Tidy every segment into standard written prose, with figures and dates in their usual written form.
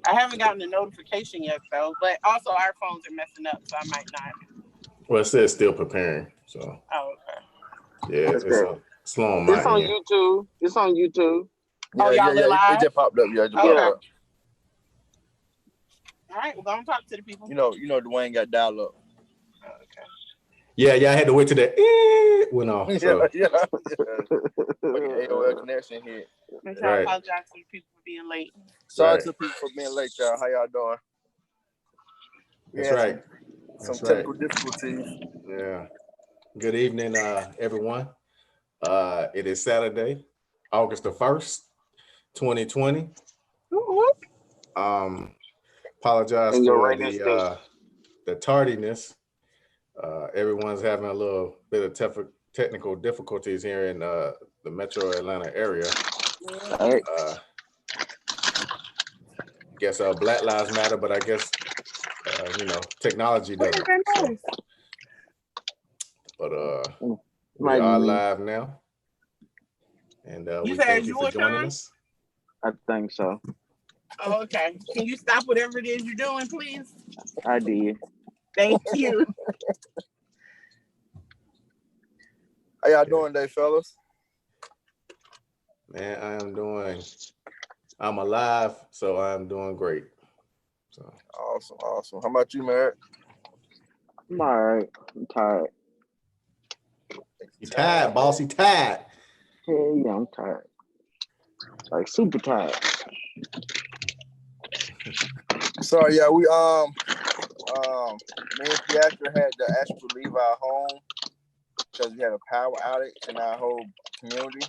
I haven't gotten a notification yet, though. But also, our phones are messing up, so I might not. Well, it says still preparing. So. Oh, okay. Yeah, it's slow on my It's on end. YouTube. It's on YouTube. Y'all live? It just popped up. Yeah, it just Okay. popped up. All right, we're gonna talk to the people. You know, Dwayne got dialed up. Okay. Yeah, I had to wait till that went off. So. Yeah. AOL connection here. Make sure I apologize to the people for being late. Sorry to the people for being late, y'all. How y'all doing? That's right. Some technical difficulties. Yeah. Good evening, everyone. It is Saturday, August the 1st, 2020. Apologize for the tardiness. Everyone's having a little bit of technical difficulties here in the Metro Atlanta area. Guess Black Lives Matter, but I guess technology doesn't. So. But we are live now, and we thank you for joining us. I think so. Oh, okay. Can you stop whatever it is you're doing, please? I did. Thank you. How y'all doing today, fellas? Man, I'm alive, so I'm doing great. So awesome. How about you, Merrick? I'm all right. I'm tired. You tired, boss? You tired? Hell yeah, I'm tired. Like super tired. Sorry, yeah, we me and Piastra had to actually leave our home because we had a power outage in our whole community.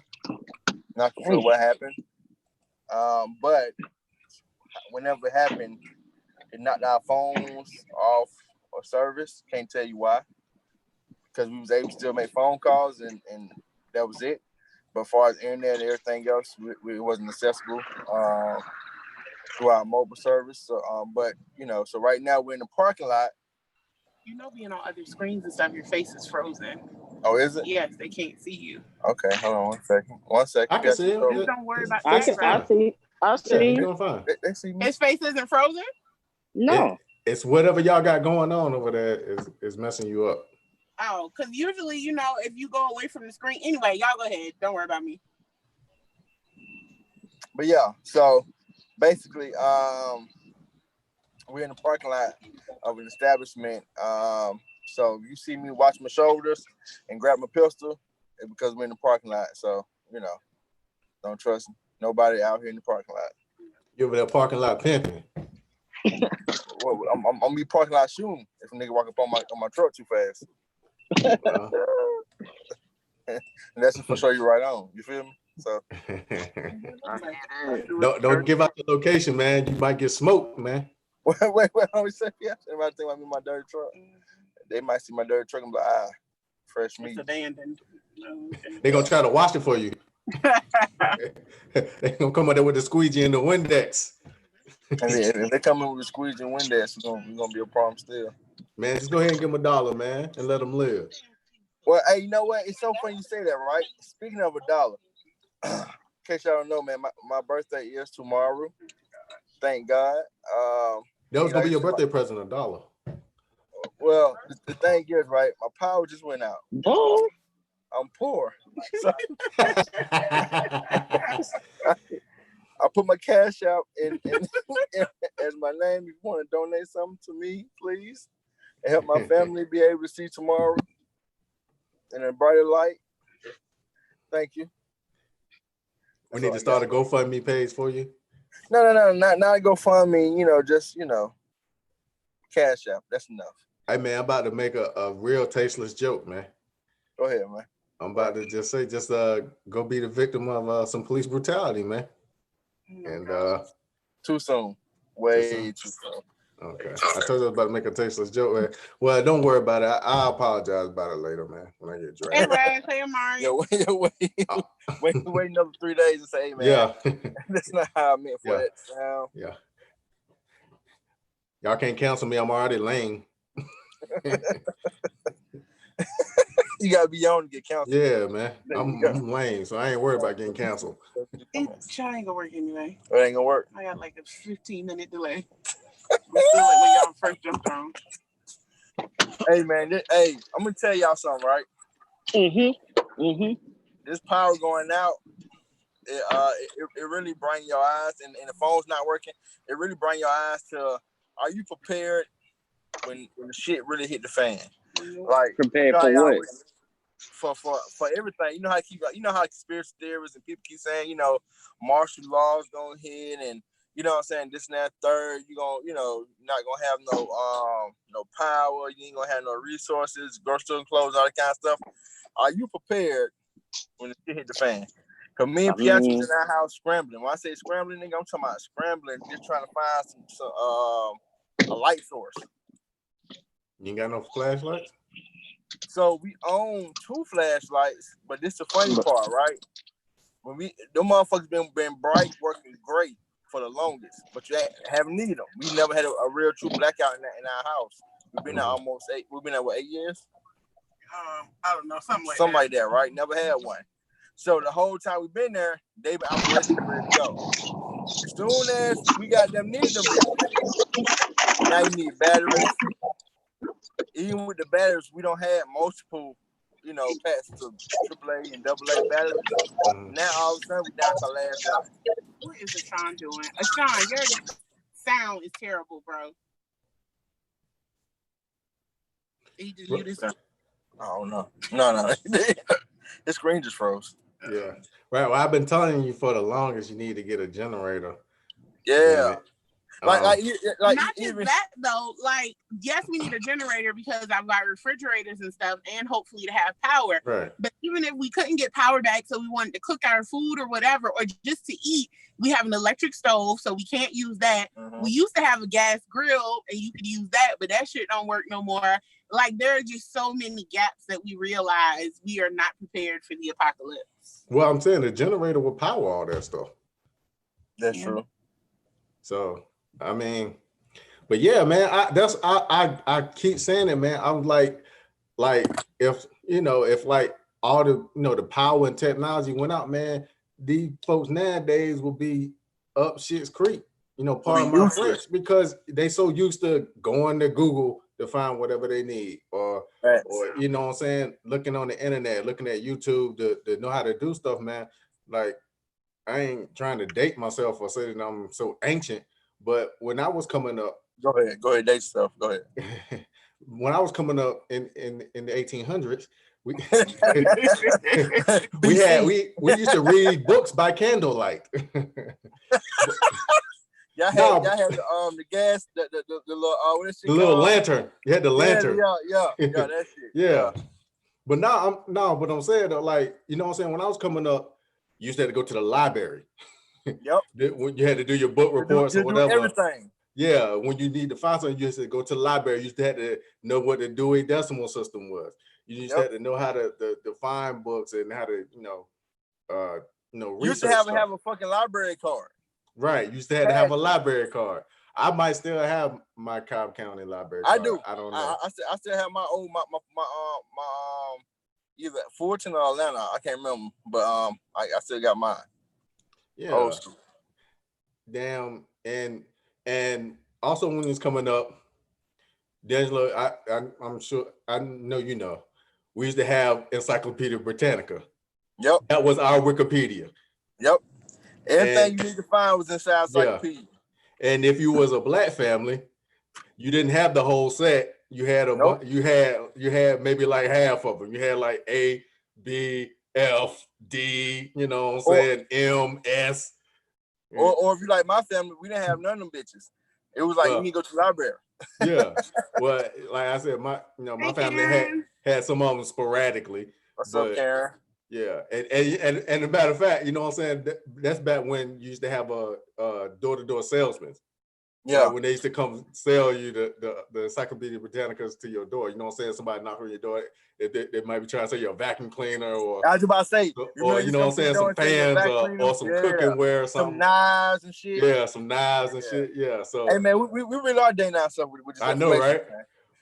Not sure what happened. But whenever it happened, it knocked our phones off or service. Can't tell you why. Because we was able to still make phone calls and that was it. But as far as internet and everything else, it wasn't accessible through our mobile service. So, but so right now we're in the parking lot. Being on other screens and stuff, your face is frozen. Oh, is it? Yes, they can't see you. Okay, hold on 1 second. 1 second. I can see him. Just don't worry about that. I see. Yeah, he's doing fine. They see me. His face isn't frozen? No. It's whatever y'all got going on over there is messing you up. Oh, because usually, if you go away from the screen, anyway, y'all go ahead. Don't worry about me. But yeah, so basically, we're in the parking lot of an establishment. So you see me watch my shoulders and grab my pistol, it's because we're in the parking lot. So, don't trust nobody out here in the parking lot. You over there parking lot pimping. Well, I'm gonna be parking lot shooting if a nigga walk up on my truck too fast. And that's just for show you right on. You feel me? So don't give out the location, man. You might get smoked, man. Wait. I always say, yeah. Everybody think I'm in my dirty truck. They might see my dirty truck and be like, fresh meat. It's abandoned. They're gonna try to wash it for you. They're gonna come out there with the squeegee and the Windex. And if they come in with a squeegee and Windex, it's gonna be a problem still. Man, just go ahead and give them $1, man, and let them live. Well, hey, you know what? It's so funny you say that, right? Speaking of $1, in case y'all don't know, man, my birthday is tomorrow. Thank God. That was gonna be your birthday present, $1. Well, the thing is, right? My power just went out. No. I'm poor. So, I put my cash out in as my name. If you want to donate something to me, please, and help my family be able to see tomorrow in a brighter light. Thank you. We need to start a GoFundMe page for you. No, not GoFundMe. Just cash out. That's enough. Hey man, I'm about to make a real tasteless joke, man. Go ahead, man. I'm about to just say, go be the victim of some police brutality, man. And too soon. Way too soon. Okay. I told you I was about to make a tasteless joke, man. Well, don't worry about it. I'll apologize about it later, man, when I get dragged. Hey, Mario. Wait another 3 days and say, hey, man. Yeah. That's not how I meant for that sound. Yeah. Y'all can't cancel me. I'm already lame. You gotta be young to get canceled. Yeah, man. I'm lame, so I ain't worried about getting canceled. Y'all ain't gonna work anyway. It ain't gonna work. I got like a 15-minute delay. We're still like when y'all first jumped on. Hey man, I'm gonna tell y'all something, right? This power going out, it really brings your eyes, and the phone's not working. It really brings your eyes to: are you prepared when the shit really hit the fan? Like prepared for what? For everything. You know how conspiracy theorists and people keep saying, martial law's going ahead, and you know what I'm saying, this and that third, you're gonna, not gonna have no power, you ain't gonna have no resources, grocery store clothes, all that kind of stuff. Are you prepared when the shit hit the fan? Cause me and Piazza was in our house scrambling. When I say scrambling, nigga, I'm talking about scrambling, just trying to find some a light source. You ain't got no flashlights? So we own 2 flashlights, but this is the funny part, right? When them motherfuckers been bright, working great for the longest, but you haven't needed them. We never had a real true blackout in our house. We've been there almost 8. We've been there 8 years? I don't know, something like that, right? Never had one. So the whole time we've been there, they've been operational, ready to go. As soon as we got them needed them bitches, now you need batteries. Even with the batteries, we don't have multiple, packs of AAA and AA batteries. Now all of a sudden we're down to the last one. What is Ashawn doing? Ashawn, your sound is terrible, bro. He just muted something. Oh no. No. His screen just froze. Yeah. Right. Well, I've been telling you for the longest you need to get a generator. Yeah. Not even that though. Like, yes, we need a generator because I've got refrigerators and stuff, and hopefully to have power. Right. But even if we couldn't get power back, so we wanted to cook our food or whatever, or just to eat, we have an electric stove, so we can't use that. We used to have a gas grill, and you could use that, but that shit don't work no more. Like, there are just so many gaps that we realize we are not prepared for the apocalypse. Well, I'm saying the generator will power all that stuff. That's true. So, I mean, but yeah, man, I keep saying it, man. I'm like if like all the the power and technology went out, man, these folks nowadays will be up shit's creek. Pardon my French, because they so used to going to Google to find whatever they need, or you know what I'm saying, looking on the internet, looking at YouTube to know how to do stuff, man. Like, I ain't trying to date myself or say that I'm so ancient, but when I was coming up, go ahead, date stuff. Go ahead. When I was coming up in the 1800s, we we used to read books by candlelight. Y'all had the gas, the little what is it? The little lantern. You had the lantern. Yeah, that shit. Yeah. But what I'm saying though, like, you know what I'm saying, when I was coming up, you used to have to go to the library. Yep. When you had to do your book reports or whatever. Everything. Yeah, when you need to find something, you used to go to the library. You used to have to know what the Dewey Decimal System was. You used to have to know how to find books and how to, research. You used to have a fucking library card. Right. You used to have to have a library card. I might still have my Cobb County library card. I do. I don't know. I still have my old my either Fulton or Atlanta. I can't remember, but I still got mine. Yeah. Old school. Damn. And also when it's coming up, D'Angelo, I'm sure I know we used to have Encyclopedia Britannica. Yep. That was our Wikipedia. Yep. Everything you need to find was inside Encyclopedia. Yeah. And if you was a black family, you didn't have the whole set. You had you had maybe like half of them. You had like A, B, F, D, you know what I'm saying, M, S. Or if you like my family, we didn't have none of them bitches. It was like you need to go to the library. Yeah. Well, like I said, my family had some of them sporadically. What's up, Karen? Yeah, and a matter of fact, you know what I'm saying, that's back when you used to have a door-to-door salesman. Yeah, when they used to come sell you the Encyclopedia Britannicas to your door. You know what I'm saying? Somebody knock on your door, they might be trying to sell you a vacuum cleaner, or I was about to say, or you know what I'm saying, some pans or some cookware or something. Some knives and shit. Yeah, some knives and shit. Yeah. So hey man, we really are dating ourselves with I know, right?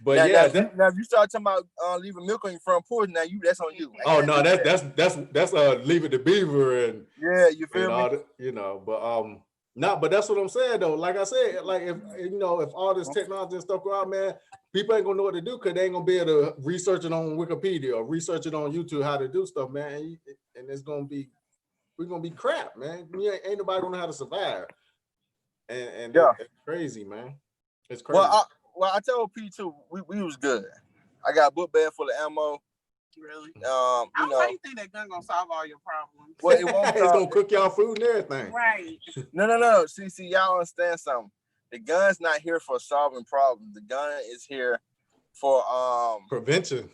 But now, yeah, now if you start talking about leaving milk on your front porch, now that's on you. Oh no, that's Leave It to Beaver and yeah, you feel me? All the, but that's what I'm saying though. Like I said, like if if all this technology and stuff go out, man, people ain't gonna know what to do because they ain't gonna be able to research it on Wikipedia or research it on YouTube how to do stuff, man. And we're gonna be crap, man. Ain't nobody gonna know how to survive. And it's crazy, man. It's crazy. Well, I told P too, we was good. I got a book bag full of ammo. Really? How you think that gun gonna solve all your problems? Well, it won't. It's gonna cook y'all food and everything. Right. No. See, y'all understand something. The gun's not here for solving problems. The gun is here for prevention.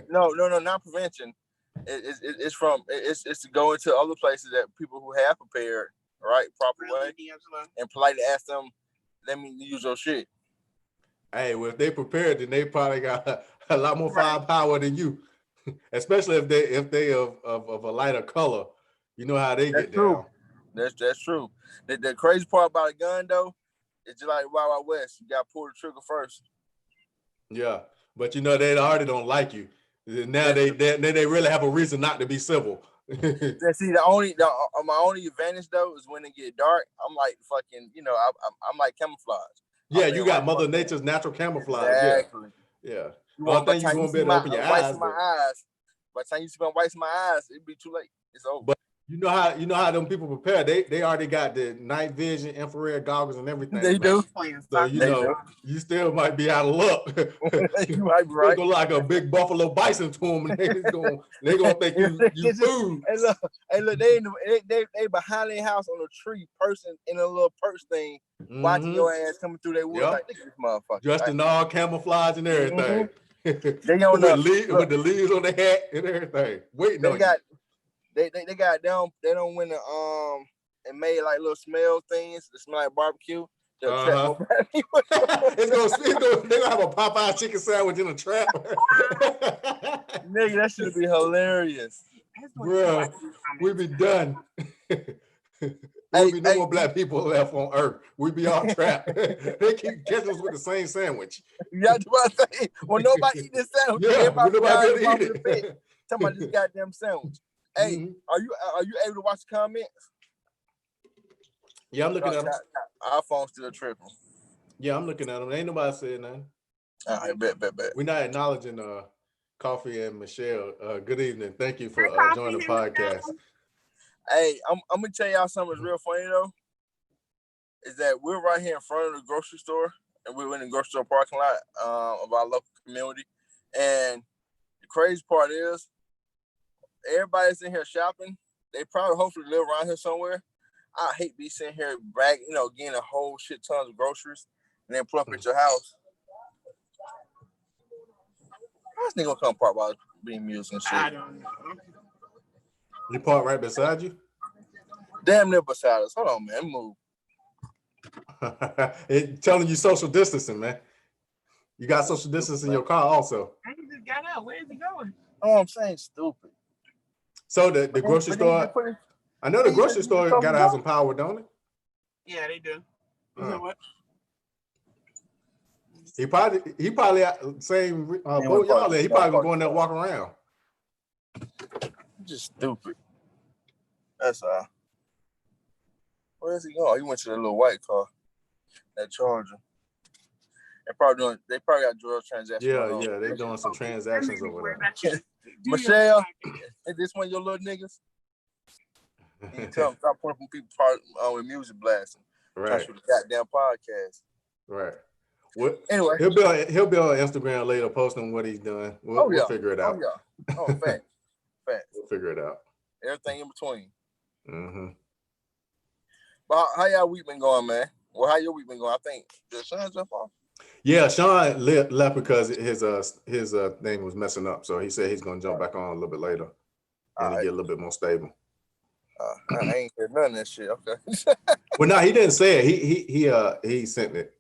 No, not prevention. It's to go into other places that people who have prepared proper way and politely ask them, let me use your shit. Hey, well, if they prepared, then they probably got a lot more firepower than you, especially if they of a lighter color. You know how they get down. That's true. The crazy part about a gun though, it's just like Wild Wild West. You got to pull the trigger first. Yeah, but they already don't like you. Now they really have a reason not to be civil. See, my only advantage though is when it get dark. I'm like fucking, I'm like camouflage. Yeah, you got Mother Nature's natural camouflage. Exactly. Yeah. Only thing you won't be able to open your eyes. By the time you see my whites in my eyes, it'd be too late. It's over. But you know how them people prepare. They already got the night vision, infrared goggles, and everything. They do. So you still might be out of luck. You might be right. Go like a big buffalo bison to them, and they gonna think you food. Hey look, they behind their house on a tree, person in a little purse thing, watching your ass coming through their woods. Like, look at this motherfucker. Dressed in all camouflage and everything. They on with the leaves on the hat and everything. Waiting on you. They don't win the and made like little smell things that smell like barbecue. They're gonna have a Popeye chicken sandwich in a trap. Nigga, that should be hilarious. Bro, we be done. There'll be no more black people left on Earth. We be all trapped. They keep catching us with the same sandwich. Yeah, well, nobody eat this sandwich. Yeah, nobody eat it. Talking about this goddamn sandwich. Hey, are you able to watch the comments? Yeah, I'm looking at them. Our phone's still tripping. Yeah, I'm looking at them. Ain't nobody saying nothing. All right, bet. We're not acknowledging Coffee and Michelle. Good evening. Thank you for joining the podcast. Hey, I'm gonna tell y'all something that's real funny though. Is that we're right here in front of the grocery store, and we're in the grocery store parking lot of our local community. And the crazy part is, everybody's in here shopping. They probably hopefully live around here somewhere. I hate be sitting here getting a whole shit tons of groceries and then pull up at your house. How's nigga gonna come park while being music and shit? I don't know. You park right beside you? Damn near beside us. Hold on, man. Move. It's telling you social distancing, man. You got social distance in your car also. I just got out. Where is he going? Oh, I'm saying stupid. So the grocery store, I know the grocery store gotta have some power, don't it? Yeah, they do. You know what? He probably same boat y'all there. He probably gonna go in there and walk around. Just stupid. That's all. Where is he going? He went to the little white car. That Charger. They probably got drug transactions. Yeah, they doing some transactions over there. Michelle, is this one of your little niggas? You tell them stop putting people with music blasting. Right. The goddamn podcast. Right. What? Anyway, he'll be on Instagram later posting what he's doing. We'll figure it out. Oh, fact. We'll figure it out. Everything in between. Mm-hmm. But how y'all week been going, man? Well, how your week been going? I think did Sean jump off? Yeah, Sean left because his thing was messing up. So he said he's gonna jump back on a little bit later and get a little bit more stable. I ain't heard none of that shit. Okay. Well, no, he didn't say it. He sent it.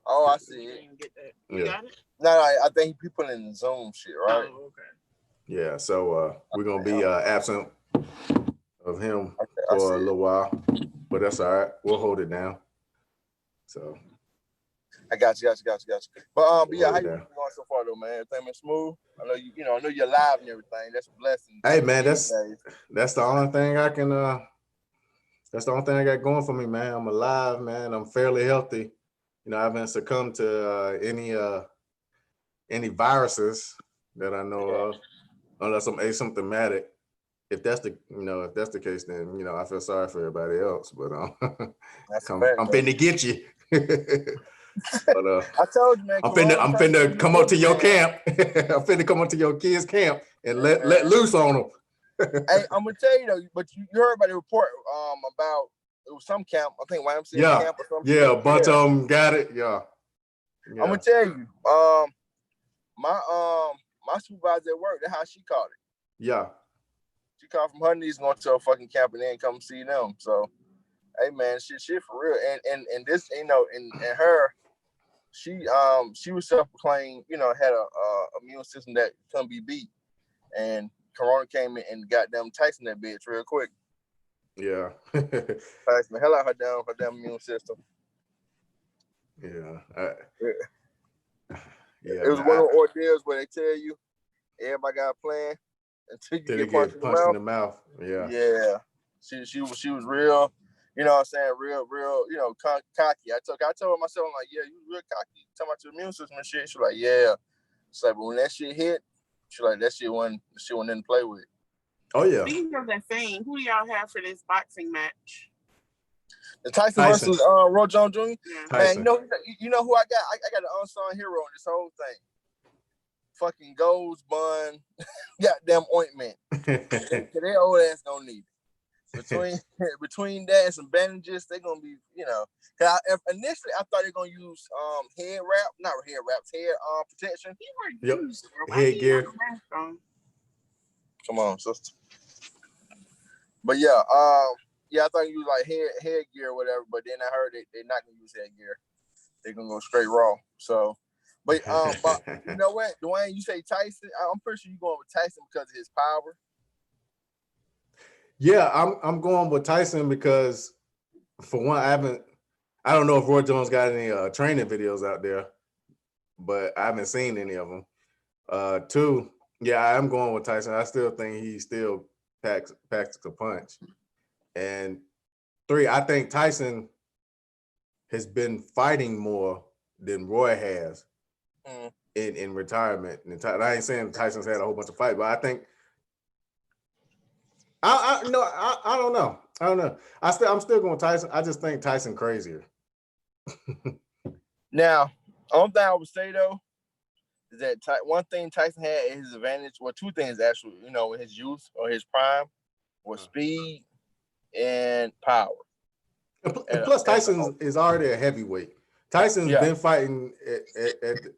Oh, I see it. You got it? No, I think he put in the Zoom shit, right? Oh, okay. Yeah, so we're gonna be absent of him for a little while, but that's all right. We'll hold it down. So I got you. But yeah, how you Yeah. going so far though, man? Everything been smooth? I know I know you're alive and everything. That's a blessing. Hey man, these days. that's the only thing I can that's the only thing I got going for me, man. I'm alive, man. I'm fairly healthy. You know, I haven't succumbed to any viruses that I know of, unless I'm asymptomatic. If that's the case, then I feel sorry for everybody else. But That's a fact, I'm though. finna get you. But I told you, man. I'm finna come up to your camp. I'm finna come up to your kids' camp and let loose on them. Hey, I'm gonna tell you though, but you heard about the report about it was some camp, I think YMCA camp or something. Yeah, a bunch of them got it. Yeah. I'm gonna tell you, my supervisor at work, that's how she caught it. Yeah. She caught from her knees going to a fucking camp and then come see them. So, hey man, shit for real. And this, and her, she was self-proclaimed, had a immune system that couldn't be beat, and Corona came in and got them Tyson that bitch real quick. Yeah. Tyson the hell out her damn immune system. Yeah. It was one of the ordeals where they tell you everybody got a plan until you get punched in the mouth. Yeah. Yeah. She was real, you know what I'm saying, real, cocky. I told myself, I'm like, yeah, you real cocky. Talking about your immune system and shit. She was like, yeah. It's like, but when that shit hit, she like, that shit wasn't nothing to play with. Oh yeah. Speaking of that thing, who do y'all have for this boxing match? The Tyson versus Roy Jones Jr. Yeah. Man, you know who I got? I got an unsung hero in this whole thing. Fucking Gold's Bun, goddamn ointment. Their old ass gonna need it. Between that and some bandages, they're gonna be, Cause initially I thought they're gonna use head protection. Headgear. Come on, sister. But yeah, I thought you was like headgear or whatever, but then I heard they're not gonna use headgear. They're gonna go straight raw. So, but you know what, Dwayne, you say Tyson. I'm pretty sure you're going with Tyson because of his power. Yeah, I'm going with Tyson because, for one, I don't know if Roy Jones got any training videos out there, but I haven't seen any of them. Two, yeah, I am going with Tyson. I still think he still packs a punch. And three, I think Tyson has been fighting more than Roy has in retirement. And I ain't saying Tyson's had a whole bunch of fights, but I think I don't know. I'm still going with Tyson. I just think Tyson crazier. Now, only thing I would say though is that one thing Tyson had at his advantage, well, two things actually, in his youth or his prime, was speed and power. And plus, Tyson is already a heavyweight. Tyson's been fighting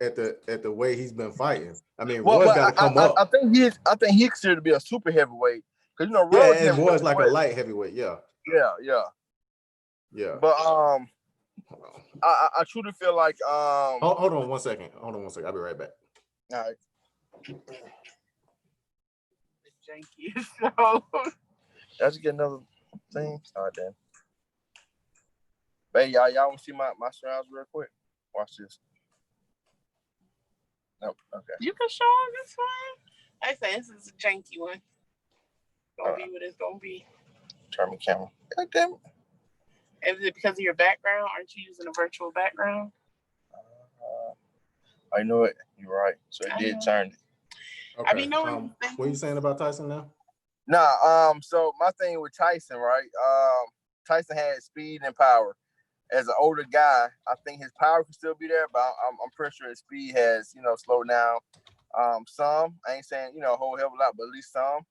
at the way he's been fighting. I mean, Roy's got to come up. I think he's considered to be a super heavyweight because Roy's like a light heavyweight. Yeah. But I truly feel like Hold on one second. I'll be right back. All right. Janky. So let's get another thing. All right, then. Hey, y'all want to see my surrounds real quick? Watch this. Nope. Okay. You can show them this one. I say this is a janky one. Gonna be what it's gonna be. Turn my camera. God damn it. Is it because of your background? Aren't you using a virtual background? I know it. You're right. So it did turn it. Okay. I mean, what are you saying about Tyson now? Nah. So my thing with Tyson, right? Tyson had speed and power. As an older guy, I think his power can still be there, but I'm pretty sure his speed has, slowed down. Some, I ain't saying, a whole hell of a lot, but at least some.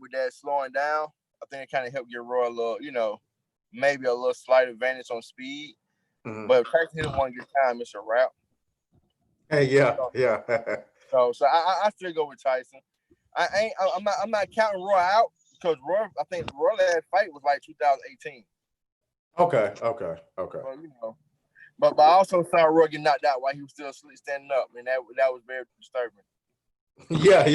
With that slowing down, I think it kind of helped give Roy a little, maybe a little slight advantage on speed. Mm-hmm. But if Tyson didn't want to get time, it's a wrap. Hey, yeah. So I still go with Tyson. I'm not counting Roy out because I think Roy last fight was like 2018. Okay. But I also saw Roy get knocked out while he was still standing up, and that was very disturbing. Yeah.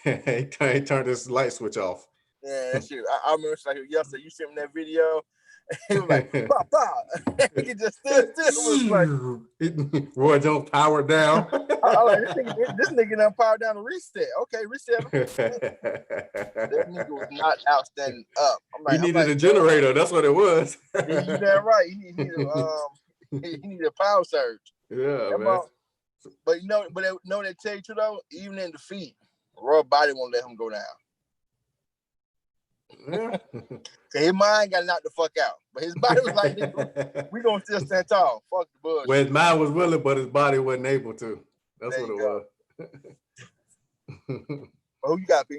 He turned his light switch off. Yeah, that shit. I remember like yesterday. You sent me that video. He was like, pop, pop. He just stood still. Was like, Roy Jones powered down. I like this nigga done powered down the reset. Okay, reset him. That nigga was not outstanding up. I'm like, He needed a generator. That's what it was. You damn right. He needed a power surge. Yeah, man. But they tell you too though, even in defeat, Roy body won't let him go down. Yeah. His mind got knocked the fuck out, but his body was like, we gonna still stand tall. Fuck the bullshit. Well, his mind was willing, but his body wasn't able to. That's what it was. Who you got, P? I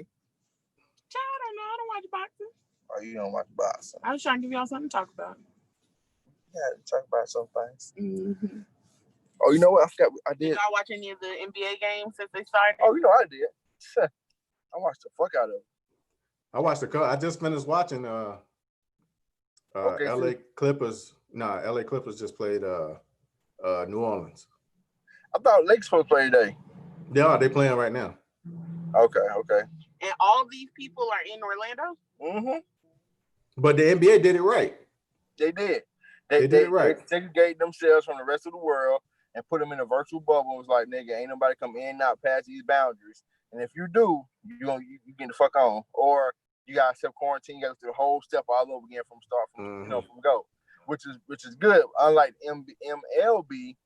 don't know. I don't watch boxing. Oh, you don't watch boxing. I was trying to give y'all something to talk about. Yeah, talk about some things. Mm-hmm. Oh, you know what? I forgot. I did. Did y'all watch any of the NBA games since they started? Oh, you know I did. I watched the fuck out of it. I watched I just finished watching LA Clippers. LA Clippers just played New Orleans. I thought Lakers supposed to play today. Yeah, they playing right now. Okay. And all these people are in Orlando? Mm-hmm. But the NBA did it right. They did. They did it right. They segregated themselves from the rest of the world and put them in a virtual bubble. It was like, nigga, ain't nobody come in and out past these boundaries. And if you do, you get the fuck on. Or you gotta self quarantine, you gotta do the whole step all over again from go. Which is good. Unlike MLB,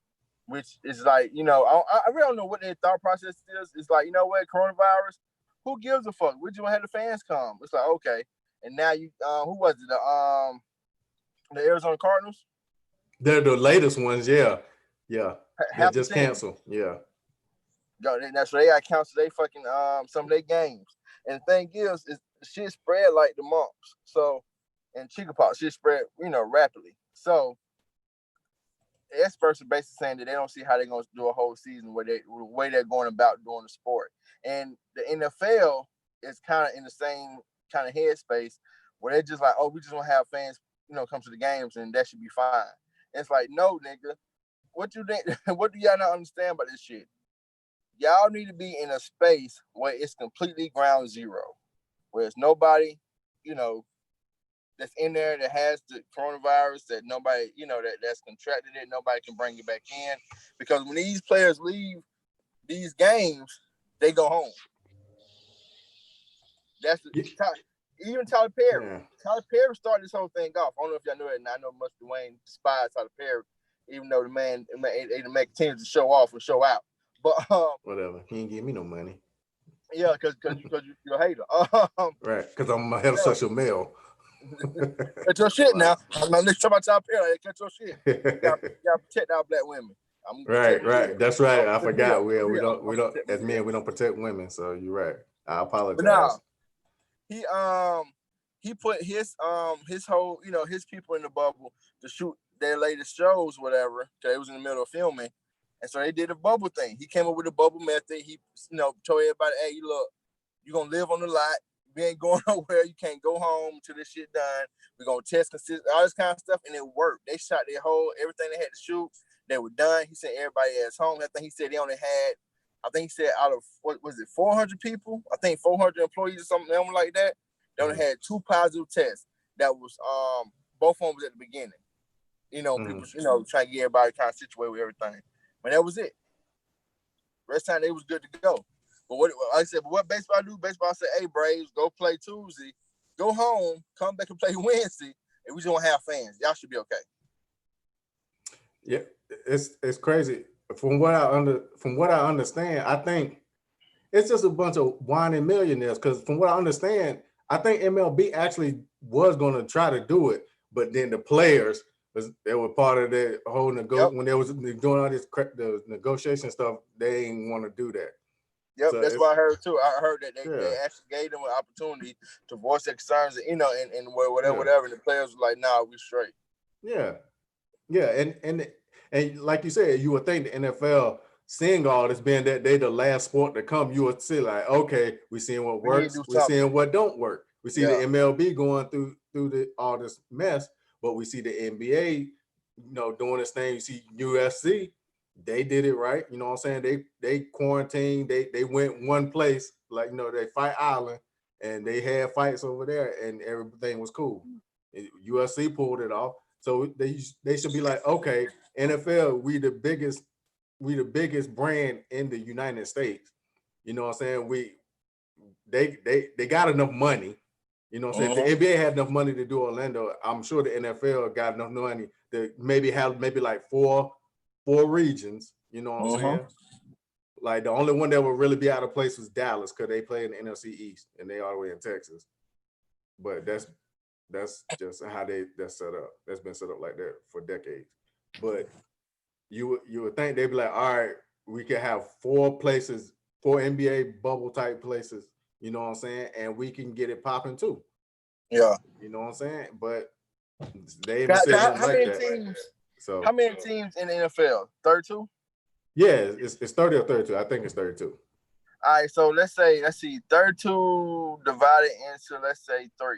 which is like, I really don't know what their thought process is. It's like, you know what, coronavirus, who gives a fuck? We just want to have the fans come. It's like, okay. And now you who was it? The Arizona Cardinals? They're the latest ones, yeah. Yeah. They just canceled. Yeah. That's what they got canceled. They fucking some of their games. And the thing is shit spread like the mumps. So and chickenpox, shit spread, rapidly. So experts are basically saying that they don't see how they're gonna do a whole season the way they're going about doing the sport. And the NFL is kind of in the same kind of headspace where they're just like, oh, we just want to have fans, come to the games and that should be fine. And it's like, no, nigga, what you think? What do y'all not understand about this shit? Y'all need to be in a space where it's completely ground zero, where there's nobody, that's in there that has the coronavirus, that nobody, that's contracted it, nobody can bring it back in. Because when these players leave these games, they go home. That's even Tyler Perry. Yeah. Tyler Perry started this whole thing off. I don't know if y'all know it, and I know much Dwayne despises Tyler Perry, even though the man make teams to show off and show out. But whatever, he ain't give me no money. Yeah, because you're a hater. Right, because I'm a heterosexual male. Cut your shit now. I'm not listening about Tyler Perry. Cut your shit. You gotta protect our black women. Right. That's right. I forgot. We don't as men we don't protect women. So you're right. I apologize. But he put his whole his people in the bubble to shoot their latest shows, whatever. Cause it was in the middle of filming, and so they did a bubble thing. He came up with a bubble method. He told everybody, hey, look, you're gonna live on the lot. We ain't going nowhere. You can't go home until this shit done. We're gonna test all this kind of stuff, and it worked. They shot their everything they had to shoot. They were done. He said everybody is home. I think he said they only had, out of what was it, 400 people? I think 400 employees or something like that. They only had 2 positive tests. That was both of them was at the beginning. People trying to get everybody kind of situated with everything. But that was it. Rest of the time they was good to go. But what baseball do? Baseball said, hey, Braves, go play Tuesday, go home, come back and play Wednesday, and we just don't have fans. Y'all should be okay. Yeah, it's crazy. From what I understand, I think it's just a bunch of whining millionaires. Because from what I understand, I think MLB actually was going to try to do it, but then the players they were part of the whole when they was doing all this the negotiation stuff. They didn't want to do that. Yep, so that's what I heard too. I heard that they actually gave them an opportunity to voice their concerns, and whatever. And the players were like, "Nah, we straight." Yeah, and like you said, you would think the NFL, seeing all this, being that they the last sport to come, you would see like, okay, we seeing what works, we seeing what don't work. We see the MLB going through all this mess, but we see the NBA, doing this thing. You see UFC. They did it right. You know what I'm saying? They quarantined. They went one place, like, they Fight Island, and they had fights over there, and everything was cool. USC pulled it off. So they should be like, okay, NFL, we the biggest brand in the United States. You know what I'm saying? They got enough money. You know what I'm saying? If the NBA had enough money to do Orlando, I'm sure the NFL got enough money to maybe have like four regions. You know what I'm saying? Like the only one that would really be out of place was Dallas because they play in the NFC East and they all the way in Texas. But that's just how that's set up. That's been set up like that for decades. But you would think they'd be like, all right, we could have 4 NBA bubble type places. You know what I'm saying? And we can get it popping too. Yeah. You know what I'm saying? But they ain't said nothing like that. Teams, so how many teams in the NFL? 32? Yeah, it's 30 or 32. I think it's 32. All right, so let's see, 32 divided into, let's say, 3.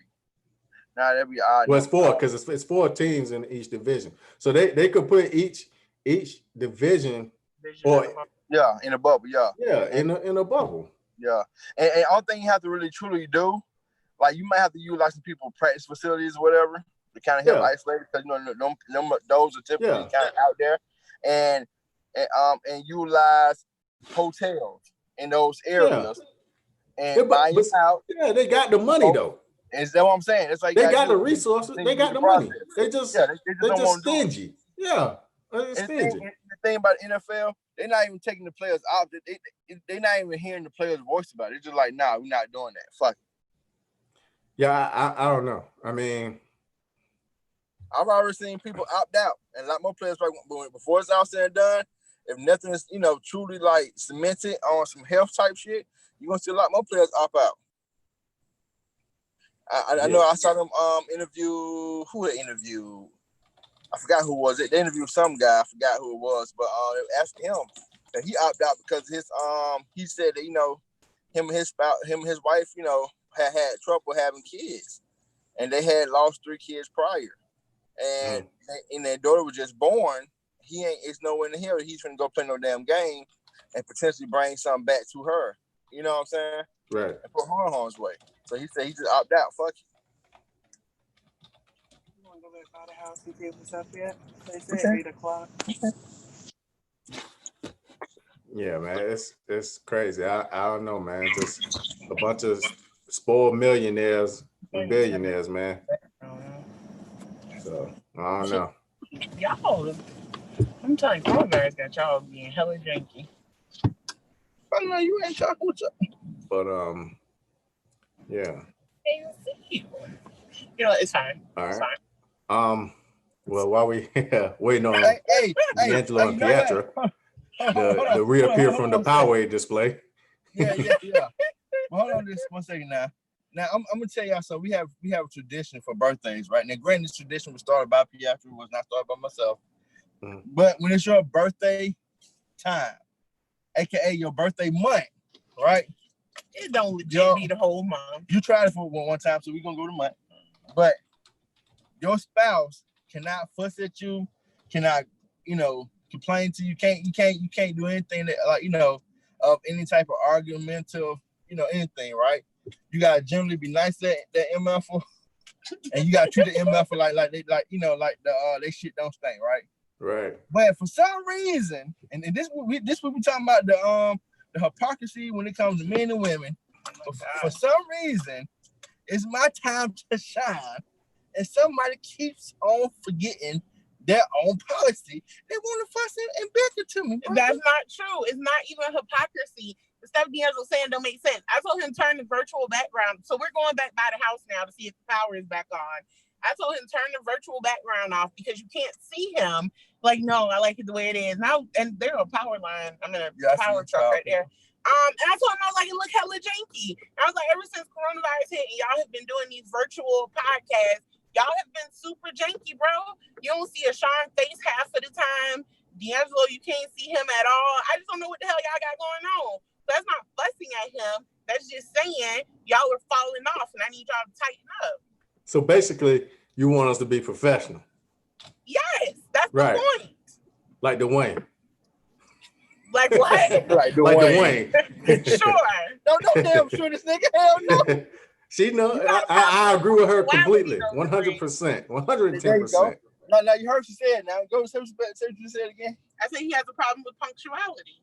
Now that'd be odd. Well, it's 4 because it's 4 teams in each division. So they could put each division or in a bubble, in a bubble. Yeah, and all thing you have to really truly do, like you might have to use like some people practice facilities or whatever to kind of help isolate because those are typically kind of out there, and utilize hotels in those areas and buy it out. Yeah, they got the money though. Is that what I'm saying? It's like they got the resources, they got the money. They just stingy. Yeah, stingy. The thing about the NFL, they're not even taking the players out. They're not even hearing the players' voice about it. It's just like, nah, we're not doing that. Fuck it. Yeah, I don't know. I mean, I've already seen people opt out, and a lot more players before it's all said and done. If nothing is, truly like cemented on some health type shit, you're gonna see a lot more players opt out. I know I saw them interview who they interviewed. I forgot who was it. They interviewed some guy. I forgot who it was, but they asked him that he opted out because his he said that him and his spouse, him and his wife, had trouble having kids, and they had lost 3 kids prior, and their daughter was just born. It's nowhere in here. He's gonna go play no damn game and potentially bring something back to her. You know what I'm saying? Right. And put her in harm's way. So he said he just opted out. Fuck you. You want to go back by the house and see if it's up yet? They said 8 o'clock. Yeah, man, it's crazy. I don't know, man. Just a bunch of spoiled millionaires and billionaires, man. So I don't know. Y'all, I'm telling you, coronavirus got y'all being hella janky. I know you ain't talking with you. But yeah. It's fine. All right. It's fine. Well, while we waiting on D'Angelo and Pietra to reappear from the Power display. Yeah. Well, hold on this 1 second now. Now I'm gonna tell y'all. So we have a tradition for birthdays, right? Now, granted, this tradition was started by Pietra, was not started by myself. But when it's your birthday time, aka your birthday month, right? It don't legit be the whole month. You tried it for one time, so we're gonna go to month. But your spouse cannot fuss at you, cannot, complain to you. You can't do anything that of any type of argumentative, anything, right? You gotta generally be nice to that MF, and you gotta treat the MF like they shit don't stink, right? Right. But for some reason, and this what we talking about the hypocrisy when it comes to men and women. For some reason, it's my time to shine, and somebody keeps on forgetting their own policy. They want to fuss and bicker to me. Bro. That's not true. It's not even hypocrisy. The stuff D'Angelo saying don't make sense. I told him turn the virtual background. So we're going back by the house now to see if the power is back on. I told him turn the virtual background off because you can't see him. Like, no, I like it the way it is. Now, and there's a power line. I'm in a power truck right there. And I told him, I was like, it look hella janky. And I was like, ever since coronavirus hit and y'all have been doing these virtual podcasts, y'all have been super janky, bro. You don't see a Sean face half of the time. D'Angelo, you can't see him at all. I just don't know what the hell y'all got going on. So that's not fussing at him. That's just saying y'all are falling off and I need y'all to tighten up. So basically, you want us to be professional. Yes, that's right. The point. Like Dwayne. Like what? Like Dwayne. Sure. No damn sure this nigga. Hell no. She know. You got a I agree with her completely. punctuality, 100%. There you go. 110%. Now you heard what she said. Now go say what you said again. I said he has a problem with punctuality.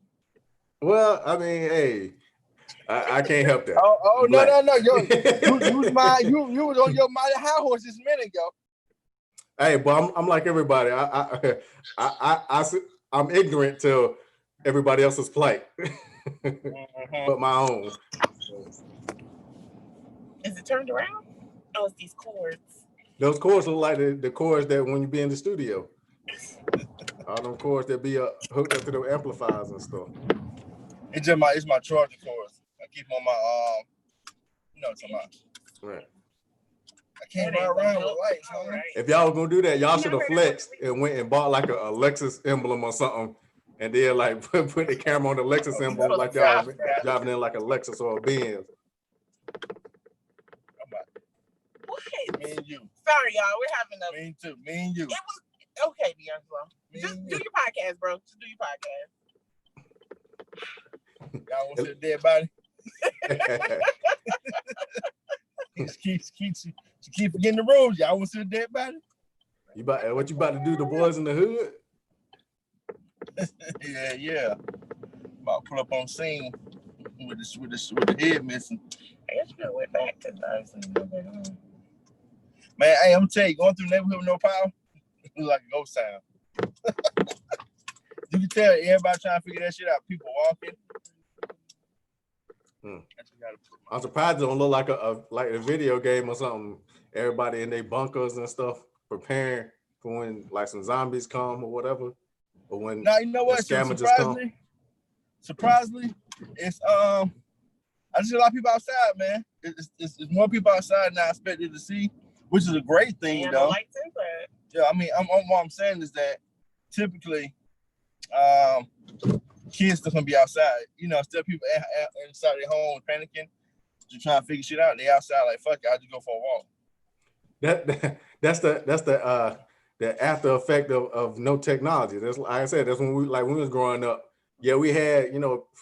Well, I mean, hey, I can't help that. Oh no. You was on your mighty high horse this minute ago. Hey, but I'm like everybody. I'm ignorant to everybody else's plight, but my own. Is it turned around? Oh, it's these cords. Those cords look like the cords that when you be in the studio. All them cords that be hooked up to the amplifiers and stuff. It's my charger cords. I keep them on my you know what I'm talking about. Right. I can't ride around with lights, huh? Right. If y'all was gonna do that, y'all should have flexed and went and bought like a Lexus emblem or something, and then like put the camera on the Lexus emblem like y'all driving in like a Lexus or a Benz. What? Me and you. Sorry, y'all. We're having a. Me too. Me and you. It was okay, D'Angelo. Just do your podcast, bro. Just do your podcast. Y'all want to see a dead body? keep forgetting the rules. Y'all want to see a dead body? What you about to do? The boys in the hood? yeah. About to pull up on scene with the head missing. I guess you went back to those. Man, hey, I'm telling you, going through the neighborhood with no power, it look like a ghost town. You can tell everybody trying to figure that shit out. People walking. I'm surprised it don't look like a video game or something. Everybody in their bunkers and stuff, preparing for when like some zombies come or whatever. Or when now you know what? Surprisingly, it's I just see a lot of people outside, man. It's more people outside than I expected to see, which is a great thing, though. Yeah, I mean, what I'm saying is that typically, kids still gonna be outside. You know, still people inside their home panicking, just trying to figure shit out. They outside like fuck it, I'll just go for a walk. That's the after effect of no technology. That's like I said. That's when we was growing up. Yeah, we had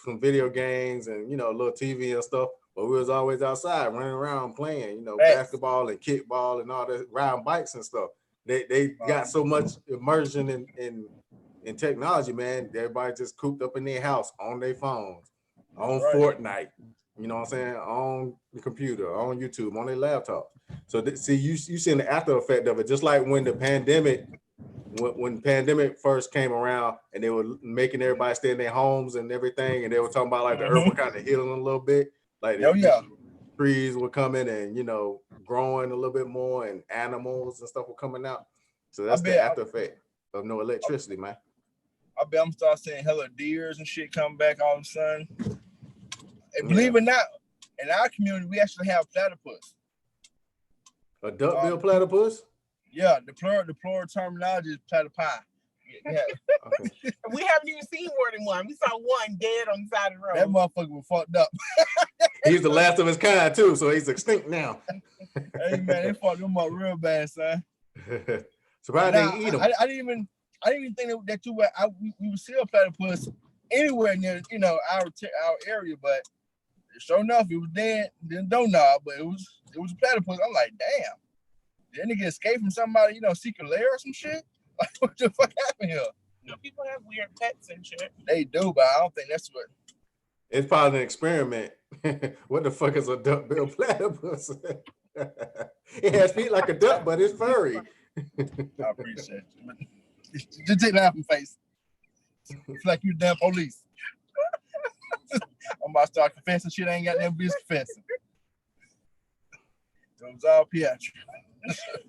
some video games and a little TV and stuff, but we was always outside running around playing. Basketball and kickball and all that, riding bikes and stuff. They got so much immersion in technology, man. Everybody just cooped up in their house on their phones, on Fortnite. You know what I'm saying? On the computer, on YouTube, on their laptop. So you seeing the after effect of it, just like when the pandemic. When pandemic first came around and they were making everybody stay in their homes and everything, and they were talking about like the earth was kind of healing a little bit, like trees were coming and growing a little bit more, and animals and stuff were coming out. So that's the after effect of no electricity, man. I bet I'm start seeing hella deers and shit come back all of a sudden. And believe it or not, in our community we actually have platypus. A duck-billed platypus? Yeah, the plural terminology is platypi. Yeah. Okay. We haven't even seen more than one. We saw one dead on the side of the road. That motherfucker was fucked up. He's the last of his kind too, so he's extinct now. Hey man, they fucked him up real bad, son. So why they eat him? I didn't even think that we would see a platypus anywhere near our area, but sure enough, it was dead. Didn't know, but it was a platypus. I'm like, damn. Did nigga escape from somebody, secret lair or some shit? Like, what the fuck happened here? People have weird pets and shit. They do, but I don't think that's what. It's probably an experiment. What the fuck is a duck-billed platypus? It has feet like a duck, but it's furry. I appreciate you. Just take that off your face. It's like you damn police. I'm about to start confessing shit I ain't got no business confessing. It was all Pietro.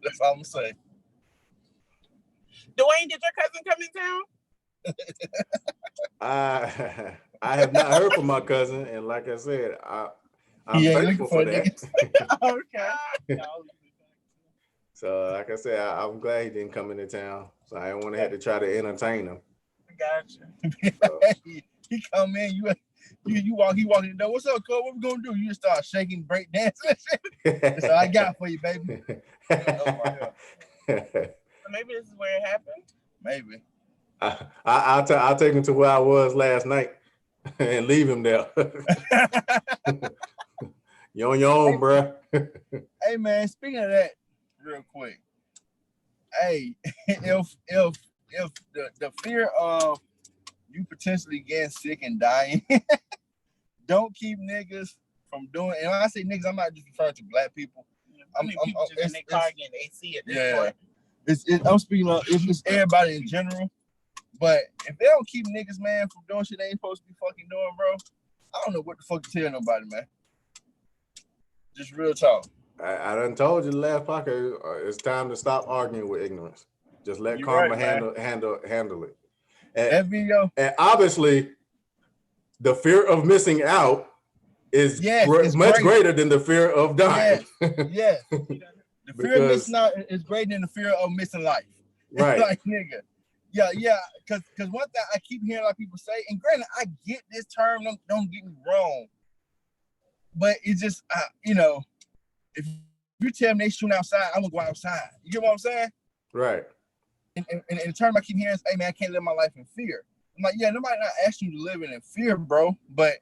That's all I'm gonna say. Dwayne, did your cousin come in town? I have not heard from my cousin, and like I said, I'm thankful for that. Okay. So, like I said, I'm glad he didn't come into town. So I didn't want to have to try to entertain him. Gotcha. So. He come in, he walk in the door. What's up, cuz? What we gonna do? You just start shaking, break dancing. That's all I got for you, baby. Maybe this is where it happened. Maybe. I'll take him to where I was last night and leave him there. You're on your own, bro. Hey man, speaking of that, real quick. Hey, if the fear of you potentially getting sick and dying don't keep niggas from doing, and when I say niggas, I'm not just referring to black people. I'm just in their car getting AC at this point. I'm speaking of it's everybody in general. But if they don't keep niggas, man, from doing shit they ain't supposed to be fucking doing, bro, I don't know what the fuck to tell nobody, man. Just real talk. I done told you the last podcast, it's time to stop arguing with ignorance. Just let karma handle it. And obviously, the fear of missing out is much greater than the fear of dying. Yes. The fear of missing out is greater than the fear of missing life. Right. Like, nigga. Yeah. Because one thing I keep hearing a lot of people say, and granted, I get this term, don't get me wrong. But it's just, if you tell me they shooting outside, I'm going to go outside. You get what I'm saying? Right. And the term I keep hearing is, hey, man, I can't live my life in fear. I'm like, yeah, nobody not asking you to live in fear, bro. But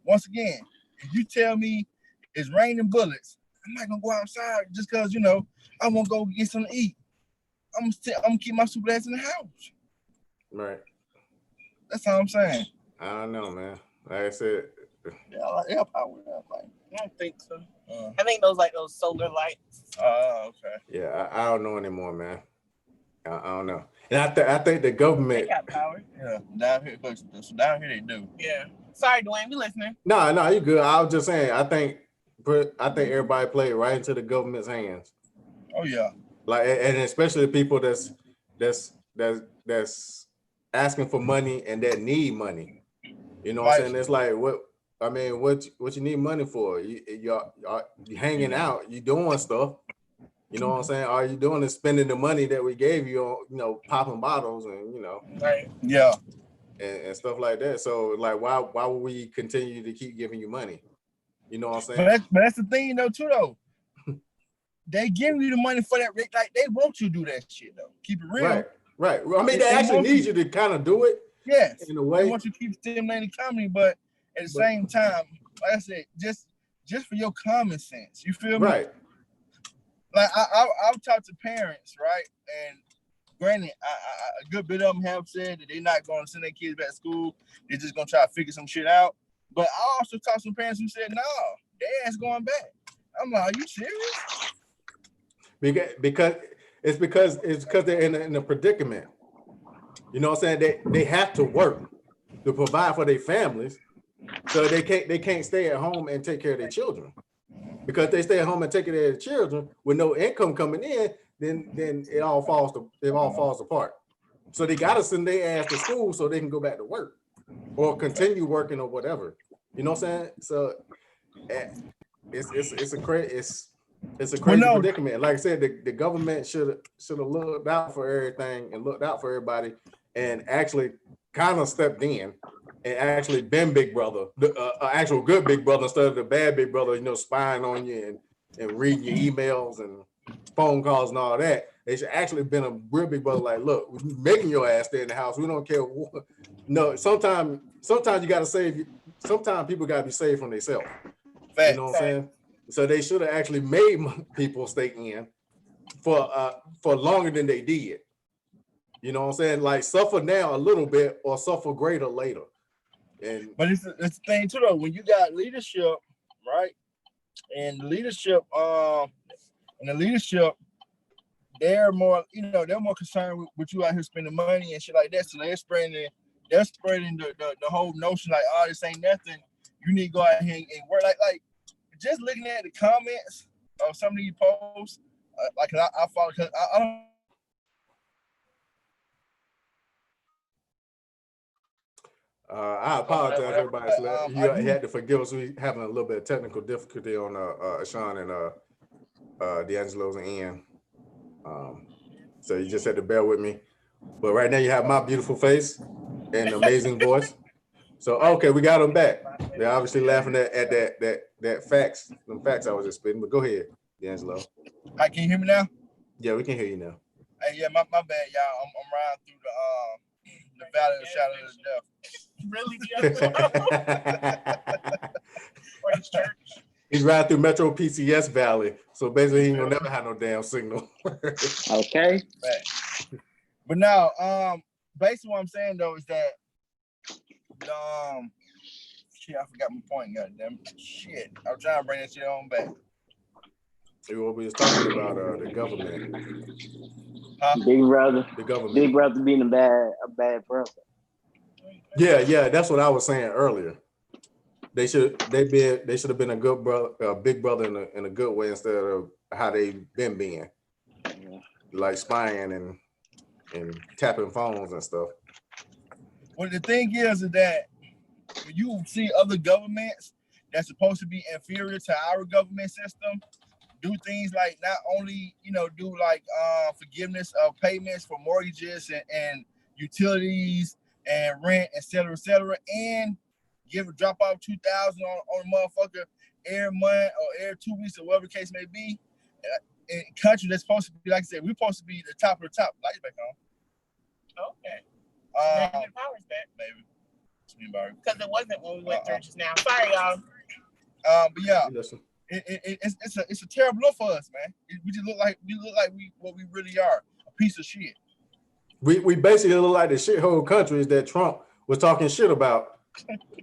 once again, if you tell me it's raining bullets, I'm not going to go outside just because, I'm going to go get something to eat. I'm going to keep my super ass in the house. Right. That's all I'm saying. I don't know, man. Like I said. Yeah, power up. Like, I don't think so. I think those solar lights. Okay. Yeah, I don't know anymore, man. I don't know. And I think the government. They got power. Yeah, down here they do. Yeah. Sorry, Dwayne, we listening. No, you good. I was just saying. I think everybody played right into the government's hands. Oh yeah. Like, and especially the people that's asking for money and that need money. You know what I'm saying? It's like what you need money for? You're hanging out, you doing stuff. You know what I'm saying? All you doing is spending the money that we gave you on, popping bottles and right. Yeah. And stuff like that. So like why would we continue to keep giving you money? You know what I'm saying? But that's the thing though. They give you the money for that, like they want you to do that shit though. Keep it real. Right. I mean, they actually need you to kind of do it. Yes. In a way. They want you to keep stimulating comedy, but at the same time, like I said, just for your common sense. You feel me? Right. Like I've talked to parents, right? And granted, a good bit of them have said that they're not going to send their kids back to school. They're just going to try to figure some shit out. But I also talked to some parents who said, no, their ass going back. I'm like, are you serious? Because they're in a predicament. You know what I'm saying? They have to work to provide for their families, so they can't stay at home and take care of their children. Because they stay at home and take care of their children with no income coming in, then it all falls apart. So they gotta send their ass to school so they can go back to work or continue working or whatever. You know what I'm saying? So it's a crazy predicament. Like I said, the government should have looked out for everything and looked out for everybody and actually kind of stepped in and actually been big brother, actual good big brother instead of the bad big brother, spying on you and reading your emails and phone calls and all that. They should actually been a real big brother. Like, look, we're making your ass stay in the house. We don't care what. No, sometimes you gotta save. Sometimes people gotta be saved from themselves. You know what I'm saying? So they should have actually made people stay in for longer than they did. You know what I'm saying? Like suffer now a little bit or suffer greater later. But it's the thing too though. When you got leadership, right? And the leadership, they're more, they're more concerned with you out here spending money and shit like that. So they're spreading the whole notion like, oh, this ain't nothing. You need to go out here and work. Like just looking at the comments of some of these posts, I follow because I don't. I apologize, everybody. So you had to forgive us. We having a little bit of technical difficulty on Sean and D'Angelo's and Ian. So you just had to bear with me. But right now you have my beautiful face and amazing voice. So okay, we got them back. They're obviously laughing at that facts, them facts I was just spitting. But go ahead, D'Angelo. Can you hear me now? Yeah, we can hear you now. Hey, yeah, my bad, y'all. I'm riding through the valley of the shadow of death. Really, D'Angelo? Or his church? He's riding through Metro PCS Valley, so basically he ain't gonna never have no damn signal. Okay. But now, basically what I'm saying though is that, shit, I forgot my point. Goddamn shit, I'm trying to bring that shit on back. What we was talking about, the government. Huh? Big brother. The government. Big brother being a bad brother. Yeah, that's what I was saying earlier. They should have been a good brother, a big brother in a good way instead of how they've been being, like spying and tapping phones and stuff. Well, the thing is that when you see other governments that's supposed to be inferior to our government system do things like not only do like forgiveness of payments for mortgages and utilities and rent, et cetera, and drop off $2,000 on a motherfucker every month or every 2 weeks or whatever the case may be. In a country that's supposed to be, like I said, we're supposed to be the top of the top. Lights back on. Okay. Power's back, baby. Because it wasn't when we went through just now. Sorry, y'all. But yeah, it's a terrible look for us, man. We just look like what we really are, a piece of shit. We basically look like the shithole countries that Trump was talking shit about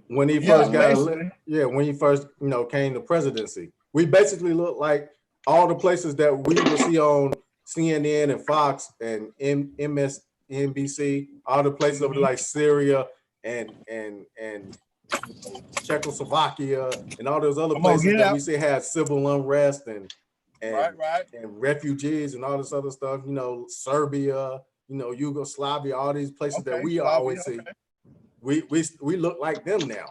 when he first when he first came to presidency. We basically look like all the places that we will see on CNN and Fox and MSNBC, all the places over like Syria and Czechoslovakia and all those other places that we see have civil unrest and refugees and all this other stuff. Serbia, Yugoslavia, all these places that we always see. We look like them now.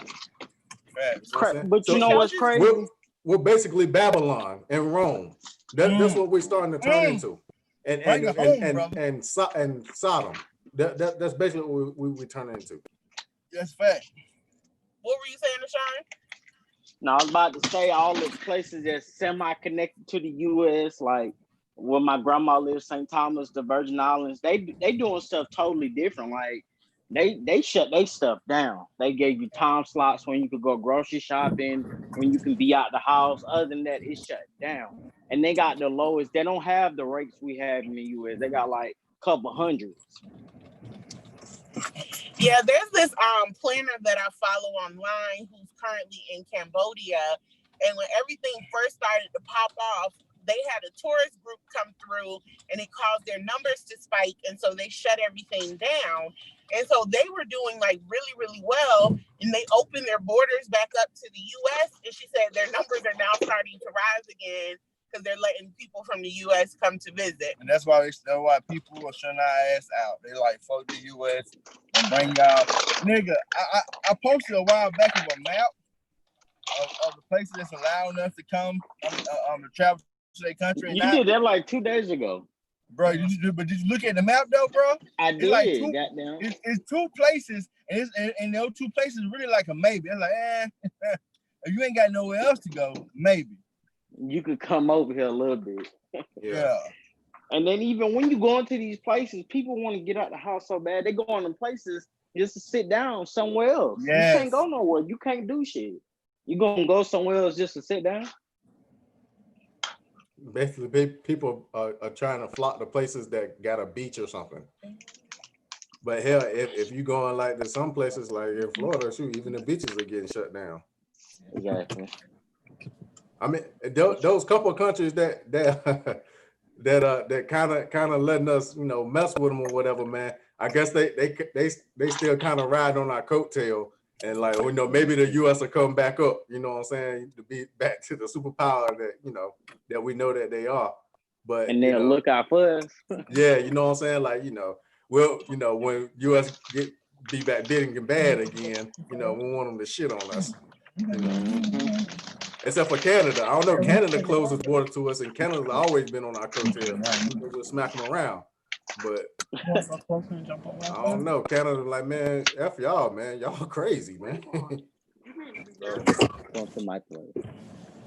But you know what's crazy? We're basically Babylon and Rome. That's what we're starting to turn into. And Sodom. That's basically what we turn into. That's fact. What were you saying, Sean? No, I was about to say all the places that's semi-connected to the U.S., like where my grandma lives, St. Thomas, the Virgin Islands, they doing stuff totally different. Like they shut their stuff down. They gave you time slots when you could go grocery shopping, when you can be out the house. Other than that, it's shut down. And they got the lowest. They don't have the rates we have in the U.S. They got like a couple hundreds. Yeah, there's this planner that I follow online who's currently in Cambodia, and when everything first started to pop off, they had a tourist group come through and it caused their numbers to spike, and so they shut everything down. And so they were doing like really, really well, and they opened their borders back up to the U.S. And she said their numbers are now starting to rise again because they're letting people from the U.S. come to visit. And that's why people are shutting our ass out. They like, fuck the U.S. and bring y'all. Nigga, I posted a while back of a map of the places that's allowing us to come to travel to their country. You did that like 2 days ago. Bro, did you look at the map though, bro? I did. Like it's two places, and those two places really like a maybe. It's like, if you ain't got nowhere else to go, maybe. You could come over here a little bit. Yeah. And then even when you go into these places, people want to get out the house so bad. They go on them places just to sit down somewhere else. Yes. You can't go nowhere. You can't do shit. You gonna go somewhere else just to sit down? Basically, people are trying to flock to places that got a beach or something. But hell, if you going like to some places like in Florida, shoot, even the beaches are getting shut down. Exactly. I mean, those couple of countries that kind of letting us, mess with them or whatever, man. I guess they still kind of ride on our coattail, and like, maybe the U.S. will come back up. You know what I'm saying? To be back to the superpower that that we know that they are. But and they'll look out for us. Yeah, you know what I'm saying? Like, when U.S. be back big and bad again, we want them to shit on us. Except for Canada. I don't know. Canada closes border to us, and Canada's always been on our coattail. We'll just smack them around. But I don't know. Canada's like, man, F y'all, man. Y'all crazy, man. Go to my place.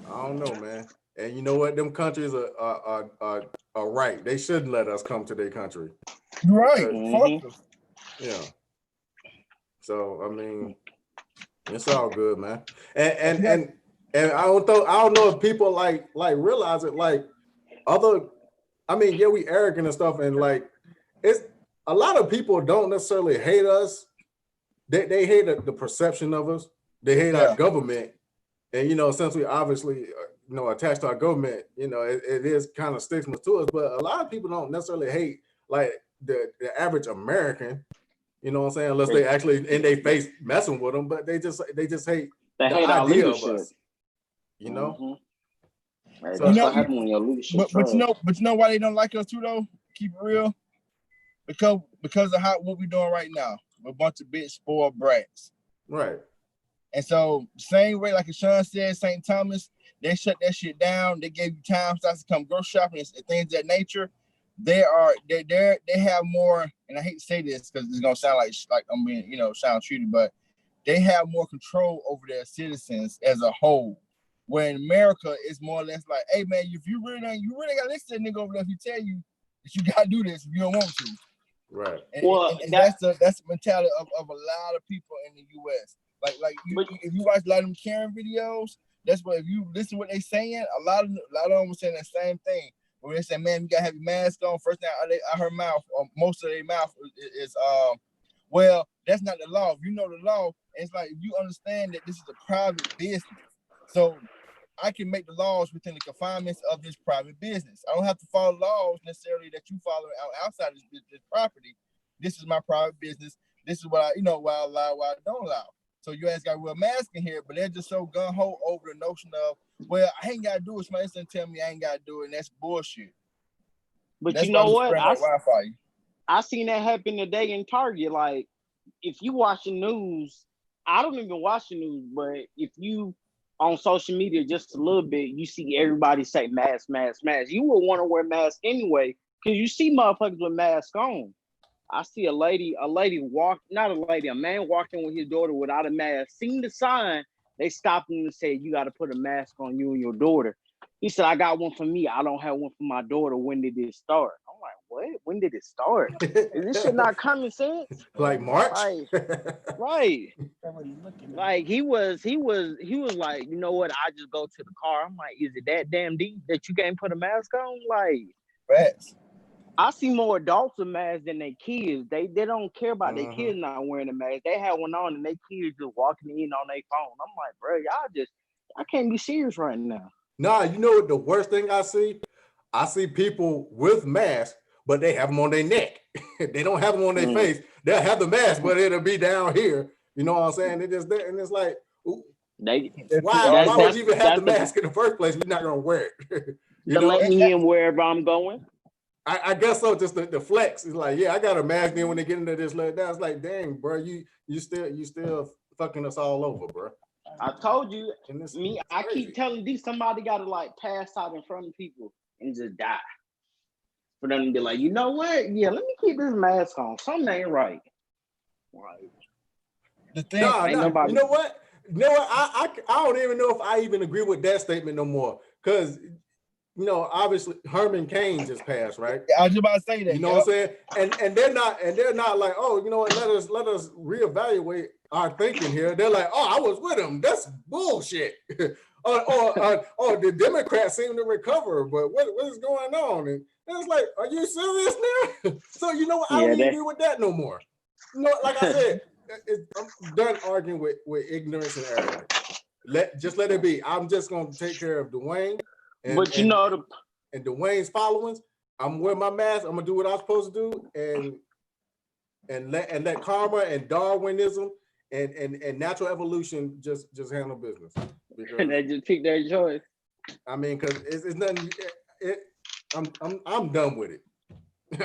I don't know, man. And you know what? Them countries are right. They shouldn't let us come to their country. Right. Yeah. So I mean, it's all good, man. And And I don't know if people like realize it. Like I mean, yeah, we arrogant and stuff, and like it's a lot of people don't necessarily hate us. They hate the perception of us. They hate our government, and since we obviously attached to our government, it is kind of stigma to us. But a lot of people don't necessarily hate like the average American. You know what I'm saying? Unless they actually in their face messing with them, but they just hate They the hate our idea of leadership. us. You know. Right, So, that's what happened when your leadership. But you know why they don't like us too though? Keep it real. Because of what we're doing right now. We're a bunch of big spoiled brats. Right. And so same way, like Sean said, St. Thomas, they shut that shit down. They gave you time slots to come grocery shopping and things of that nature. They have more, and I hate to say this because it's gonna sound like I'm being, sound treated, but they have more control over their citizens as a whole. Where in America, it's more or less like, hey man, if you really gotta listen to that nigga over there if he tell you that you gotta do this if you don't want to. Right. And that's the mentality of a lot of people in the US. Like if you watch a lot of them Karen videos, that's what if you listen to what they saying, a lot of them were saying the same thing. Where they say, man, you gotta have your mask on. First thing I heard most of their mouth is well, that's not the law. If you know the law, it's like if you understand that this is a private business. So I can make the laws within the confinements of this private business. I don't have to follow laws necessarily that you follow outside this property. This is my private business. This is what I allow, what I don't allow. So you guys got to wear a mask in here, but they're just so gung-ho over the notion of, well, I ain't got to do it. Somebody didn't tell me I ain't got to do it, and that's bullshit. But that's, you know what? I seen that happen today in Target. Like, if you watch the news, I don't even watch the news, but if you on social media just a little bit, you see everybody say mask, mask, mask. You will want to wear mask anyway, because you see motherfuckers with masks on. I see a man walking with his daughter without a mask. Seen the sign, they stopped him and said, you got to put a mask on you and your daughter. He said, I got one for me. I don't have one for my daughter. When did this start? I'm like, what? When did it start? Is this shit not common sense? Like March? Right. Like he was like, you know what? I just go to the car. I'm like, is it that damn deep that you can't put a mask on? Like, facts. I see more adults with masks than their kids. They don't care about their kids not wearing a mask. They have one on and their kids just walking in on their phone. I'm like, bro, I can't be serious right now. Nah, you know what the worst thing I see? I see people with masks, but they have them on their neck. They don't have them on their face. They'll have the mask, but it'll be down here. You know what I'm saying? It just there, and it's like, why would you even have the mask in the first place? You're not gonna wear it. Let me in wherever I'm going. I guess so. Just the flex is like, yeah, I got a mask. Then when they get into this, it's like, dang, bro, you still fucking us all over, bro. I told you, I keep telling these somebody got to like pass out in front of people and just die for them to be like, you know what? Yeah, let me keep this mask on. Something ain't right. Right. The thing, nobody... You know what? I don't even know if I even agree with that statement no more, because obviously Herman Cain just passed, right? I was just about to say that. You know what I'm saying? And they're not like, oh, you know what? Let us reevaluate our thinking here. They're like, oh, I was with him. That's bullshit. or the Democrats seem to recover, but what is going on? And it's like, are you serious now? So you know what? I don't even agree with that no more. Like I said, I'm done arguing with ignorance and arrogance. Let it be. I'm just gonna take care of Dwayne. And Dwayne's followings. I'm wearing my mask. I'm gonna do what I'm supposed to do, and let karma and Darwinism and natural evolution just handle business. And they just pick their choice. I mean, because it's nothing. I'm done with it.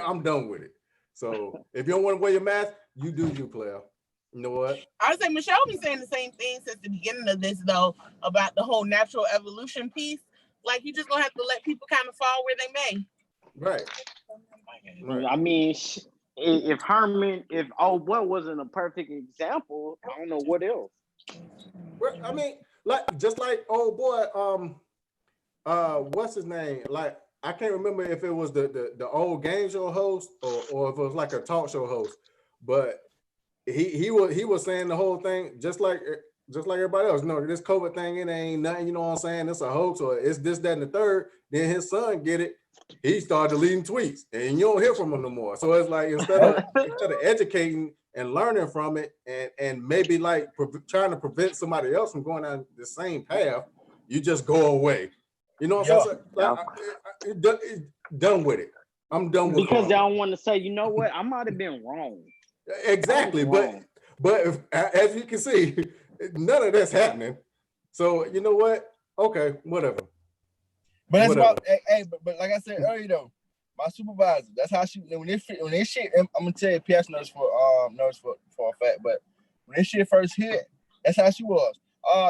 I'm done with it. So if you don't want to wear your mask, you do you, player. You know what? I would say Michelle been saying the same thing since the beginning of this, though, about the whole natural evolution piece. Like, you just gonna have to let people kind of fall where they may. Right. I mean, if what wasn't a perfect example, I don't know what else. I mean, just like old boy, what's his name? Like, I can't remember if it was the old game show host or if it was like a talk show host, but he was saying the whole thing just like just like everybody else. No, this COVID thing, it ain't nothing, you know what I'm saying? It's a hoax, or it's this, that, and the third. Then his son get it. He started deleting tweets, and you don't hear from him no more. So it's like instead of educating and learning from it, and maybe like trying to prevent somebody else from going down the same path, you just go away. You know what I'm saying? Like, done with it. I'm done with it. Because they don't want to say, you know what, I might have been wrong. Exactly, but if, as you can see, none of that's happening. So you know what? Okay, whatever. But that's about, hey, but like I said earlier though, my supervisor, that's how she when this shit, I'm gonna tell you, PS knows for a fact, but when this shit first hit, that's how she was.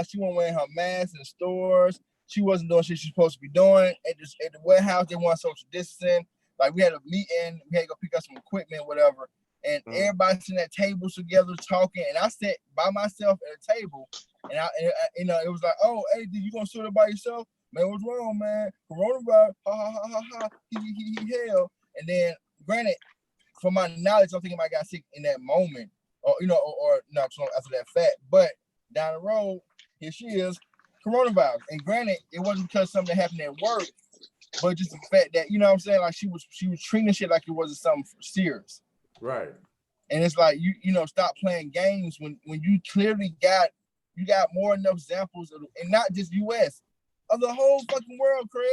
She wasn't wearing her mask in stores. She wasn't doing shit she's supposed to be doing at the warehouse. They want social distancing. Like we had a meeting, we had to go pick up some equipment, whatever. And everybody sitting at tables together talking, and I sat by myself at a table, and it was like, oh, hey, dude, you gonna sit there by yourself? Man, what's wrong, man? Coronavirus, ha ha ha ha ha, he hell. And then, granted, from my knowledge, I'm thinking I got sick in that moment, or not so long after that fact. But down the road, here she is, coronavirus. And granted, it wasn't because something happened at work, but just the fact that, you know what I'm saying, like she was treating shit like it wasn't something serious. Right. And it's like you know, stop playing games when you clearly got more than enough examples of, and not just US, of the whole fucking world, Craig.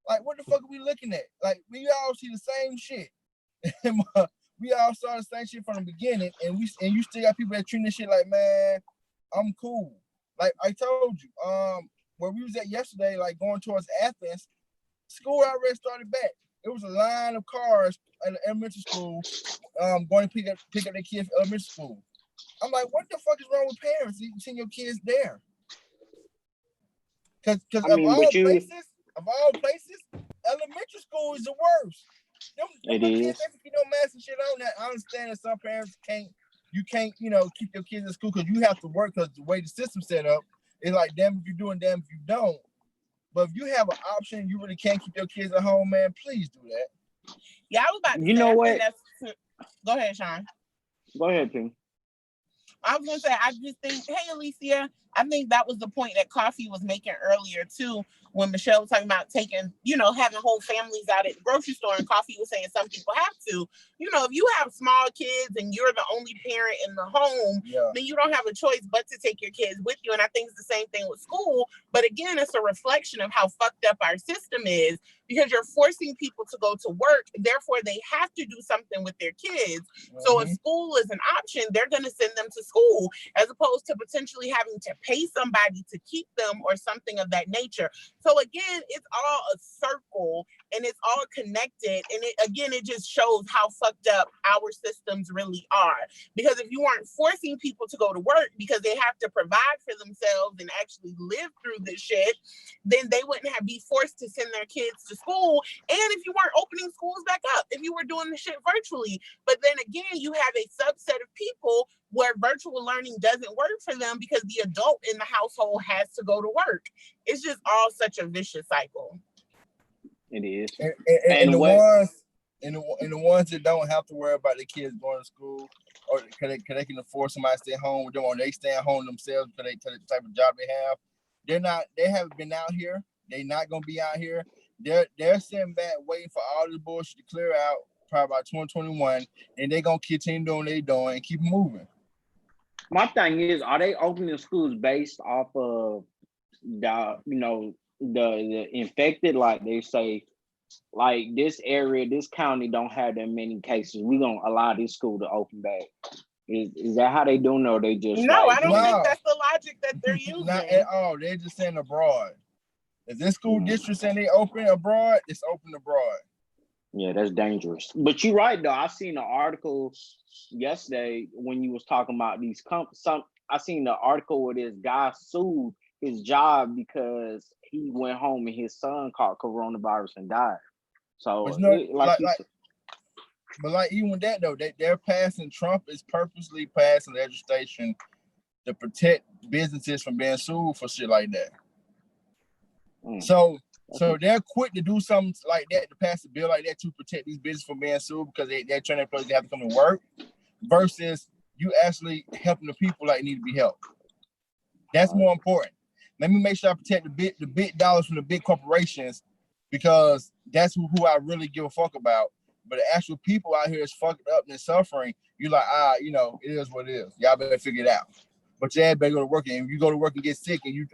Like, what the fuck are we looking at? Like, we all see the same shit. We all saw the same shit from the beginning, and you still got people that treat this shit like, man, I'm cool. Like I told you, where we was at yesterday, like going towards Athens, school already started back. There was a line of cars at the elementary school, going to pick up their kids from elementary school. I'm like, what the fuck is wrong with parents? You send your kids there. Because of all places, elementary school is the worst. Them kids, they keep no mask and shit on that. I understand that some parents can't, you know, keep your kids in school because you have to work because the way the system's set up, it's like, damn if you do and damn if you don't. But if you have an option, you really can't keep your kids at home, man, please do that. Yeah, I was about to say, you know what? Go ahead, Sean. Go ahead, Ping. I was gonna say, I just think, hey, Alicia, I think that was the point that Coffee was making earlier too, when Michelle was talking about taking, you know, having whole families out at the grocery store, and Coffee was saying some people have to. You know, if you have small kids and you're the only parent in the home, then you don't have a choice but to take your kids with you. And I think it's the same thing with school. But again, it's a reflection of how fucked up our system is, because you're forcing people to go to work. Therefore, they have to do something with their kids. So if school is an option, they're going to send them to school, as opposed to potentially having to pay somebody to keep them or something of that nature. So again, it's all a circle and it's all connected. And it just shows how fucked up our systems really are. Because if you weren't forcing people to go to work because they have to provide for themselves and actually live through this shit, then they wouldn't be forced to send their kids to school. And if you weren't opening schools back up, if you were doing the shit virtually. But then again, you have a subset of people where virtual learning doesn't work for them because the adult in the household has to go to work. It's just all such a vicious cycle. It is. And the ones that don't have to worry about their kids going to school, or because they can afford somebody to stay home with them, or they stay at home themselves because the type of job they have, they haven't been out here. They're not gonna be out here. They're sitting back waiting for all this bullshit to clear out, probably about 2021, and they're gonna continue doing what they're doing and keep moving. My thing is, are they opening schools based off of the infected? Like they say, like this area, this county don't have that many cases, we're gonna allow this school to open back. Is that how they doing, or they just I don't think that's the logic that they're using. Not at all. They're just saying abroad. If this school district saying they open abroad, it's open abroad. Yeah, that's dangerous. But you're right though. I seen an article yesterday when you was talking about these I seen the article where this guy sued his job because he went home and his son caught coronavirus and died. So but even with that though, they're passing, Trump is purposely passing legislation to protect businesses from being sued for shit like that. So they're quick to do something like that, to pass a bill like that to protect these businesses from being sued because they're trying to employees to have to come to work, versus you actually helping the people like need to be helped. That's more important. Let me make sure I protect the big dollars from the big corporations, because that's who I really give a fuck about. But the actual people out here is fucked up and suffering. You're like, it is what it is. Y'all better figure it out. But you better go to work, and if you go to work and get sick, and you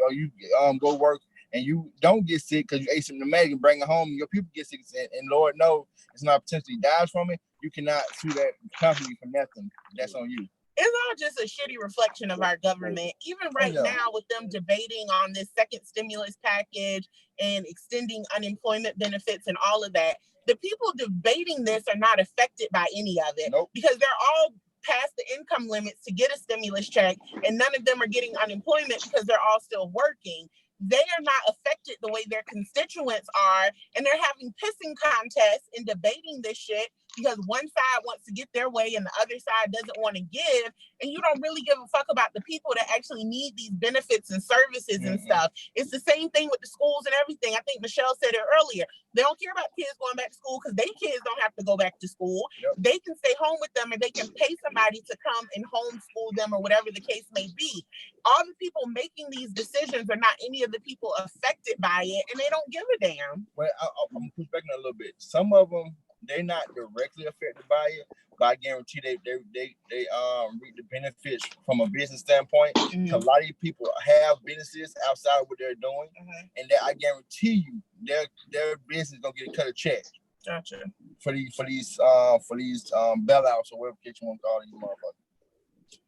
go work and you don't get sick because you asymptomatic and bring it home, and your people get sick, and Lord knows it's not potentially dies from it, you cannot sue that company for nothing. That's on you. It's all just a shitty reflection of our government. Even right now, with them debating on this second stimulus package and extending unemployment benefits and all of that, the people debating this are not affected by any of it because they're all past the income limits to get a stimulus check, and none of them are getting unemployment because they're all still working. They are not affected the way their constituents are, and they're having pissing contests and debating this shit because one side wants to get their way and the other side doesn't want to give, and you don't really give a fuck about the people that actually need these benefits and services and stuff. It's the same thing with the schools and everything. I think Michelle said it earlier. They don't care about kids going back to school because their kids don't have to go back to school. They can stay home with them, and they can pay somebody to come and homeschool them or whatever the case may be. All the people making these decisions are not any of the people affected by it, and they don't give a damn. Well, I'm push back a little bit. Some of them, they're not directly affected by it, but I guarantee they reap the benefits from a business standpoint. A lot of these people have businesses outside of what they're doing, and that I guarantee you their business gonna get a cut of check. Gotcha. For these bailouts or whatever you want to call these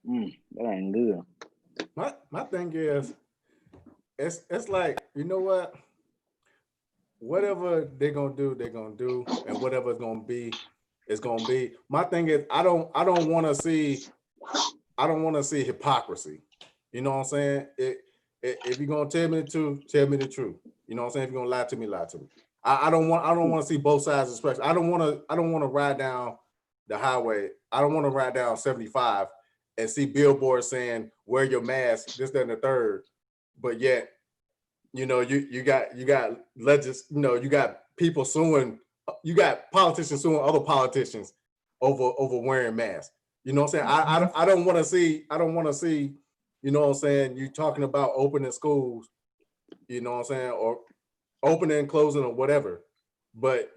motherfuckers. That ain't good. My thing is, it's like, you know what? Whatever they're gonna do, and whatever it's gonna be, it's gonna be. My thing is, I don't want to see hypocrisy. You know what I'm saying? If you're gonna tell me the truth, tell me the truth. You know what I'm saying? If you're gonna lie to me, lie to me. I don't want to see both sides, especially. I don't want to ride down the highway. I don't want to ride down 75 and see billboards saying wear your mask, this, that, and the third, but yet, you got people suing, you got politicians suing other politicians over wearing masks. You know what I'm saying? I don't want to see, you know what I'm saying, you talking about opening schools, you know what I'm saying, or opening and closing or whatever, but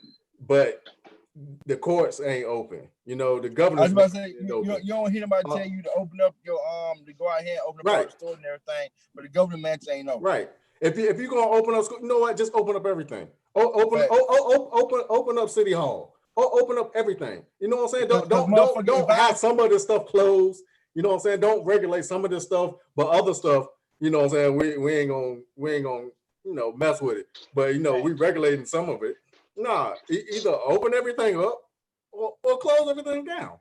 the courts ain't open. You know, the government. I was about to say, you don't hear nobody tell you to open up your to go out here and open up the store and everything, but the government ain't open. Right. If you're gonna open up school, you know what? Just open up everything. Open up City Hall. Open up everything. You know what I'm saying? Don't have some of this stuff closed. You know what I'm saying? Don't regulate some of this stuff, but other stuff, you know what I'm saying? We ain't gonna mess with it. But we regulating some of it. Nah, either open everything up or close everything down.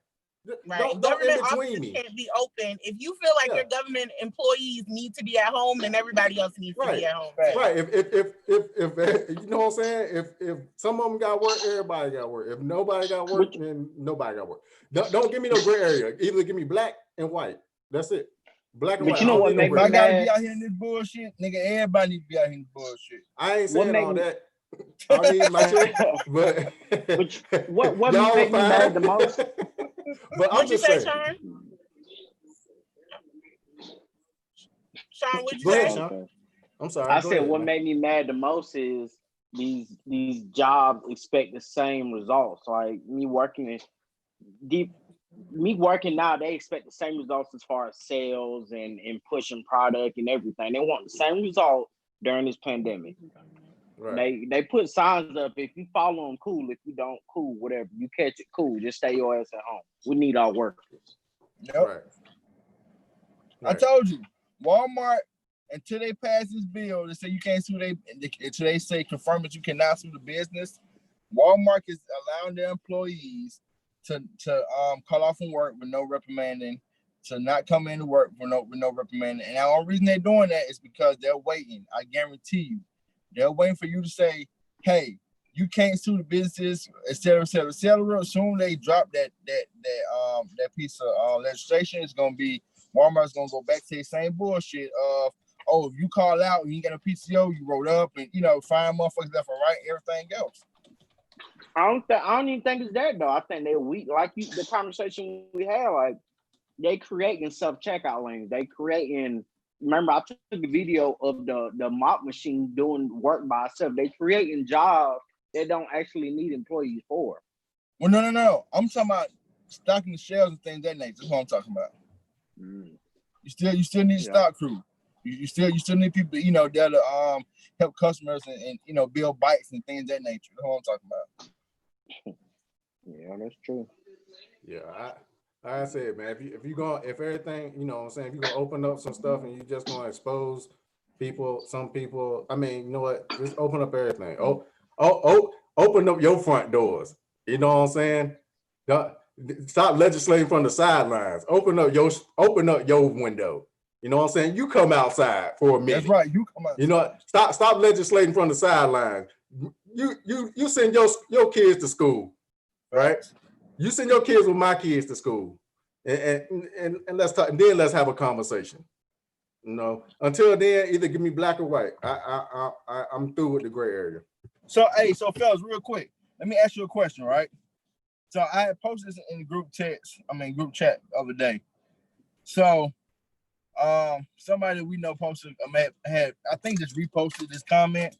Right. Government offices can't be open. If you feel like your government employees need to be at home, then everybody else needs to be at home. Right. If you know what I'm saying, if some of them got work, everybody got work. If nobody got work, then nobody got work. Don't give me no gray area. Either give me black and white. That's it. Black and white. You know what makes me mad? I gotta be out here in this bullshit, nigga. Everybody need to be out here in this bullshit. I ain't saying all that. I mean, my shit, but what makes me mad the most? But I'm just saying, Sean? Sean, what'd you say? Sean? I'm sorry. I said what made me mad the most is these jobs expect the same results. Like me working now, they expect the same results as far as sales and pushing product and everything. They want the same result during this pandemic. Right. They put signs up. If you follow them, cool. If you don't, cool. Whatever. You catch it, cool. Just stay your ass at home. We need our workers. Yep. Right. I told you, Walmart, until they pass this bill, they say you can't sue. Until they say confirm that you cannot sue the business. Walmart is allowing their employees to call off from work with no reprimanding, to not come into work with no reprimanding. And the only reason they're doing that is because they're waiting. I guarantee you. They're waiting for you to say, hey, you can't sue the businesses, et cetera, et cetera, et cetera. Soon they drop that piece of legislation. It's gonna be Walmart's gonna go back to the same bullshit of, if you call out and you get a PCO, you wrote up and fine motherfuckers left and right, everything else. I don't even think it's that though. I think they're weak. Like the conversation we had, like they creating self-checkout lanes. They creating remember I took a video of the mop machine doing work by itself. They creating jobs that don't actually need employees for. Well, no. I'm talking about stocking the shelves and things that nature. That's what I'm talking about. You still need a stock crew. You still need people, you know, that'll help customers and you know, build bikes and things of that nature. That's what I'm talking about. Yeah, that's true. Yeah, I said, man, if everything, you know what I'm saying, if you're gonna open up some stuff and you're just gonna expose some people, I mean, you know what, just open up everything. Open up your front doors. You know what I'm saying? Stop legislating from the sidelines. Open up your window. You know what I'm saying? You come outside for a minute. That's right. You come outside. You know, stop legislating from the sidelines. You send your kids to school, right? You send your kids with my kids to school, and let's talk. And then let's have a conversation. You know, until then, either give me black or white. I'm through with the gray area. So fellas, real quick, let me ask you a question, right? So I had posted this in the group chat the other day. So somebody we know posted I think just reposted this comment,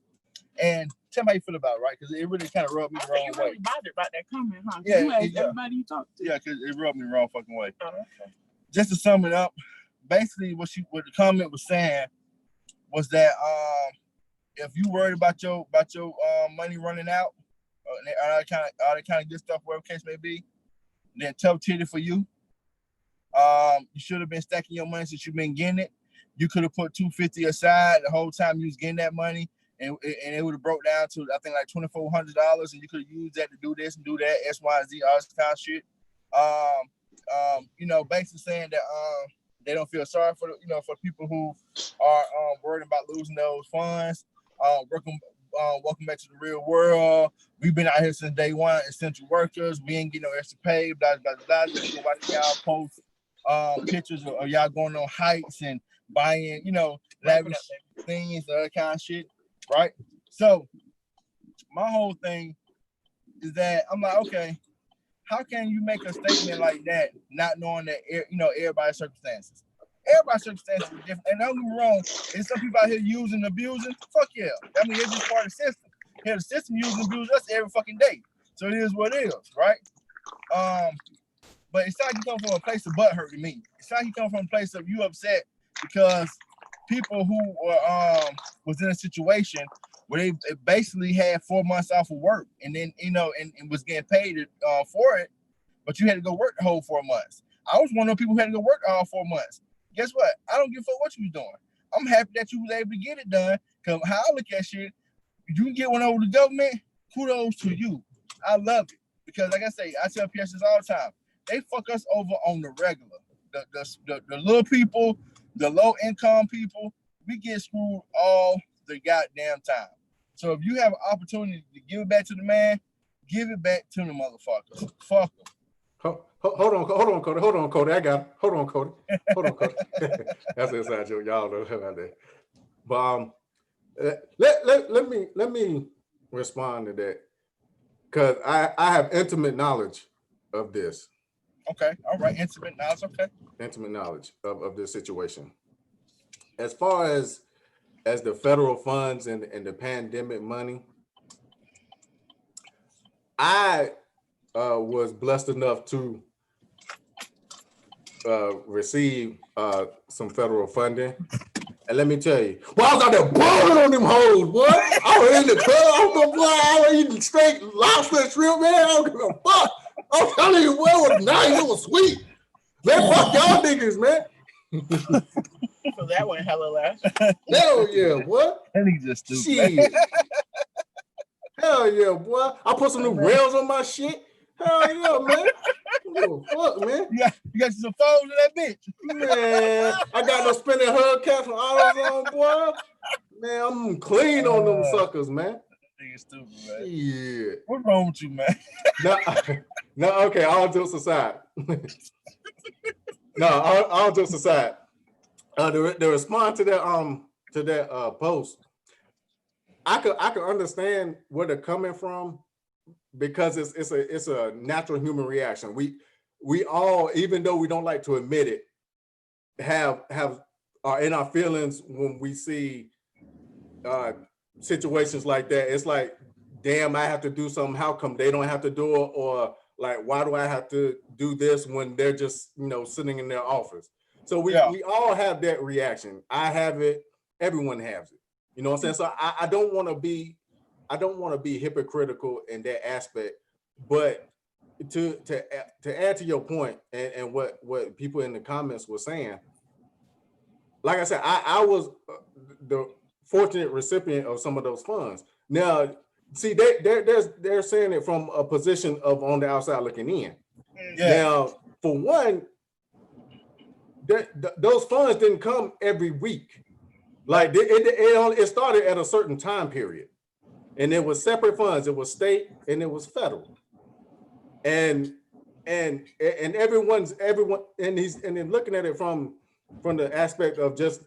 and tell me how you feel about it, right? Because it really kind of rubbed me the wrong way. You really bothered about that comment, huh? Yeah, you asked everybody you talked to. Yeah, because it rubbed me the wrong fucking way. Oh, okay. Just to sum it up, basically what the comment was saying was that if you worried about your money running out, all that kind of good stuff, whatever case may be, then tough titty for you. You should have been stacking your money since you've been getting it. You could have put $250 aside the whole time you was getting that money, and it would have broke down to I think like $2,400, and you could have used that to do this and do that, X, Y, Z, all this kind of shit. You know, basically saying that they don't feel sorry for for people who are worried about losing those funds. Welcome back to the real world. We've been out here since day one, essential workers. We ain't getting no extra pay. Blah blah blah. Just go watch y'all post pictures of y'all going on hikes and buying, lavish things, that kind of shit, right? So my whole thing is that I'm like, okay, how can you make a statement like that, not knowing that everybody's circumstances? Everybody's circumstances are different. And don't get me wrong, there's some people out here using and abusing. Fuck yeah. I mean, it's just part of the system. Here, the system using and abusing us every fucking day. So it is what it is, right? But it's not like you come from a place of butthurt to me. It's not like you come from a place of you upset because people who were was in a situation where they basically had 4 months off of work and then, and was getting paid for it, but you had to go work the whole 4 months. I was one of the people who had to go work all 4 months. Guess what? I don't give a fuck what you was doing. I'm happy that you was able to get it done. Because how I look at shit, if you can get one over the government, kudos to you. I love it. Because like I say, I tell PSs all the time, they fuck us over on the regular. The little people, the low income people, we get screwed all the goddamn time. So if you have an opportunity to give it back to the man, give it back to the motherfuckers. Fuck them. Hold on, Cody. I got it. Hold on, Cody. That's an inside joke. Y'all know about that. But let me respond to that because I have intimate knowledge of this. Okay. All right. Intimate knowledge. Okay. Intimate knowledge of this situation. As far as the federal funds and the pandemic money, I was blessed enough to receive some federal funding. And let me tell you, I was out there balling on them hoes, boy. I was in the club, I was eating straight lobster and shrimp, man. I don't give a fuck. I'm telling you, boy, it was nice, it was sweet. Man, fuck y'all niggas, man. So that went hella last. Hell yeah, boy. And he just stupid. Hell yeah, boy. I put some new rails on my shit. Hell yeah, man. Oh, fuck, man. You got some phones in that bitch. Man, I got no spinning hubcaps and AutoZone, boy. Man, I'm clean on them suckers, man. Nigga stupid, man. Yeah. What's wrong with you, man? No, okay, all jokes aside. All jokes aside. The response to that post, I could understand where they're coming from because it's a natural human reaction. We all, even though we don't like to admit it, have are in our feelings when we see situations like that. It's like, damn, I have to do something. How come they don't have to do it? Or like, why do I have to do this when they're just, you know, sitting in their office? So we all have that reaction. I have it. Everyone has it. You know what I'm saying? So I don't want to be hypocritical in that aspect. But to add to your point and what people in the comments were saying, like I said, I was the fortunate recipient of some of those funds. Now, see, they're saying it from a position of on the outside looking in. Yeah. Now, for one, those funds didn't come every week. Like it started at a certain time period, and it was separate funds. It was state and it was federal, and everyone, and then looking at it from the aspect of just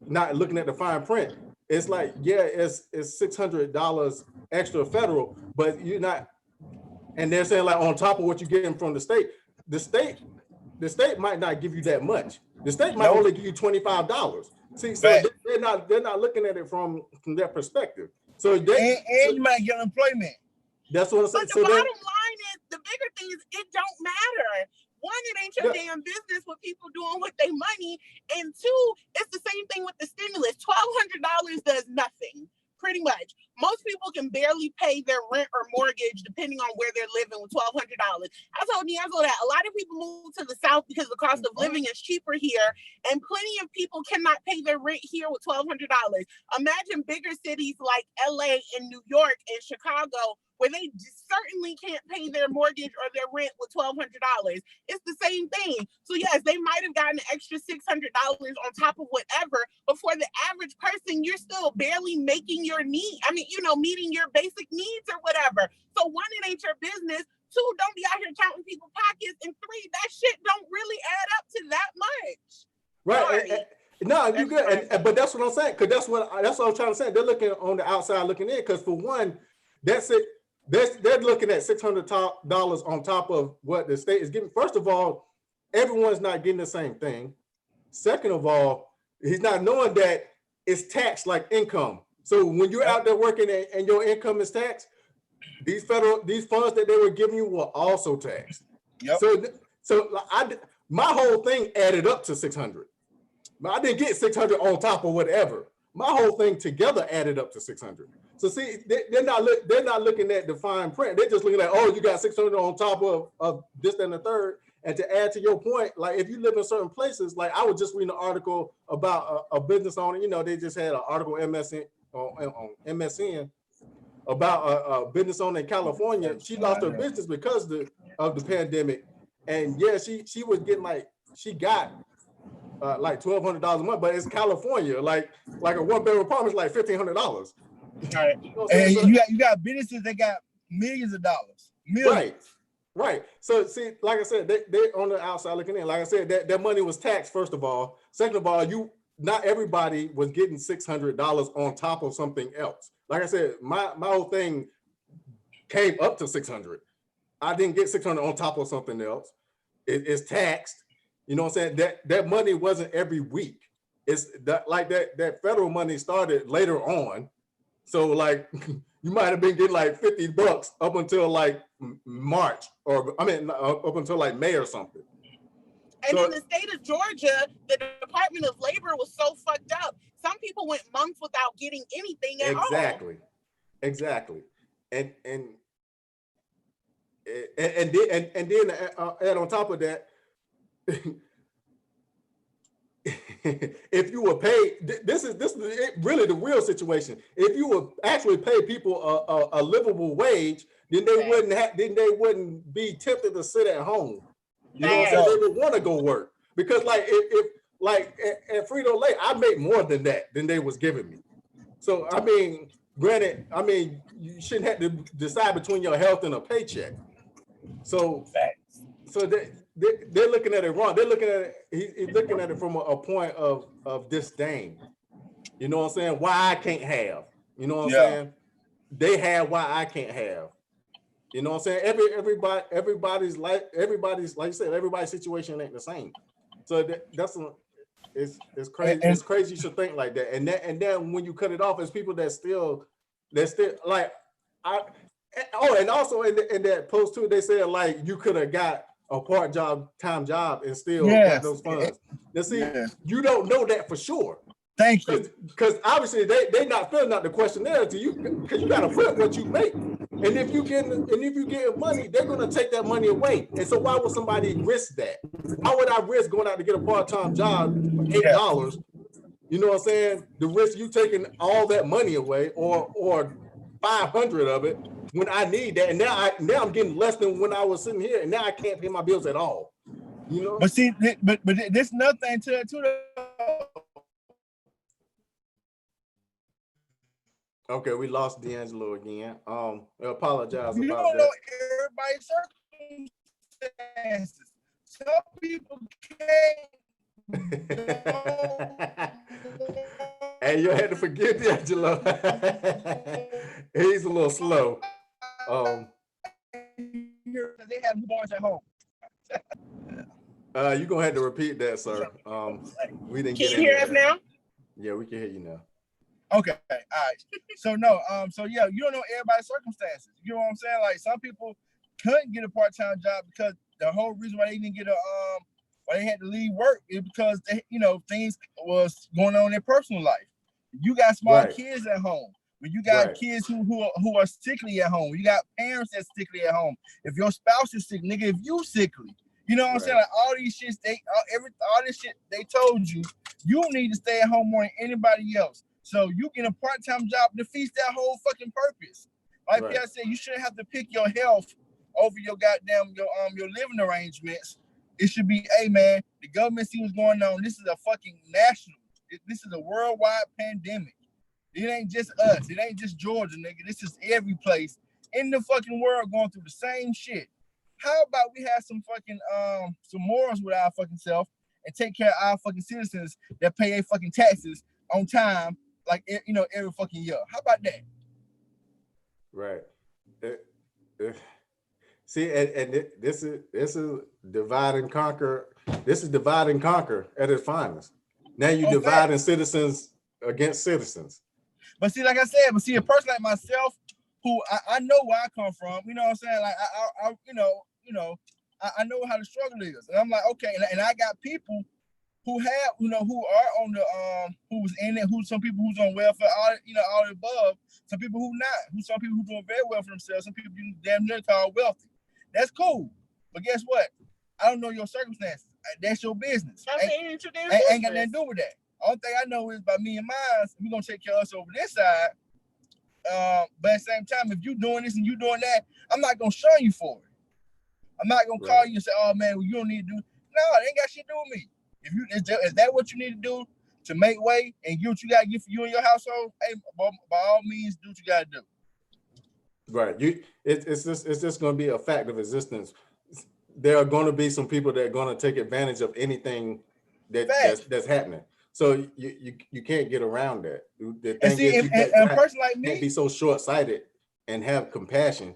not looking at the fine print. It's like, yeah, it's $600 extra federal, but you're not, and they're saying like on top of what you're getting from the state might not give you that much. The state might only give you $25. See, so they're not looking at it from that perspective. So you might get unemployment. That's what I'm saying. But the bottom line is, the bigger thing is, it don't matter. One, it ain't your damn business what people doing with their money. And two, it's the same thing with the stimulus. $1,200 does nothing, pretty much. Most people can barely pay their rent or mortgage depending on where they're living with $1,200. I told Niazo that a lot of people move to the South because the cost of living is cheaper here, and plenty of people cannot pay their rent here with $1,200. Imagine bigger cities like LA and New York and Chicago, where they certainly can't pay their mortgage or their rent with $1,200. It's the same thing. So yes, they might have gotten an extra $600 on top of whatever, but for the average person, you're still barely making your need. I mean, you know, meeting your basic needs or whatever. So one, it ain't your business. Two, don't be out here counting people's pockets. And three, that shit don't really add up to that much. Right. No, you good. But that's what I'm saying. Because that's what I'm trying to say. They're looking on the outside looking in. Because for one, that's it. They're looking at $600 on top of what the state is giving. First of all, everyone's not getting the same thing. Second of all, he's not knowing that it's taxed like income. So when you're out there working and your income is taxed, these funds that they were giving you were also taxed. Yep. So my whole thing added up to 600. I didn't get 600 on top of whatever. My whole thing together added up to 600. So see, they're not looking at the fine print. They're just looking at, oh, you got 600 on top of this and the third. And to add to your point, like if you live in certain places, like I was just reading an article about a business owner. You know, they just had an article on MSN about a business owner in California. She lost her business because of the pandemic, and yeah, she was getting she got like $1,200 a month, but it's California, like a one-bedroom apartment is like $1,500. Right. And you got businesses that got millions of dollars. Millions. Right. So see, like I said, they on the outside looking in. Like I said, that money was taxed, first of all. Second of all, not everybody was getting $600 on top of something else. Like I said, my whole thing came up to 600. I didn't get 600 on top of something else. It's taxed. You know what I'm saying? That money wasn't every week. It's that federal money started later on. So like you might have been getting like $50 up until like March, up until like May or something. And in the state of Georgia, the Department of Labor was so fucked up. Some people went months without getting anything at all. Exactly. And then add on top of that, if you were paid, this is really the real situation. If you would actually pay people a livable wage, then they wouldn't be tempted to sit at home. You know what I'm saying? They would want to go work because like if at Frito-Lay, I make more than they was giving me. So I mean, granted, you shouldn't have to decide between your health and a paycheck. So they're looking at it wrong. They're looking at it. He's looking at it from a point of disdain. You know what I'm saying? Why I can't have. You know what I'm saying? They have why I can't have. You know what I'm saying? Everybody's like you said, everybody's situation ain't the same. So it's crazy. It's crazy you should think like that. And then when you cut it off, it's people that still like and also in that post too, they said like you could have got a part-time job and still got those funds. Now see, you don't know that for sure. Thank you. Because obviously they not filling out the questionnaire to you because you got to put what you make. And if you getting money, they're gonna take that money away. And so why would somebody risk that? Why would I risk going out to get a part-time job for $8? You know what I'm saying? The risk you taking all that money away or 500 of it when I need that. And now I'm getting less than when I was sitting here, and now I can't pay my bills at all. You know? But see, but there's nothing to Okay, we lost D'Angelo again. I apologize you about don't that. know everybody's circumstances. Some people can't. Hey, you had to forgive D'Angelo. He's a little slow. They have newborns at home. You're gonna have to repeat that, sir. We didn't get Can you hear us now? Yeah, we can hear you now. Okay, all right. So no, so yeah, you don't know everybody's circumstances. You know what I'm saying? Like some people couldn't get a part-time job because the whole reason why they didn't get why they had to leave work is because they, things was going on in their personal life. You got small kids at home. When you got kids who are sickly at home, you got parents that's sickly at home. If your spouse is sick, nigga, if you sickly, you know what I'm saying? Like all these shits, all this shit they told you, you need to stay at home more than anybody else. So you get a part-time job defeats that whole fucking purpose. Like Pierre said, you shouldn't have to pick your health over your goddamn your living arrangements. It should be, hey man, the government see what's going on. This is a fucking national. This is a worldwide pandemic. It ain't just us. It ain't just Georgia, nigga. This is every place in the fucking world going through the same shit. How about we have some fucking some morals with our fucking self and take care of our fucking citizens that pay their fucking taxes on time, like every fucking year. How about that? Right. See, and this is divide and conquer. This is divide and conquer at its finest. Now you dividing citizens against citizens. But see, like I said, a person like myself, who I know where I come from, you know what I'm saying? Like I know how the struggle is, and I'm like, okay, and I got people who have, who are on the who's in it, some people who's on welfare, all the above, some people who not, some people who doing very well for themselves, some people you damn near call wealthy. That's cool, but guess what? I don't know your circumstances. That's your business. Ain't got nothing to do with that. All thing I know is by me and mine, we're gonna take care of us over this side. But at the same time, if you doing this and you doing that, I'm not gonna shun you for it. I'm not gonna call you and say, "Oh man, well, you don't need to do." No, it ain't got shit to do with me. If is that what you need to do to make way and get what you gotta get for you and your household? Hey, by all means, do what you gotta do. Right. It's just gonna be a fact of existence. There are going to be some people that are going to take advantage of anything that's happening. So you can't get around that. The thing is, a person like me can't be so short-sighted and have compassion.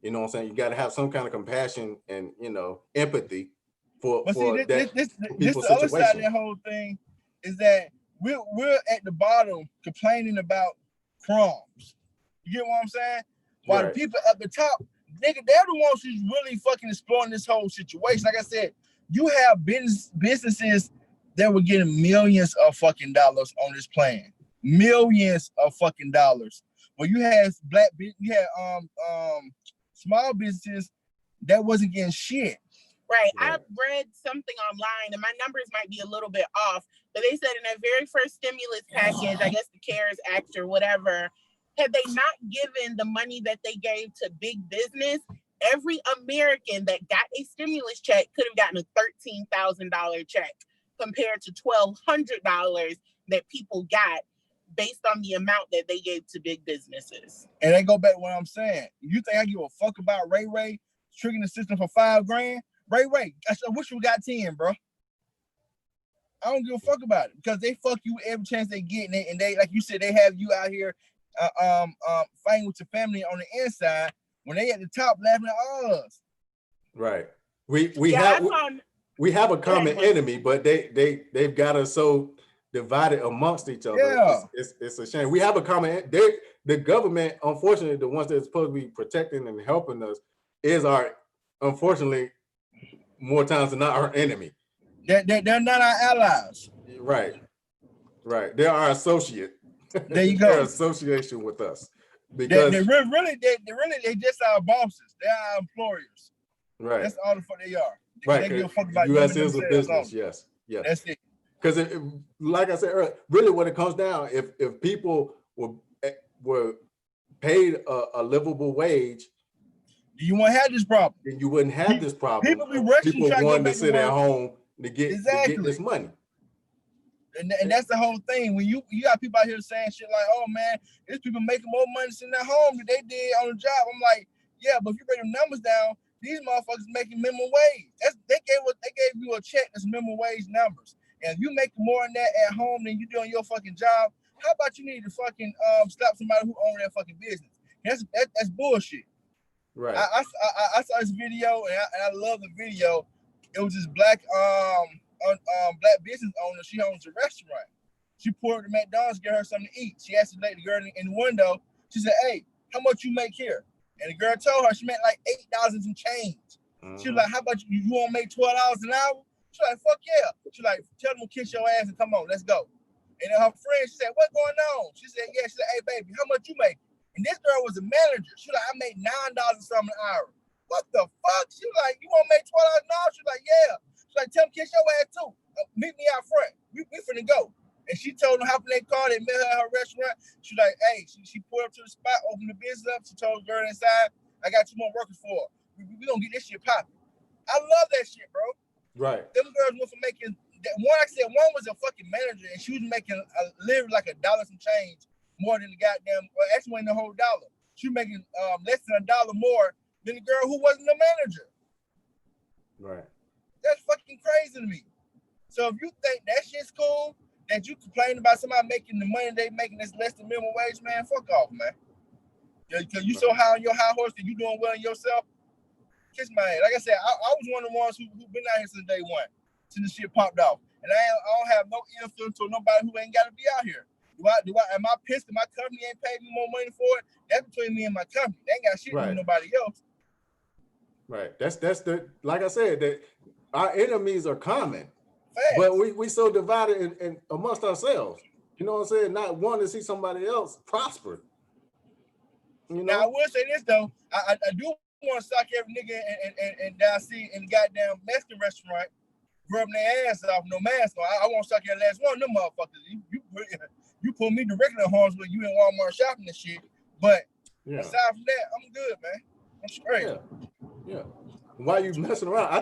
You know what I'm saying? You got to have some kind of compassion and empathy for this people's the other side of situation. that whole thing is that we're at the bottom complaining about crumbs. You get what I'm saying? While the people at the top, nigga, they're the ones who's really fucking exploring this whole situation. Like I said, you have businesses that were getting millions of fucking dollars on this plan, millions of fucking dollars. Well, you had small businesses that wasn't getting shit. Right. I read something online, and my numbers might be a little bit off, but they said in their very first stimulus package, I guess the CARES Act or whatever, had they not given the money that they gave to big business, every American that got a stimulus check could have gotten a $13,000 check compared to $1,200 that people got based on the amount that they gave to big businesses. And they go back to what I'm saying. You think I give a fuck about Ray triggering the system for $5,000? Ray, I wish we got 10, bro. I don't give a fuck about it because they fuck you every chance they get, and they like you said, they have you out here fighting with your family on the inside when they at the top laughing at all of us. Right. we have a common enemy, but they've got us so divided amongst each other. Yeah. It's a shame. We have a common. The government, unfortunately, the ones that's supposed to be protecting and helping us, is unfortunately, more times than not, our enemy. They're not our allies. Right. They're our associate. There you go. Their association with us. Because they just our bosses. They're our employers. Right. That's all the fuck they are. Right. They give a fuck about U.S. is a business. Yes. That's it. Because like I said earlier, really what it comes down, if people were paid a livable wage, you won't have this problem. Then you wouldn't have this problem. People be rushing. People wanting to sit at home to get this money. And that's the whole thing. When you got people out here saying shit like, "Oh man, there's people making more money sitting at home than they did on the job." I'm like, yeah, but if you bring the numbers down, these motherfuckers making minimum wage. They gave you a check that's minimum wage numbers. And if you make more than that at home than you do on your fucking job, how about you need to fucking slap somebody who owns that fucking business? That's bullshit. Right. I saw this video and I love the video. It was this black black business owner. She owns a restaurant. She pulled up to McDonald's to get her something to eat. She asked the lady girl in the window. She said, "Hey, how much you make here?" And the girl told her she made like $8 and some change. She was like, "How about you won't make $12 an hour?" She's like, "Fuck yeah." She's like, "Tell them to kiss your ass and come on, let's go." And then her friend, she said, "What's going on?" She said, "Yeah." She said, "Hey baby, how much you make?" And this girl was a manager. She was like, "I make $9 and something an hour." What the fuck? She was like, "You want to make $12 an hour?" She was like, "Yeah." She's like, "Tell them kiss your ass too. Meet me out front. We finna go." And she told them hop in their car. They met her at her restaurant. She was like, "Hey," she pulled up to the spot, opened the business up. She told the girl inside, "I got 2 more workers for her. We gonna get this shit popping." I love that shit, bro. Right. Them girls went from making one. Like I said, one was a fucking manager, and she was making literally like $1 some change more than the goddamn. Well, actually, wasn't the whole dollar. She was making less than $1 more than the girl who wasn't the manager. Right. That's fucking crazy to me. So if you think that shit's cool, that you complain about somebody making the money they making that's less than minimum wage, man, fuck off, man. Because you so high on your high horse that you doing well in yourself. Kiss my ass. Like I said, I was one of the ones who been out here since day one, since the shit popped off. And I don't have no influence on nobody who ain't got to be out here. Am I pissed that my company ain't paid me more money for it? That's between me and my company. They ain't got shit with nobody else. Right. That's the, like I said, that our enemies are common. Facts. But we so divided in amongst ourselves. You know what I'm saying? Not wanting to see somebody else prosper. You know? Now I will say this though, I do want to sock every nigga and I see in the goddamn Mexican restaurant rubbing their ass off, no mask on. I won't suck your last one of them motherfuckers. You pull me directly in harm's way. You in Walmart shopping and shit. But aside from that, I'm good, man. I'm straight. Yeah. Why you messing around? I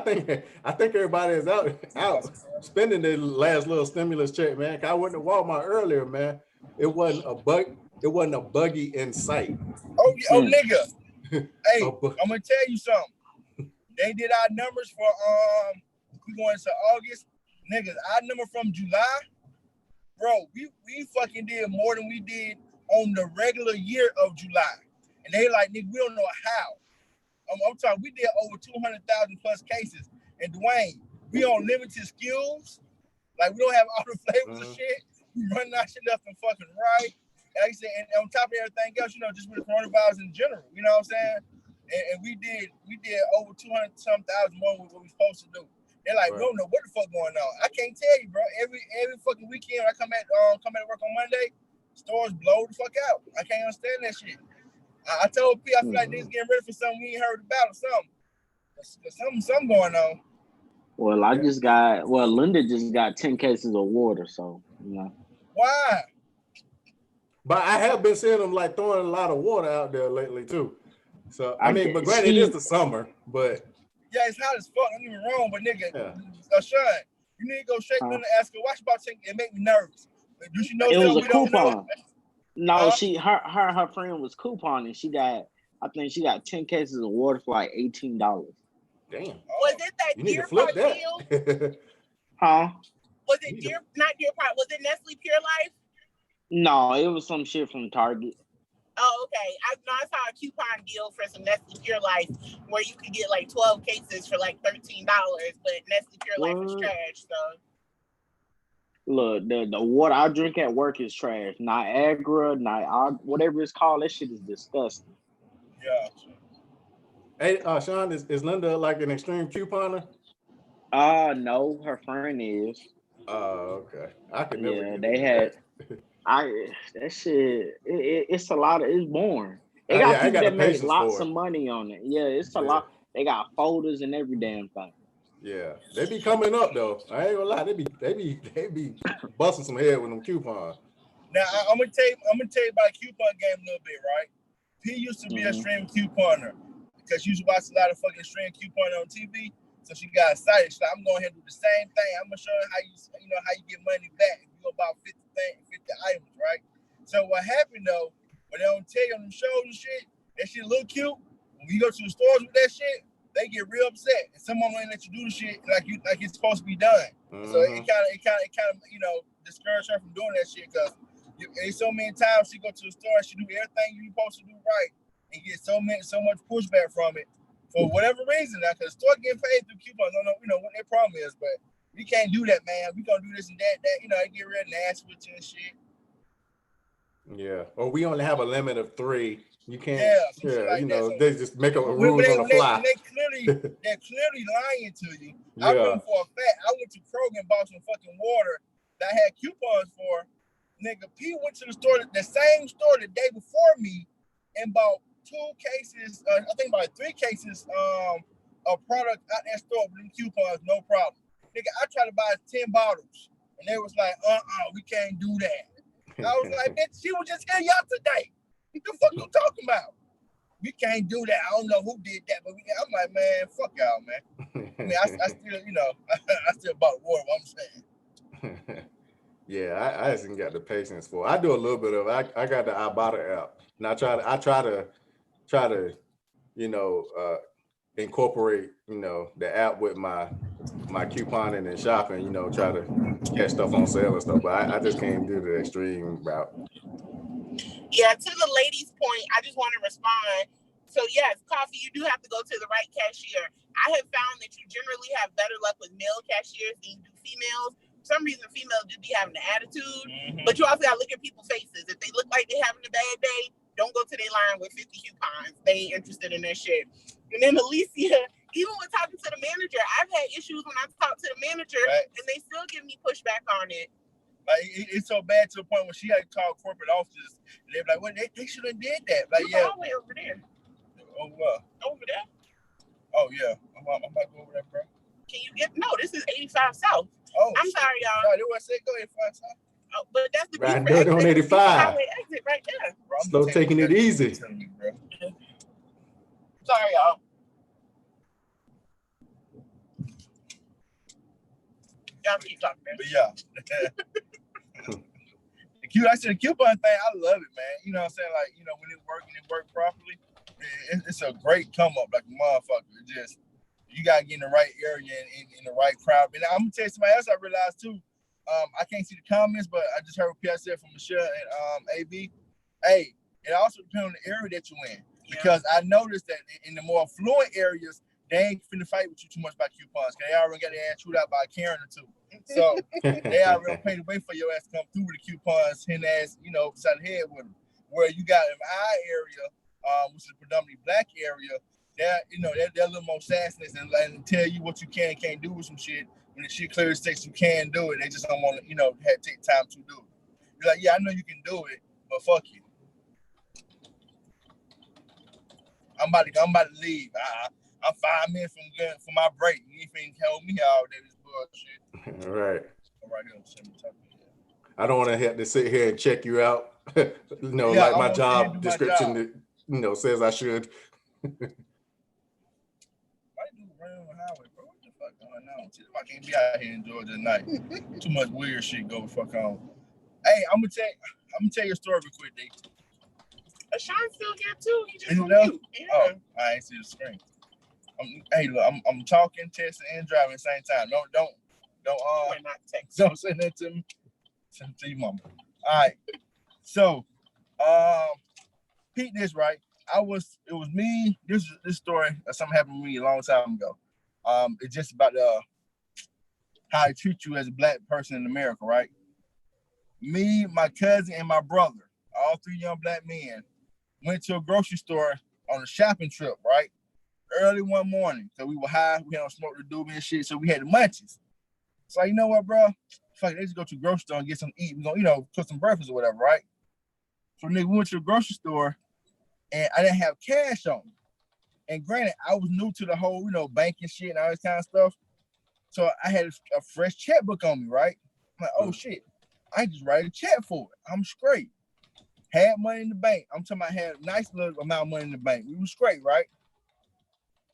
think everybody is out spending their last little stimulus check, man. I went to Walmart earlier, man. It wasn't a buggy in sight. Oh nigga. Hey, I'm gonna tell you something. They did our numbers for we going to August. Niggas, our number from July, bro, we fucking did more than we did on the regular year of July. And they like, nigga, we don't know how. I'm talking, we did over 200,000 plus cases. And Dwayne, we on limited skills. Like, we don't have all the flavors of shit. We running our shit left and fucking right. And like I said, and on top of everything else, just with the coronavirus in general, you know what I'm saying? And we did over 200-some thousand more than what we supposed to do. They're like, we don't know what the fuck going on. I can't tell you, bro. Every fucking weekend when I come at work on Monday, stores blow the fuck out. I can't understand that shit. I told P, I feel like niggas getting ready for something we ain't heard about or something. Something going on. Well, Linda just got 10 cases of water, so Why? But I have been seeing them like throwing a lot of water out there lately too. So but granted, it is the summer, but yeah, it's hot as fuck. Don't get me wrong, but nigga, Sean, you need to go shake Linda, ask her why she about to take it make me nervous. Do she know it was a we don't know? No, her friend was couponing. I think she got 10 cases of water for like $18. Was it that Deer Park deal? Huh? Was it not Deer Park? Was it Nestle Pure Life? No, it was some shit from Target. Oh, okay. I saw a coupon deal for some Nestle Pure Life where you could get like 12 cases for like $13, but Nestle Pure Life is trash. So look, the water I drink at work is trash. Niagara, whatever it's called, that shit is disgusting. Yeah. Hey, Sean, is Linda like an extreme couponer? No, her friend is. Oh, okay. I could never. Yeah, get they into had. that. That shit. It's a lot of. It's boring. They got Yeah, I people got the that make patience lots for of it. money on it. Yeah, it's a lot. They got folders and every damn thing. Yeah, they be coming up though. I ain't gonna lie, they be busting some head with them coupons. Now I'm gonna tell you about the coupon game a little bit, right? P used to be a stream couponer because she used to watch a lot of fucking stream couponing on TV. So she got excited. She's like, I'm going ahead and do the same thing. I'm gonna show her how you get money back. You go about 50 items, right? So what happened though, when they don't tell you on them shows and shit, that shit look cute. When you go to the stores with that shit, they get real upset. And someone won't let you do the shit like it's supposed to be done. So it kind of discouraged her from doing that shit because so many times she go to the store and she do everything you're supposed to do right and get so much pushback from it for whatever reason. Now, because the store getting paid through coupons, I don't know what their problem is, but we can't do that, man. We gonna do this and that. It get real nasty with you and shit. Yeah, or we only have a limit of 3. You can't. Like so they just make up rules on the fly. They're clearly lying to you. Yeah. I remember for a fact, I went to Kroger and bought some fucking water that I had coupons for. Nigga, P went to the same store the day before me and bought 2 cases, I think about 3 cases of product out that store with them coupons, no problem. Nigga, I tried to buy 10 bottles and they was like, we can't do that. I was like, bitch, she was just here yesterday. What the fuck you talking about? We can't do that. I don't know who did that, but I'm like, man, fuck y'all, man. I mean, I still, I still bought water, what I'm saying. Yeah, I just ain't got the patience for it. I do a little bit of it. I got the Ibotta app, and I try to incorporate the app with my couponing and shopping. Try to catch stuff on sale and stuff. But I just can't do the extreme route. Yeah, to the lady's point, I just want to respond. So yes, Coffee, you do have to go to the right cashier. I have found that you generally have better luck with male cashiers than you do females. For some reason, females do be having an attitude, but you also got to look at people's faces. If they look like they're having a bad day, don't go to their line with 50 coupons. They ain't interested in their shit. And then Alicia, even when talking to the manager, I've had issues when I talk to the manager, and they still give me pushback on it. Like it's so bad to the point where she had to call corporate offices. And they're like, well, they should have did that. Like, yeah. All the way over there. Oh, over there? Oh, yeah. I'm about to go over there, bro. Can you get, no, this is 85 South. Oh, I'm sorry, y'all. No, they want to say go 85 South. Oh, but that's the right there on 85. Highway exit right there. Bro, slow taking it easy. Sorry, y'all. Y'all keep talking, man. But yeah. I said the coupon thing, I love it, man. You know what I'm saying? Like, when it work properly, it's a great come up, like a motherfucker. It just, you gotta get in the right area and in the right crowd. And I'm gonna tell you somebody else I realized too. I can't see the comments, but I just heard what Pierre said from Michelle and AB. Hey, it also depends on the area that you're in. Because I noticed that in the more affluent areas, they ain't finna fight with you too much about coupons. Cause they already got their ass chewed out by a Karen or 2. So they already paid to wait for your ass to come through with the coupons, hen ass, beside the head with them. Where you got in our area, which is a predominantly black area, they're a little more sassiness and tell you what you can and can't do with some shit. When the shit clearly states you can do it, they just don't want to, have to take time to do it. You're like, yeah, I know you can do it, but fuck you. I'm about to leave. I'm 5 minutes from my break. You ain't finna hold me all day this bullshit. Right. All right, here. I don't want to have to sit here and check you out. Like my job description that says I should. Why do run on the highway, bro? What the fuck going on? I can't be out here in Georgia tonight. Too much weird shit going fuck on. Hey, I'm gonna tell you a story real quick, Dave. Sean's still here too. He just on mute. Yeah. Oh, I ain't see the screen. I'm talking, texting, and driving at the same time. Don't say that to me. Send it to your mama. All right. So, Pete, this right. It was me. This story. Something happened to me a long time ago. It's just about how I treat you as a black person in America, right? Me, my cousin, and my brother, all 3 young black men, went to a grocery store on a shopping trip, right? Early one morning, because we were high, we had on smoke the doobie and shit, so we had the munchies. So you know what, bro? Fuck, let's go to the grocery store and get some eat. We're gonna, cook some breakfast or whatever, right? So nigga, we went to the grocery store and I didn't have cash on me. And granted, I was new to the whole, banking shit and all this kind of stuff. So I had a fresh checkbook on me, right? I'm like, oh shit, I just write a check for it. I'm straight. Had money in the bank. I'm talking about had a nice little amount of money in the bank. We was straight, right?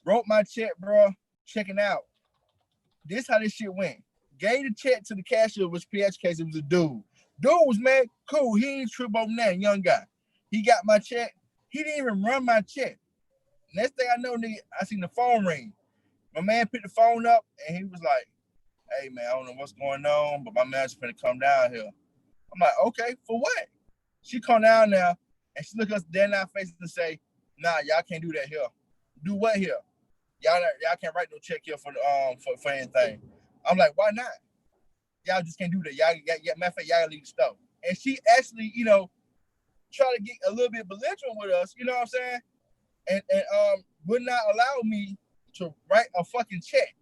Wrote my check, bro. Checking out. This how this shit went. Gave the check to the cashier, which PH case, it was a dude. Dude was mad, cool. He ain't trip over that, young guy. He got my check. He didn't even run my check. Next thing I know, nigga, I seen the phone ring. My man picked the phone up and he was like, hey man, I don't know what's going on, but my man's finna come down here. I'm like, okay, for what? She come down now and she look us dead in our faces and say, nah, y'all can't do that here. Do what here? Y'all can't write no check here for anything. I'm like, why not? Y'all just can't do that. Y'all matter of fact, y'all gotta leave the store. And she actually, try to get a little bit belligerent with us, you know what I'm saying? And would not allow me to write a fucking check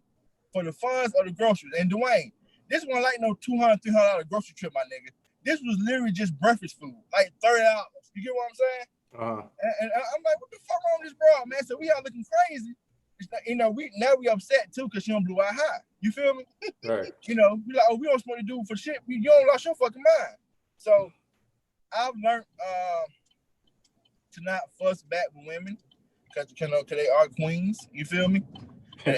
for the funds of the groceries. And Dwayne, this wasn't like no $200, $300 grocery trip, my nigga. This was literally just breakfast food, like $30. You get what I'm saying? And I'm like, what the fuck wrong with this bro, man? So we all looking crazy. It's like, we upset too because she don't blew our high. You feel me? Right. We like, oh, we don't supposed to do for shit. You don't lost your fucking mind. So I've learned to not fuss back with women because they are queens. You feel me? Look,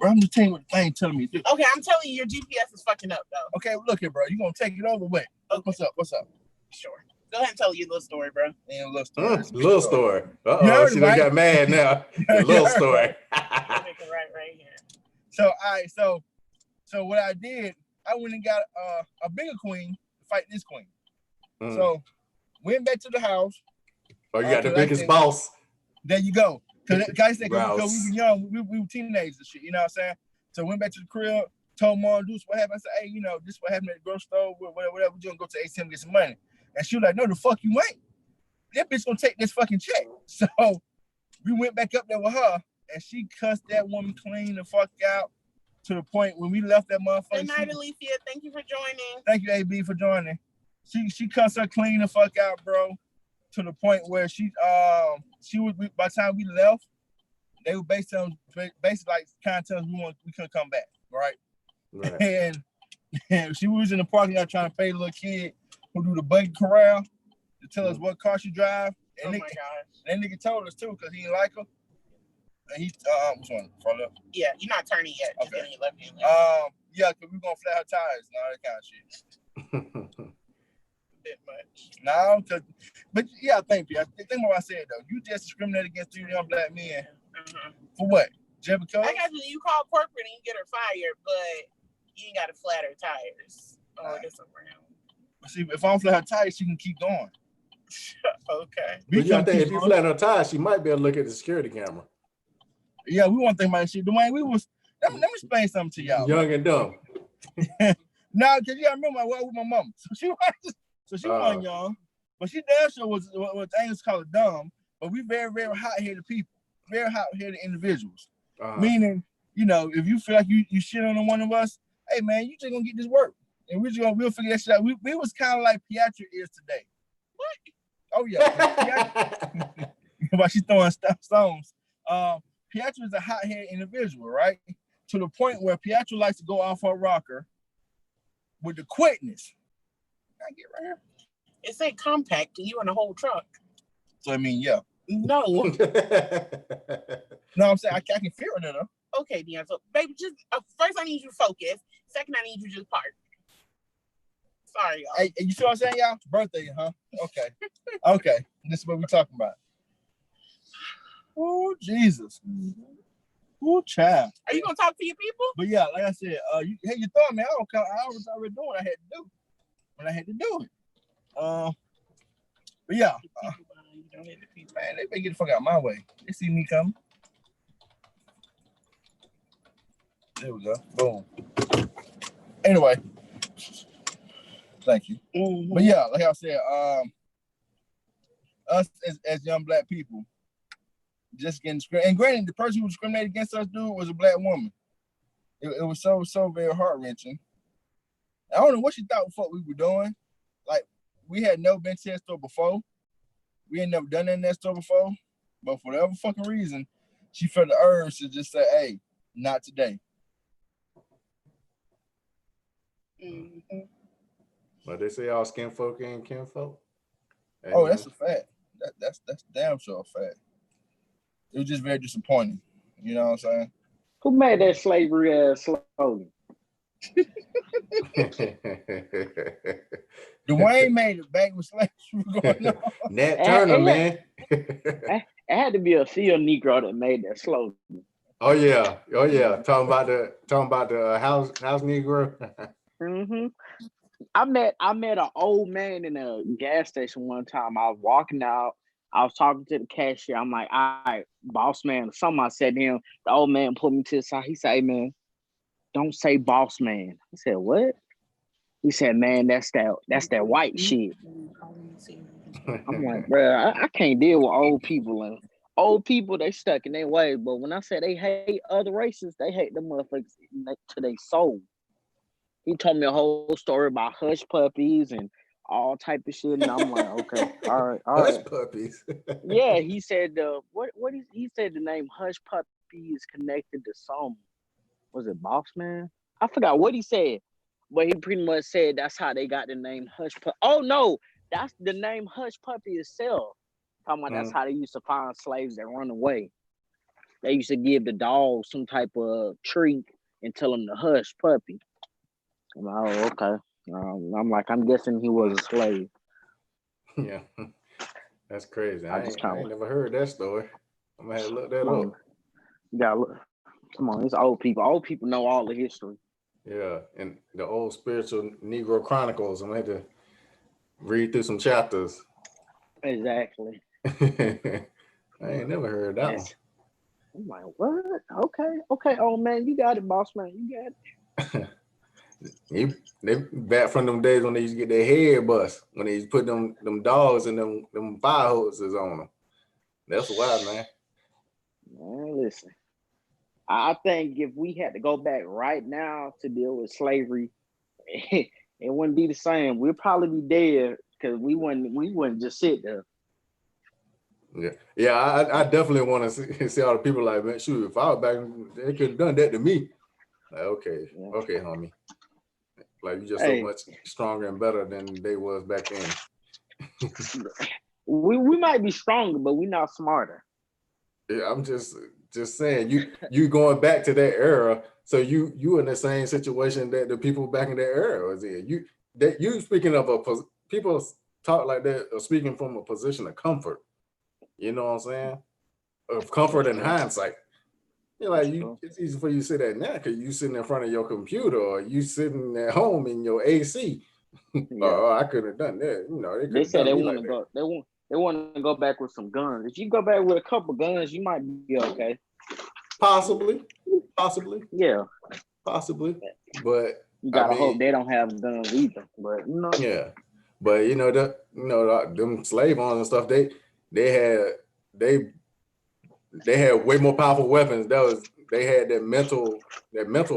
bro, I'm just telling you what the thing telling me to do. Okay, I'm telling you, your GPS is fucking up though. Okay, look here, bro. You gonna take it over? Wait. Okay. What's up? Sure. Go ahead and tell your little story, bro. Yeah, little story. Little story. Uh-oh, she done got mad now. Little story. right here. So, all right, so what I did, I went and got a bigger queen to fight this queen. So, went back to the house. Oh, you got the biggest boss. There you go. Because we were young, we were teenagers and shit, you know what I'm saying? So, went back to the crib, told mom, Deuce, what happened? I said, hey, this what happened at the grocery store, whatever, we're going to go to ATM and get some money. And she was like, no, the fuck you ain't. That bitch gonna take this fucking check. So we went back up there with her and she cussed that woman clean the fuck out to the point when we left that motherfucker. Good night, Alicia. Thank you for joining. Thank you, AB, for joining. She cussed her clean the fuck out, bro, to the point where she was, by the time we left, they were basically like kind of telling us we couldn't come back, right? And she was in the parking lot trying to pay a little kid who do the buggy corral to tell us what car she drive. And my gosh. That nigga told us too because he didn't like her. And he which one? Front left? Yeah, you're not turning yet. Okay. Just left hand. Yeah, because we're gonna flat her tires and all that kind of shit. A bit much. No, but yeah, think about what I said though. You just discriminate against 3 young black men for what? Just because? I got you call corporate and you get her fired, but you ain't gotta flat her tires. Oh, this around. See, if I don't flat her tires, she can keep going. Okay. But you think if you flat her tires, she might be able to look at the security camera. Yeah, we want to think about shit. Dwayne, let me explain something to y'all. Young and dumb. No, because I remember I was with my mom. So she wasn't young. But she damn sure was what English call it dumb. But we very, very hot-headed people. Very hot-headed individuals. Meaning, if you feel like you shit on one of us, hey man, you just gonna get this work. And we'll figure that shit out. We was kind of like Piatra is today. What? Oh yeah. While she's throwing stones. Piatra is a hot-headed individual, right? To the point where Piatra likes to go off her rocker with the quickness. Can I get right here? It said compact and you in the whole truck. So I mean, yeah. No. No, I'm saying I can feel it in her. Okay, Deanna. So, baby, just first I need you to focus. Second, I need you to just park. Sorry, y'all. Hey, you see what I'm saying, y'all? Birthday, huh? Okay. Okay. This is what we're talking about. Oh, Jesus. Oh, child. Are you going to talk to your people? But yeah, like I said, you thought me. I was already doing what I had to do when I had to do it. But yeah, man, they better get the fuck out of my way. They see me coming. There we go. Boom. Anyway, thank you. Mm-hmm. But yeah, like I said, us as young black people, just getting discriminated. And granted, the person who discriminated against us, dude, was a black woman. It was so very heart-wrenching. I don't know what she thought what we were doing. Like, we had never been to that store before. We ain't never done that in that store before. But for whatever fucking reason, she felt the urge to just say, hey, not today. Mm-hmm. But they say all skin folk ain't kinfolk. Oh, that's a fact. That's damn sure a fact. It was just very disappointing. You know what I'm saying? Who made that slavery ass slogan? Dwayne made it back with slavery going on. Nat Turner, man. It had to be a field Negro that made that slogan. Oh yeah. Talking about the house Negro. Mm-hmm. I met an old man in a gas station one time. I was walking out. I was talking to the cashier. I'm like, all right, boss man. Something I said to him. The old man pulled me to the side. He said, hey, man, don't say boss man. I said, what? He said, man, that's that white shit. I'm like, bro, I can't deal with old people. And old people, they stuck in their ways. But when I say they hate other races, they hate them motherfuckers to their soul. He told me a whole story about hush puppies and all type of shit, and I'm like, okay, all right. Hush puppies. Yeah, he said he said the name hush puppy is connected to some. Was it Boss Man? I forgot what he said, but he pretty much said that's how they got the name hush puppy. Oh no, that's the name hush puppy itself. Talking about that's how they used to find slaves that run away. They used to give the dog some type of treat and tell them to hush puppy. I'm like, oh, okay. I'm like, I'm guessing he was a slave. Yeah, that's crazy. I ain't never heard that story. I'm gonna have to look that up. You gotta look. Come on, it's old people. Old people know all the history. Yeah, and the old spiritual Negro Chronicles. I'm gonna have to read through some chapters. Exactly. I ain't never heard that one. I'm like, what? Okay, old man, you got it, boss man, you got it. They back from them days when they used to get their head bust, when they used to put them dogs and them fire hoses on them. That's wild, man. Man, listen. I think if we had to go back right now to deal with slavery, it wouldn't be the same. We'd probably be dead because we wouldn't just sit there. Yeah. I definitely want to see all the people like, man, shoot, if I was back, they could have done that to me. Like, okay, homie. Like, you just so much stronger and better than they was back then. we might be stronger, but we're not smarter. Yeah, I'm just saying, you going back to that era, so you in the same situation that the people back in that era was in. You speaking of people talk like that, speaking from a position of comfort. You know what I'm saying? Of comfort and hindsight. You're like, it's easy for you to say that now because you sitting in front of your computer or you sitting at home in your AC. Oh, I couldn't have done that. You know, they said they want to go. They want to go back with some guns. If you go back with a couple guns, you might be okay. Possibly. Yeah. Possibly. But you gotta hope they don't have guns either. But you know. Yeah. But them slave owners and stuff, they had way more powerful weapons. They had that mental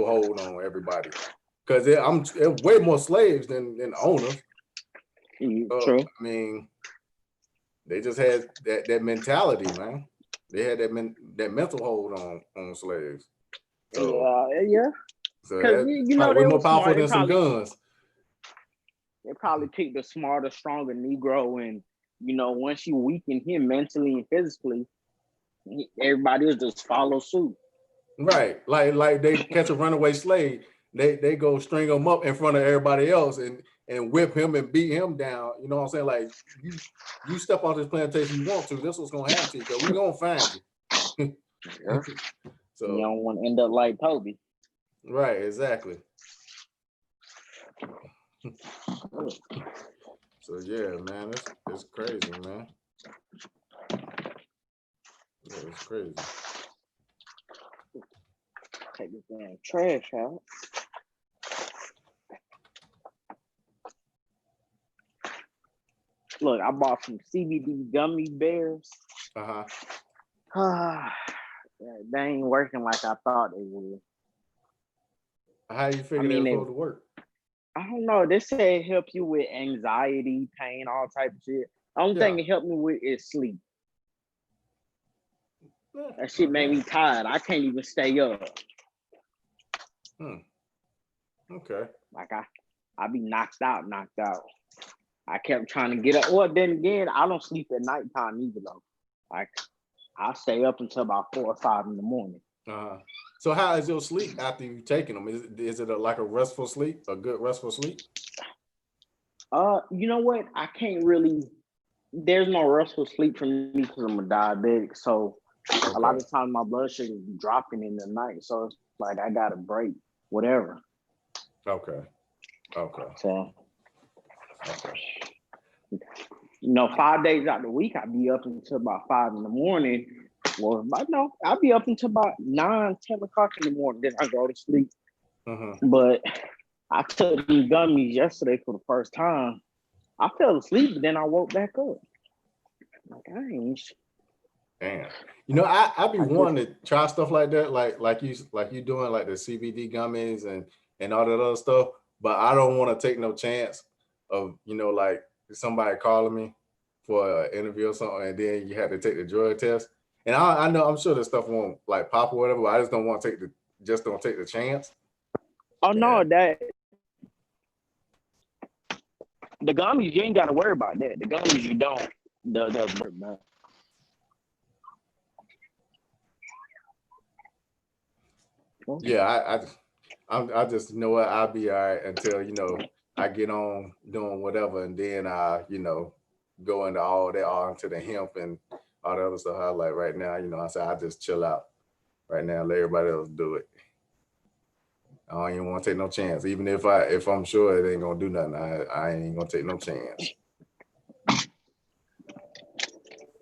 hold on everybody. Because they're way more slaves than owners. True. I mean, they just had that mentality, man. They had that mental hold on slaves. So, yeah. So that's way more powerful than some guns. They probably picked the smarter, stronger Negro, and once you weaken him mentally and physically, everybody else just follow suit. Right, like they catch a runaway slave, they go string him up in front of everybody else and whip him and beat him down. You know what I'm saying? Like you step off this plantation you want to, this was gonna happen to you because we're gonna find you. Yeah. So you don't want to end up like Toby. Right, exactly. So yeah, man, it's crazy, man. Yeah, it's crazy. Take this damn trash out. Look, I bought some CBD gummy bears. They ain't working like I thought they would. How you figure they're supposed to work? I don't know. They say it help you with anxiety, pain, all type of shit. The only thing it helped me with is sleep. That shit made me tired. I can't even stay up. Okay. Like I be knocked out. I kept trying to get up. Well, then again, I don't sleep at nighttime either though. Like I stay up until about 4 or 5 in the morning. So how is your sleep after you've taken them? Is it like a restful sleep, a good restful sleep? You know what? I can't really. There's no restful sleep for me because I'm a diabetic. So a lot of times my blood sugar is dropping in the night. So it's like I got to break whatever. Okay. So, 5 days out of the week, I'd be up until about 5 in the morning. Well, I'll be up until about 9, 10 o'clock in the morning. Then I go to sleep. But I took these gummies yesterday for the first time. I fell asleep, but then I woke back up. Like, I ain't. Damn. I be wanting to try stuff like that, like you doing like the CBD gummies and all that other stuff, but I don't want to take no chance of like somebody calling me for an interview or something, and then you have to take the drug test. And I know I'm sure this stuff won't like pop or whatever, but I just don't want to take the chance. Oh no, that the gummies you ain't got to worry about that. The gummies you don't. Yeah, I just what, I'll be all right until I get on doing whatever, and then I go into all into the hemp and all the other stuff. I like right now, I say I just chill out right now, let everybody else do it. I don't even want to take no chance, even if I'm sure it ain't gonna do nothing. I ain't gonna take no chance.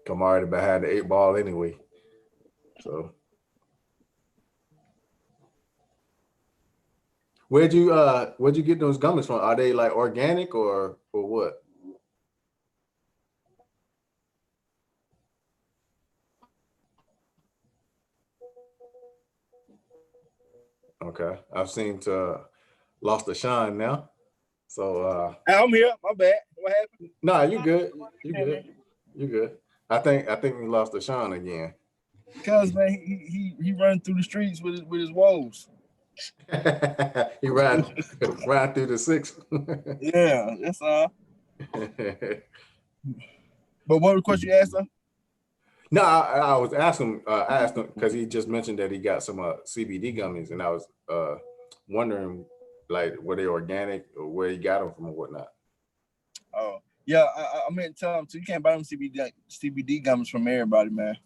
I'm already behind the 8 ball anyway, so. Where'd you get those gummies from? Are they like organic or what? Okay, I've seen lost the shine now. So I'm here. My bad. What happened? Nah, you good. You good. I think we lost the shine again. Cause man, he run through the streets with his woes. He ran through the 6. Yeah, that's all. But what was the question you asked him? No, I was asking because he just mentioned that he got some CBD gummies, and I was wondering like were they organic or where he got them from or whatnot. Oh yeah, I meant to tell him too. You can't buy them CBD gummies from everybody, man.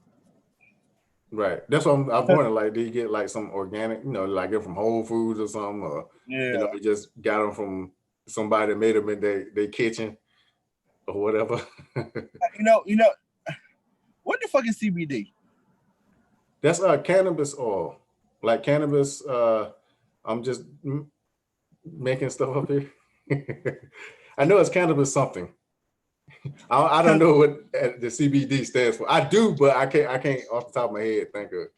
Right. That's what I'm wondering. Like, did he get like some organic, like get from Whole Foods or something, or he just got them from somebody that made them in their kitchen or whatever. What the fuck is CBD? That's cannabis oil. Like cannabis. I'm just making stuff up here. I know it's cannabis something. I don't know what the CBD stands for. I do, but I can't off the top of my head think of.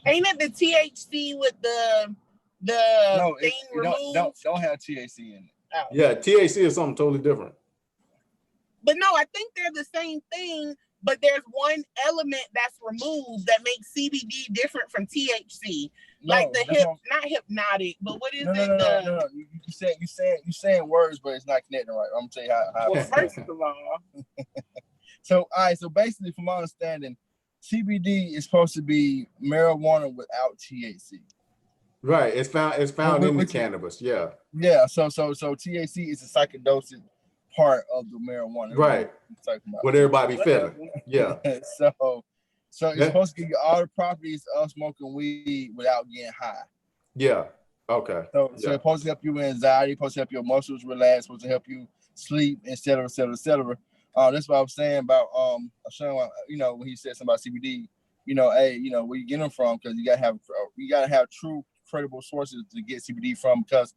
Ain't it the THC with the thing removed? Don't have THC in it. Oh. Yeah, THC is something totally different. But no, I think they're the same thing, but there's one element that's removed that makes CBD different from THC. Like not hypnotic, but what is it? No. You saying words, but it's not connecting right. I'm gonna tell you how. Well, first of all, so all right. So basically, from my understanding, CBD is supposed to be marijuana without THC. Right. It's found in the cannabis. Yeah. Yeah. So THC is a psychedelic part of the marijuana. Right. What everybody be feeling. Yeah. So it's supposed to give you all the properties of smoking weed without getting high. Yeah. Okay. So it's supposed to help you with anxiety, supposed to help your muscles relax, supposed to help you sleep, etc., etc., etc. That's what I was saying about Sean, when he said something about CBD. Hey, where you get them from? Because you gotta have true, credible sources to get CBD from. Because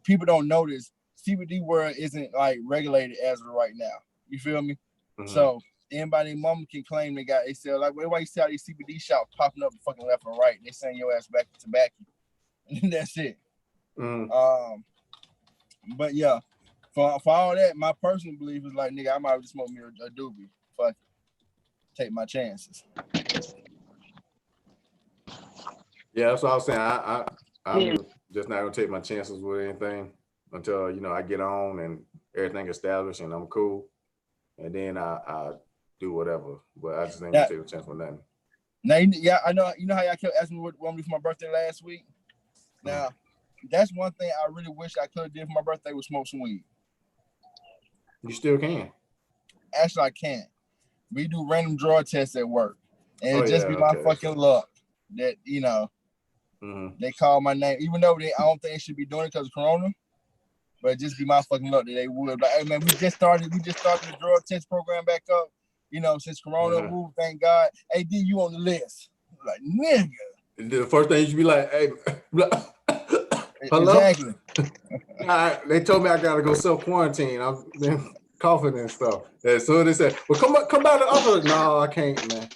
people don't notice CBD word isn't like regulated as of right now. You feel me? Mm-hmm. So anybody mama can claim they sell like why you see all these CBD shops popping up fucking left and right. They send your ass back to tobacco. And that's it. Mm. But yeah, for all that, my personal belief is like, nigga, I might just smoke me a doobie. Fuck it. Take my chances. Yeah, that's what I was saying. I'm just not gonna take my chances with anything until I get on and everything established and I'm cool, and then I do whatever. But I just ain't gonna take a chance with nothing. Now, yeah, I know. You know how y'all kept asking me what I want to do for my birthday last week. Now, that's one thing I really wish I could have did for my birthday was smoke some weed. You still can. Actually, I can't. We do random drug tests at work, and it just be my fucking luck that they call my name, even though I don't think they should be doing it because of Corona, but it just be my fucking luck that they would. But hey, man, we just started the drug test program back up. Since Corona, thank God. Hey, D, you on the list? Like, nigga. The first thing you should be like, hey, hello? Exactly. They told me I gotta go self-quarantine. I've been coughing and stuff. And so they said, well, come by the office. No, I can't, man.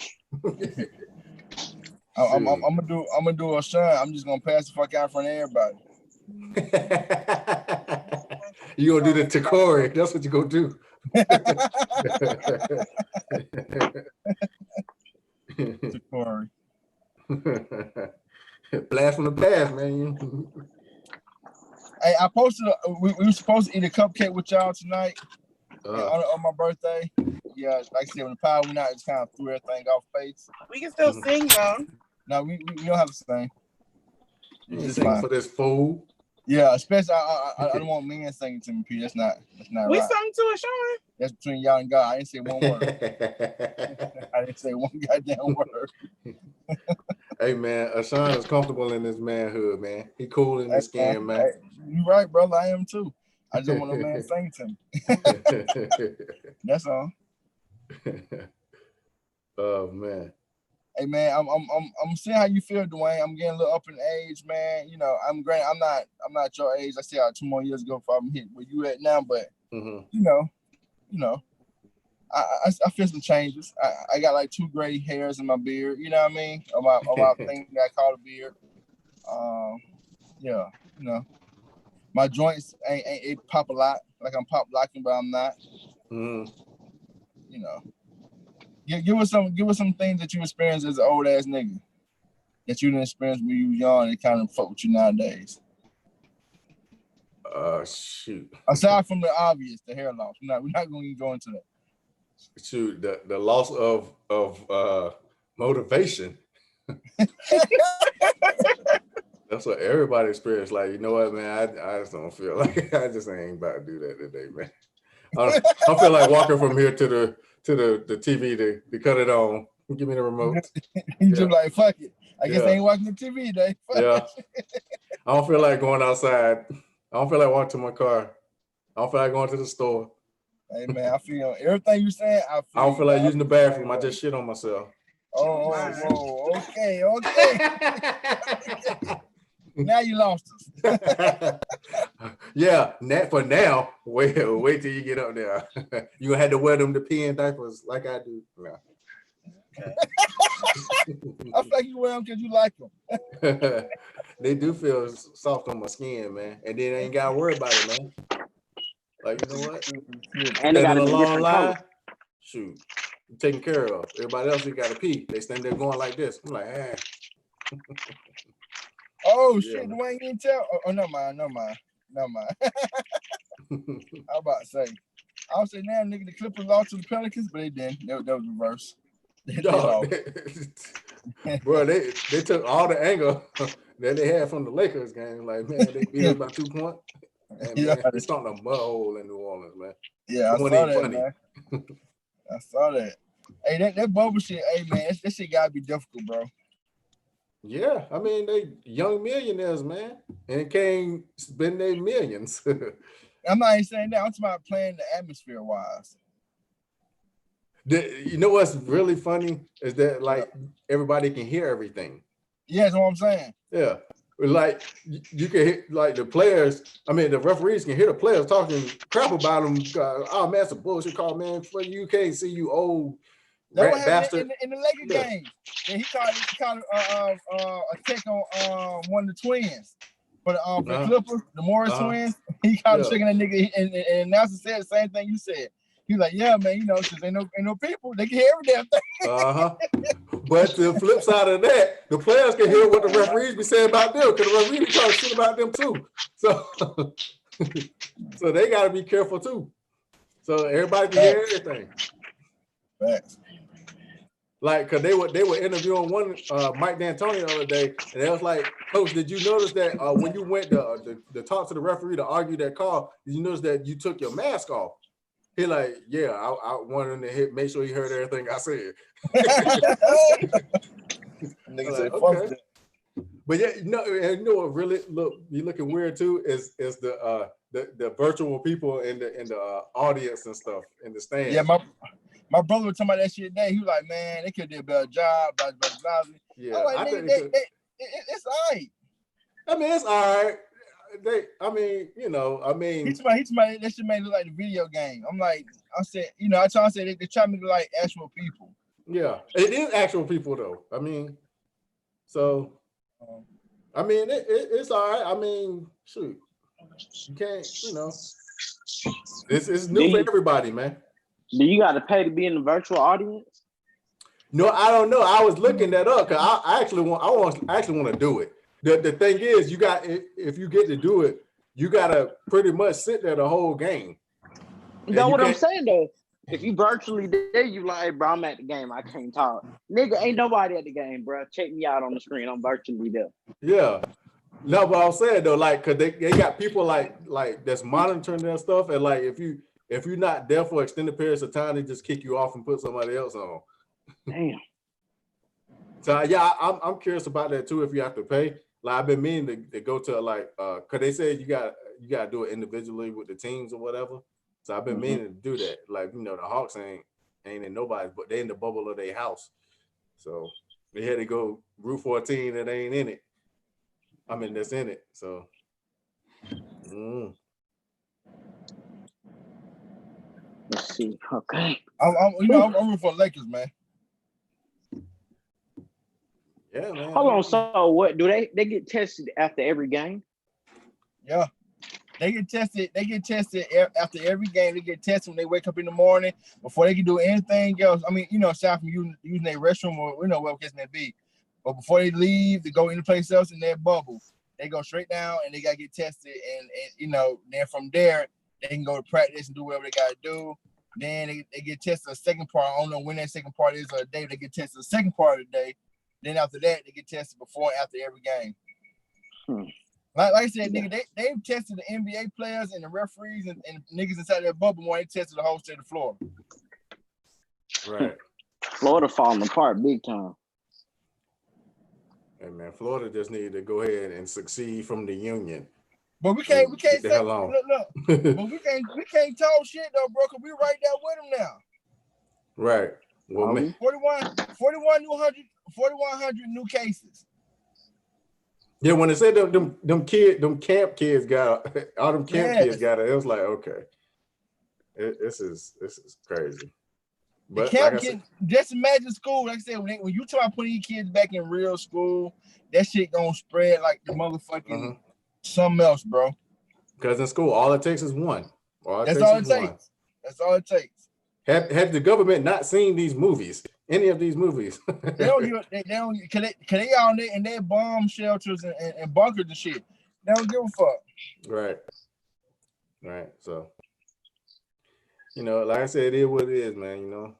I'm gonna do a shot. I'm just gonna pass the fuck out in front of everybody. You gonna do the Takori. That's what you gonna do. Takori. Blast from the past, man. Hey, I posted. We were supposed to eat a cupcake with y'all tonight on my birthday. Yeah, like I said, when the power went out, it kind of threw everything off pace. We can still sing though. No, we don't have to sing. You ain't singing for this fool. Yeah, especially I don't want men singing to me, P. That's not we right. sung to it, Sean. That's between y'all and God. I didn't say one word. I didn't say one goddamn word. Hey man, Ashawn is comfortable in his manhood, man. He cool in his skin, man. Hey, you right, brother. I am too. I just want a man singing to me. That's all. Oh man. Hey man, I'm seeing how you feel, Dwayne. I'm getting a little up in age, man. I'm great. I'm not your age. I see 2 more years ago before I'm hit where you at now, but I feel some changes. I got like 2 gray hairs in my beard. You know what I mean? About thing that I call a beard. My joints ain't pop a lot. Like I'm pop locking, but I'm not. Give us some things that you experienced as an old ass nigga that you didn't experience when you were young and kind of fuck with you nowadays. Shoot. Aside from the obvious, the hair loss, we're not going to go into that. Shoot, the loss of motivation. That's what everybody experienced. Like, you know what, man? I just don't feel like I just ain't about to do that today, man. I feel like walking from here to the TV to cut it on. Give me the remote. You just like, fuck it. I guess I ain't watching the TV today. Fuck it. I don't feel like going outside. I don't feel like walking to my car. I don't feel like going to the store. Hey man, I feel everything you saying. I don't feel like using the bathroom. I just shit on myself. Oh, okay. Now you lost us. Yeah, for now. Wait till you get up there. You had to wear them the peeing diapers like I do. No. I feel like you wear them because you like them. They do feel soft on my skin, man. And then I ain't gotta worry about it, man. Like, you know what? And they got a long line. Shoot, you're taken care of. Everybody else, you got to pee. They stand there going like this. I'm like, hey. Oh shit, Dwayne, you didn't tell. Oh, no mind. I was about to say. I was saying, now, nigga, the Clippers lost to the Pelicans, but they didn't. That was reverse. Bro, they took all the anger that they had from the Lakers game. Like, man, they beat us by 2 points. And man, they starting a mud hole in New Orleans, man. Yeah, I saw that, man. I saw that. Hey, that bubble shit, hey, man, that shit gotta be difficult, bro. Yeah, I mean, they young millionaires, man, and can't spend their millions. I'm not even saying that. I'm talking about playing the atmosphere wise. You know what's really funny is that like everybody can hear everything. Yeah, that's what I'm saying. Yeah. Like you can hear like the players, I mean the referees can hear the players talking crap about them. Oh man, it's a bullshit call, man. For you can't see you old That rat what happened bastard. in the Laker game. Yeah, he called a check on one of the twins for the Clippers, the Morris twins. He called checking that nigga, and the announcer said the same thing you said. He was like, yeah, man, you know, since ain't no people, they can hear every damn thing. But the flip side of that, the players can hear what the referees be saying about them, because the referees be talking shit about them too. So, so they got to be careful too. So everybody can hear everything. Facts. Like, cause they were interviewing one Mike D'Antoni the other day, and they was like, "Coach, did you notice that when you went to talk to the referee to argue that call, did you notice that you took your mask off?" He like, "Yeah, I wanted him to make sure he heard everything I said." Nigga Like, said, okay. But yeah, you know what really you looking weird too is the virtual people in the audience and stuff in the stands. Yeah, my brother was talking about that shit today. He was like, man, they could do a better job. Blah, blah, blah. Yeah, I'm like, it's all right. I mean, it's all right. He's my that shit made it look like the video game. I said, you know, I try to say they try to make it like actual people. Yeah, it is actual people though. I mean, so I mean, it's all right. I mean, shoot, you can't, you know, it's new for everybody, man. Do you got to pay to be in the virtual audience? No, I don't know. I was looking that up because I actually want to do it. The thing is, if you get to do it, you gotta pretty much sit there the whole game. You know what I'm saying though? If you virtually there, you like, hey, bro, I'm at the game. I can't talk. Nigga, ain't nobody at the game, bro. Check me out on the screen. I'm virtually there. Yeah. No, but I'm saying though, like, cause they got people like that's monitoring their stuff, and like if you're not there for extended periods of time, they just kick you off and put somebody else on. Damn. So yeah, I'm curious about that too. If you have to pay, like I've been meaning to go to like, cause they said you got to do it individually with the teams or whatever. So I've been meaning to do that. Like, you know, the Hawks ain't in nobody's, but they in the bubble of their house. So they had to go root for a team that ain't in it. I mean, that's in it. So. Let's see. Okay. I'm rooting for Lakers, man. Yeah, man. Hold on. So what do they get tested after every game? Yeah. They get tested after every game. They get tested when they wake up in the morning before they can do anything else. I mean, you know, aside from using their restroom or, you know, whatever case may be. But before they leave to go any place else in their bubble, they go straight down and they got to get tested. And you know, then from there, they can go to practice and do whatever they got to do. Then they get tested the second part. I don't know when that second part is of the day. They get tested the second part of the day. Then after that, they get tested before and after every game. Like I said, nigga, they've tested the NBA players and the referees and niggas inside their bubble more than they tested the whole state of Florida. Right. Florida falling apart big time. Hey man, Florida just needed to go ahead and succeed from the union. But we can't say look. But we can't talk shit though, bro, because we right there with them now. Right. Well, man. 4,100 new cases. Yeah, when they said them camp kids got all them camp kids got it, it was like, okay, this is crazy. But camp like kids, just imagine school. Like I said, when you talk about putting your kids back in real school, that shit gonna spread like the motherfucking something else, bro. Because in school, all it takes is one. That's all it takes. That's all it takes. Have the government not seen these movies? Any of these movies? they don't cause they all in their bomb shelters and bunkers and shit. They don't give a fuck. Right. So, you know, like I said, it is what it is, man. You know,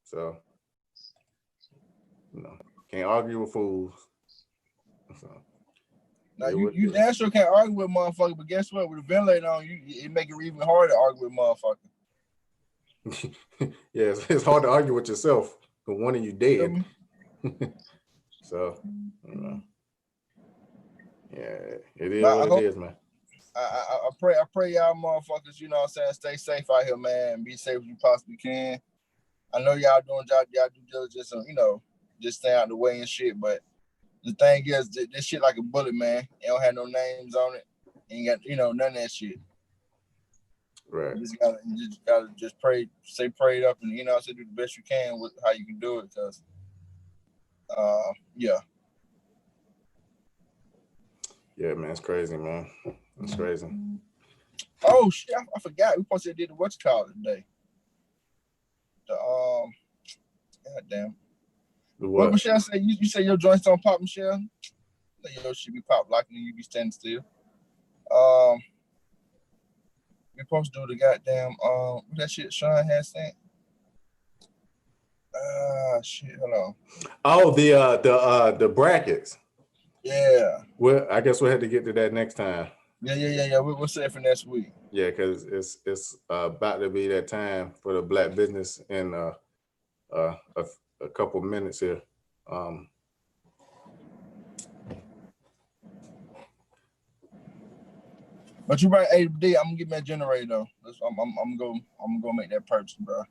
so you know, can't argue with fools. So, now you damn sure can't argue with motherfuckers, but guess what? With a ventilator on, it make it even harder to argue with motherfuckers. Yeah, it's hard to argue with yourself. But one of you dead. So, you know, yeah, it is what it is, man. I pray y'all motherfuckers, you know what I'm saying, stay safe out here, man. Be safe as you possibly can. I know y'all doing y'all due diligence, and just stay out the way and shit. But the thing is, this shit like a bullet, man. It don't have no names on it. Ain't got none of that shit. Right. You gotta just pray, stay prayed up, and say do the best you can with how you can do it, cause yeah. Yeah, man, it's crazy, man. It's crazy. Oh shit, I forgot. We supposed to did the what's called today. The goddamn. What Michelle said? You say your joints don't pop, Michelle? Your shit be pop locking and you be standing still. We supposed to do the goddamn what that shit Sean had sent. Shit, hold on. Oh, the brackets. Yeah. Well, I guess we'll have to get to that next time. Yeah. We'll say it for next week. Yeah, because it's about to be that time for the Black business in a couple minutes here. But you right, AD, I'm gonna get me a generator though. I'm gonna go make that purchase, bro.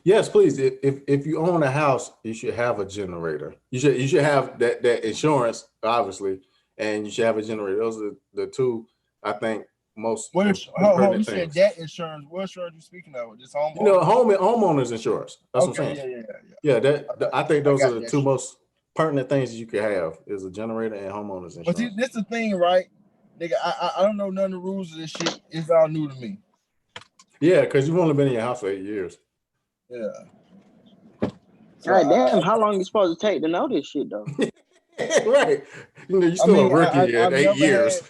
Yes, please. If you own a house, you should have a generator. You should have that insurance, obviously, and you should have a generator. Those are the two, I think, most important you things. said that insurance. What insurance you speaking of? Just home? Homeowners insurance. That's what I'm saying. Yeah. I think those are the two most pertinent things you could have is a generator and homeowners insurance. But see, this the thing, right? Nigga, I don't know none of the rules of this shit. It's all new to me. Yeah, because you've only been in your house for 8 years. Yeah. So damn, how long you supposed to take to know this shit though? Right. You're still a rookie at 8 years.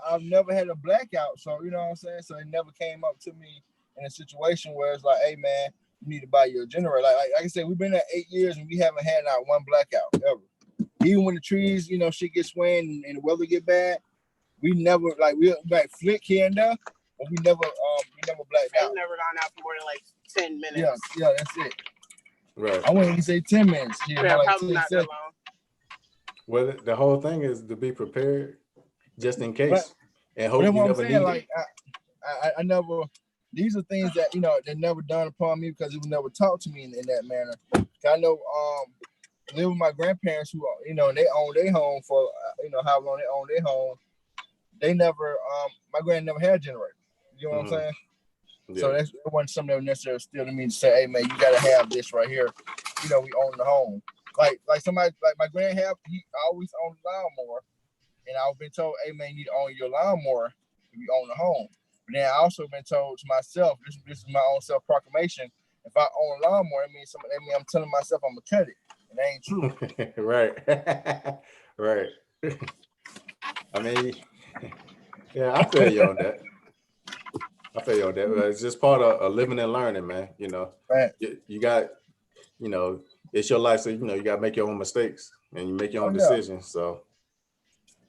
I've never had a blackout, so you know what I'm saying? So it never came up to me in a situation where it's like, hey man, you need to buy your generator. Like I said, we've been at 8 years and we haven't had not one blackout ever. Even when the trees, shit get swaying and the weather get bad, we never we flick here and there, but we never blacked out. I've never gone out for more than like 10 minutes. Yeah, that's it. Right. I wouldn't even say 10 minutes. Probably not that long. Well, the whole thing is to be prepared just in case. And hope you never need it. I never, these are things that, they're never done upon me because it was never taught to me in that manner. I know, live with my grandparents who, they own their home for, how long they own their home. They never, my grand never had a generator. You know what I'm saying? Yeah. So that wasn't something that was necessarily still to me to say, hey man, you gotta have this right here. We own the home. Like somebody like my grand he always owned a lawnmower, and I've been told, hey man, you need to own your lawnmower if you own the home. But then I also been told to myself, this is my own self proclamation. If I own a lawnmower, it means I'm telling myself I'm gonna cut it. It ain't true. Right. Right. I mean, yeah, I feel you on that. It's just part of living and learning, man. Right. You got, it's your life, so you got to make your own mistakes and you make your own decisions. So,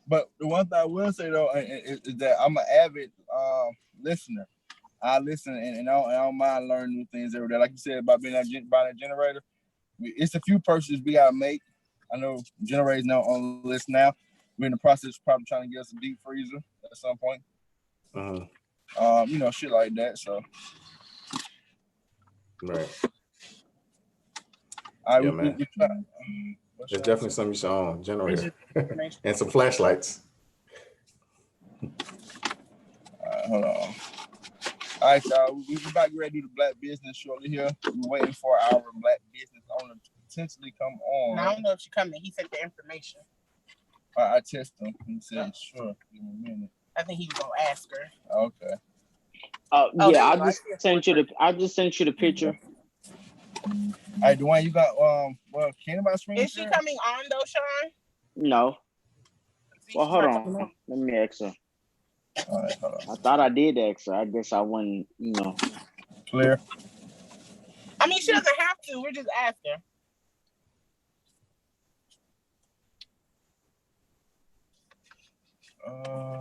but the one thing I will say though is that I'm an avid listener. I listen and I don't mind learning new things every day. Like you said about buying a generator, it's a few purchases we gotta make. I know generators now on the list now. We're in the process of probably trying to get us a deep freezer at some point. Shit like that. So, right. Yeah, man. It's definitely something you should own, generator, and some flashlights. Hold on. All right, y'all. We're about to get ready to do the Black business shortly here. We're waiting for our Black business owner to potentially come on. I don't know if she's coming. He sent the information. I tested him. He said, sure. Give me a minute. I think he was gonna ask her. Okay. Yeah, I just sent you the picture. All right, Dwayne, you got can anybody screen Is she coming on though, Sean? No. Well, hold on. Let me ask her. All right, hold on. I thought I did ask her. I guess I wasn't, Clear. I mean, she doesn't have to. We're just asking.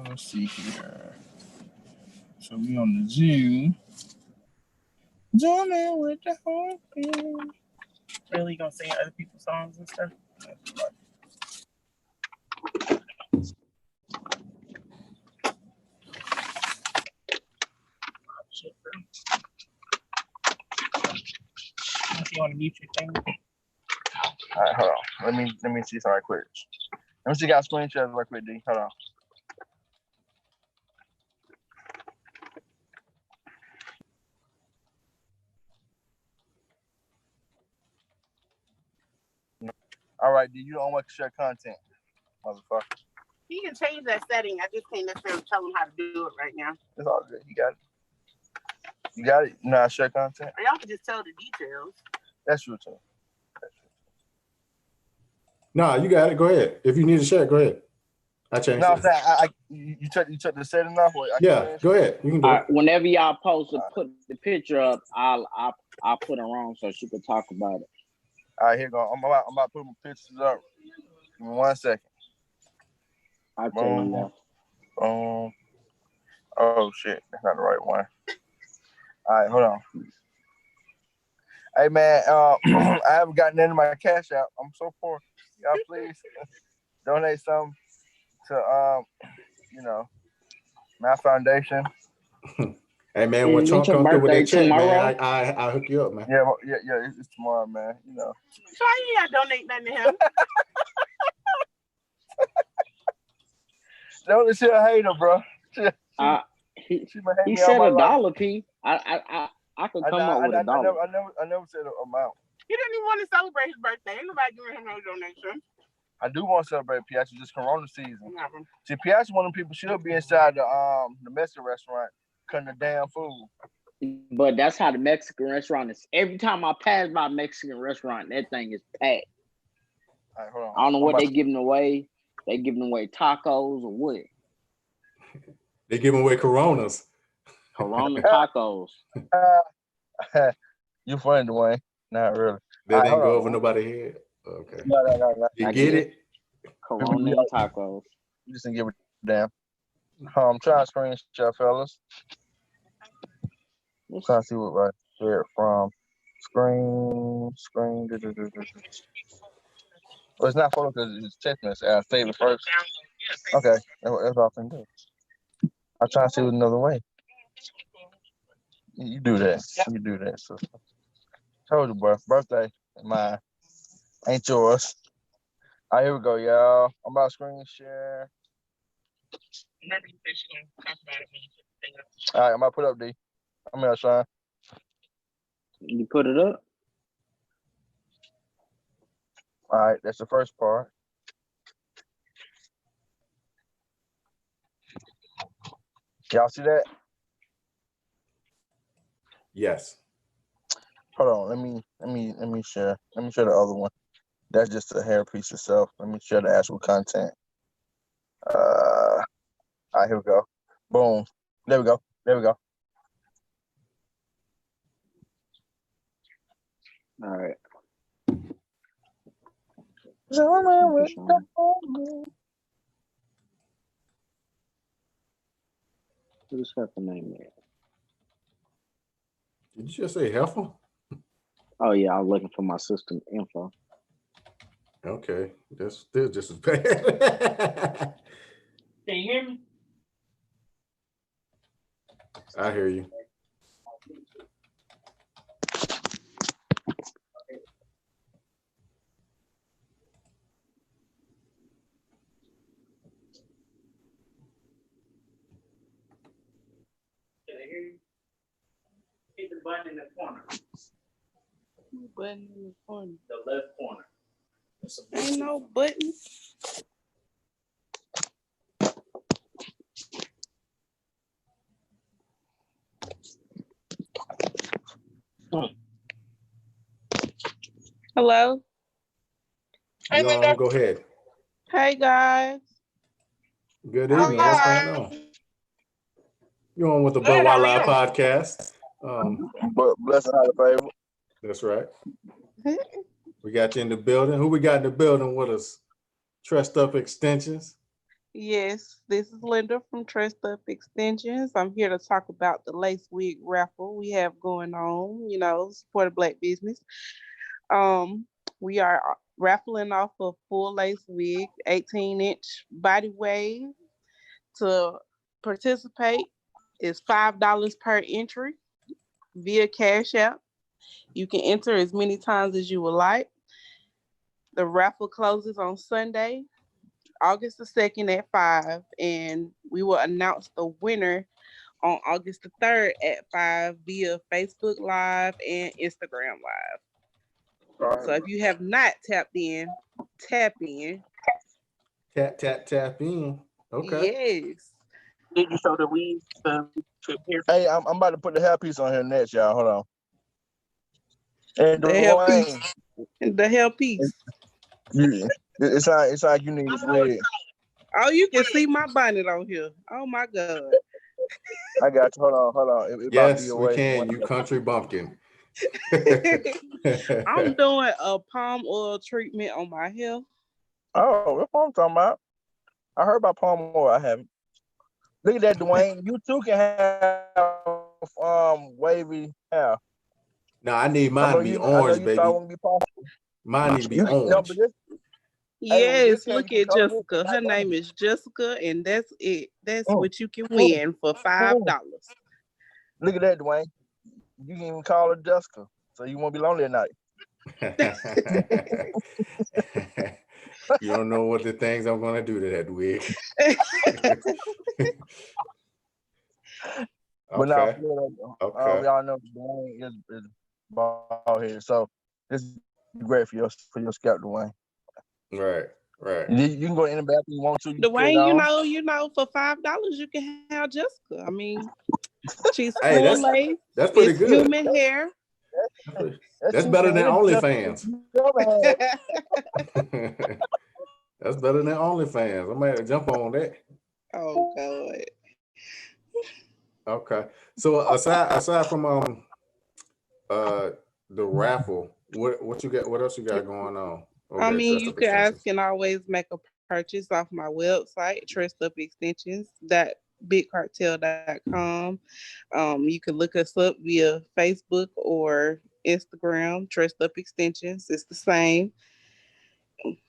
Let's see here. So we on the Zoom. Joining with the whole thing. Really gonna sing other people's songs and stuff? want to mute your thing? All right, hold on. Let me see something right quick. Let me see, got screenshots right quick, D. Hold on. All right, D, you don't want to share content, motherfucker. He can change that setting. I just can't necessarily tell him how to do it right now. It's all good. You got it. You got it. You know how to share content? Or y'all can just tell the details. That's true, too. No, you got it. Go ahead. If you need to share, go ahead. I changed No, it. I'm saying, you took the setting off? Yeah, go ahead. You can do it. Whenever y'all post to put the picture up, I'll put her on so she can talk about it. All right, here you go. I'm about to put my pictures up. Give me 1 second. I'll tell you that. Oh, shit. That's not the right one. All right, hold on. Hey, man, I haven't gotten into my cash out. I'm so poor. Y'all please donate some to, my foundation. Hey, man, when Trump come through with that check, man, I'll hook you up, man. Yeah, it's tomorrow, man. You know. So I ain't gotta donate nothing to him. Don't she a hater, bro. He said $1, P. I could come up with $1. I never said an amount. He didn't even want to celebrate his birthday. Ain't nobody giving him no donation. I do want to celebrate Piazza this Corona season. See, Piazza one of the people should be inside the Mexican restaurant cutting the damn food. But that's how the Mexican restaurant is. Every time I pass by a Mexican restaurant, that thing is packed. All right, hold on. I don't know what they giving away. They giving away tacos or what? They giving away Coronas. Corona tacos. You funny, Dwayne. Not really. That didn't go over nobody's head. Okay. No. You get it? Corona tacos. You just didn't give a damn. I'm trying to screenshot, fellas. I'm trying to see what right here from screen. Well, it's not photo because it's text message. I'll save it first. Okay, that's all I can do. I'm trying to see it another way. You do that. You do that. So, told you, bro. Birthday, mine. Ain't yours. All right, here we go, y'all. I'm about to screen share. Remember, you said she's gonna talk about it when you put the thing up. All right, I'm about to put up, D. I'm here, Sean. You put it up? All right, that's the first part. Y'all see that? Yes. Hold on, let me share. Let me share the other one. That's just a hair piece itself. Let me share the actual content. All right, here we go. Boom. There we go. All right. Who's her name there? Did you just say heifer? Oh yeah, I was looking for my system info. Okay, that's still just as bad. Can you hear me? I hear you. Can I hear you? Hit the button in the corner. Button in the corner. The left corner. Ain't no button. Hello. Hey, Linda. Go ahead. Hey guys. Good evening. What's going on? You're on with the But While Live podcast. But blessing how the favor. That's right. We got you in the building. Who we got in the building with us? Dressed Up Extensions. Yes, this is Linda from Dressed Up Extensions. I'm here to talk about the lace wig raffle we have going on, support a Black business. We are raffling off a full lace wig, 18-inch body wave. To participate is $5 per entry via Cash App. You can enter as many times as you would like. The raffle closes on Sunday, August the 2nd at 5, and we will announce the winner on August the 3rd at 5 via Facebook Live and Instagram Live. Right. So if you have not tapped in, tap in. Tap in. Okay. Yes. Did you show the weeds to prepare? Hey, I'm about to put the hairpiece on here next, y'all. Hold on. And The Dwayne, hairpiece. The hairpiece. it's like you need this wig. Oh, you can see my bonnet on here. Oh my God. I got you. Hold on. It Yes, we can. You country bumpkin. I'm doing a palm oil treatment on my hair. Oh, that's what I'm talking about. I heard about palm oil. I haven't. Look at that, Dwayne. You too can have wavy hair. No, I need mine to be orange, baby. Mine need to be orange. Yes, look at Jessica. Her name is Jessica, and that's it. That's what you can win for $5. Look at that, Dwayne. You can even call her Jessica, so you won't be lonely at night. You don't know what the things I'm going to do to that wig. But now, Okay. y'all know Dwayne is bald head, so this is great for your scalp, Dwayne. Right. You can go in the bathroom you want to. Dwayne, you know, for $5 you can have Jessica. I mean, she's Hey, that's pretty good. Human hair. That's better than OnlyFans. That's better than OnlyFans. I might jump on that. Oh God. Okay. So aside from the raffle, what you got? What else you got going on? I mean, you guys can always make a purchase off my website, trustupextensions.bigcartel.com. You can look us up via Facebook or Instagram, Trust Up Extensions. It's the same.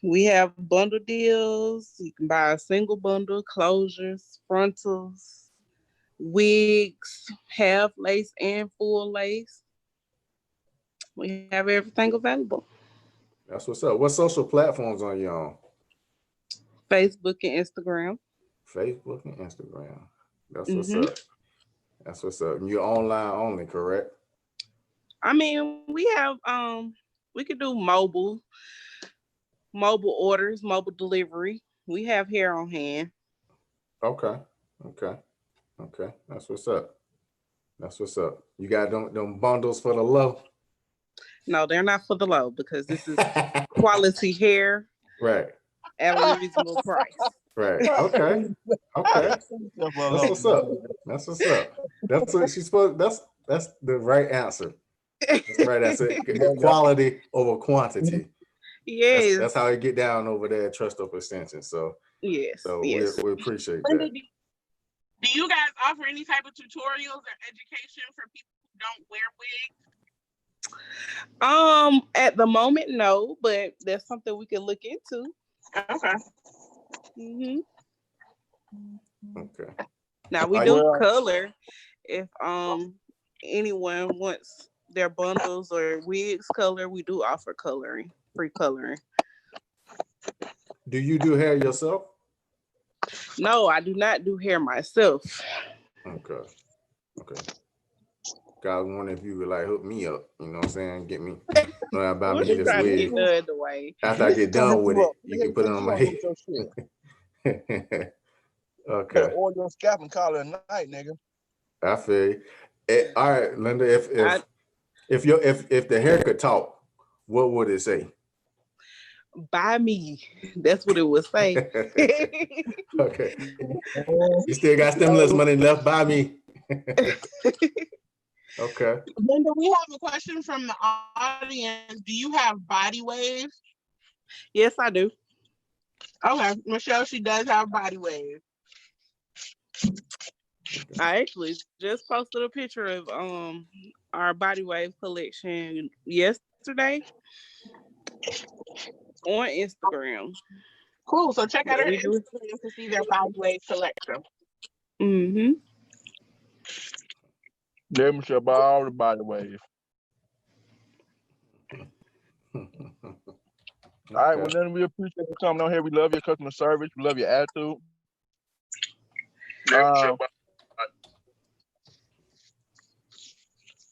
We have bundle deals. You can buy a single bundle, closures, frontals, wigs, half lace and full lace. We have everything available. That's what's up. What social platforms are you on? Facebook and Instagram. Facebook and Instagram. That's what's up. That's what's up. You're online only, correct? I mean, we have we could do mobile orders, mobile delivery. We have hair on hand. Okay. That's what's up. You got them bundles for the low? No, they're not for the low because this is quality hair. Right. At a reasonable price. Right. Okay. That's what's up. That's what she's supposed. That's the right answer. That's the right answer. Quality over quantity. Yes. That's how it get down over there at Trust Up Extension. So yes. We appreciate that. Do you guys offer any type of tutorials or education for people who don't wear wigs? At the moment, no, but that's something we can look into. Okay. Okay. Now we do color. If anyone wants their bundles or wigs color, we do offer coloring, free coloring. Do you do hair yourself? No, I do not do hair myself. Okay. God, wondering if you would like hook me up, you know what I'm saying? Get me, buy me this wig. After I get done with it, you can put it on my head. Okay. Oil your scalp and call it a night, nigga. I feel you. All right, Linda. If the hair could talk, what would it say? Buy me. That's what it would say. Okay. You still got stimulus money left. Buy me. Okay. Linda, we have a question from the audience. Do you have body waves? Yes, I do. Okay, Michelle, she does have body waves. I actually just posted a picture of our body wave collection yesterday on Instagram. Cool. So check out our Instagram to see their body wave collection. Let Michelle buy all the body wave. All right, well, then we appreciate you coming on here. We love your customer service. We love your attitude.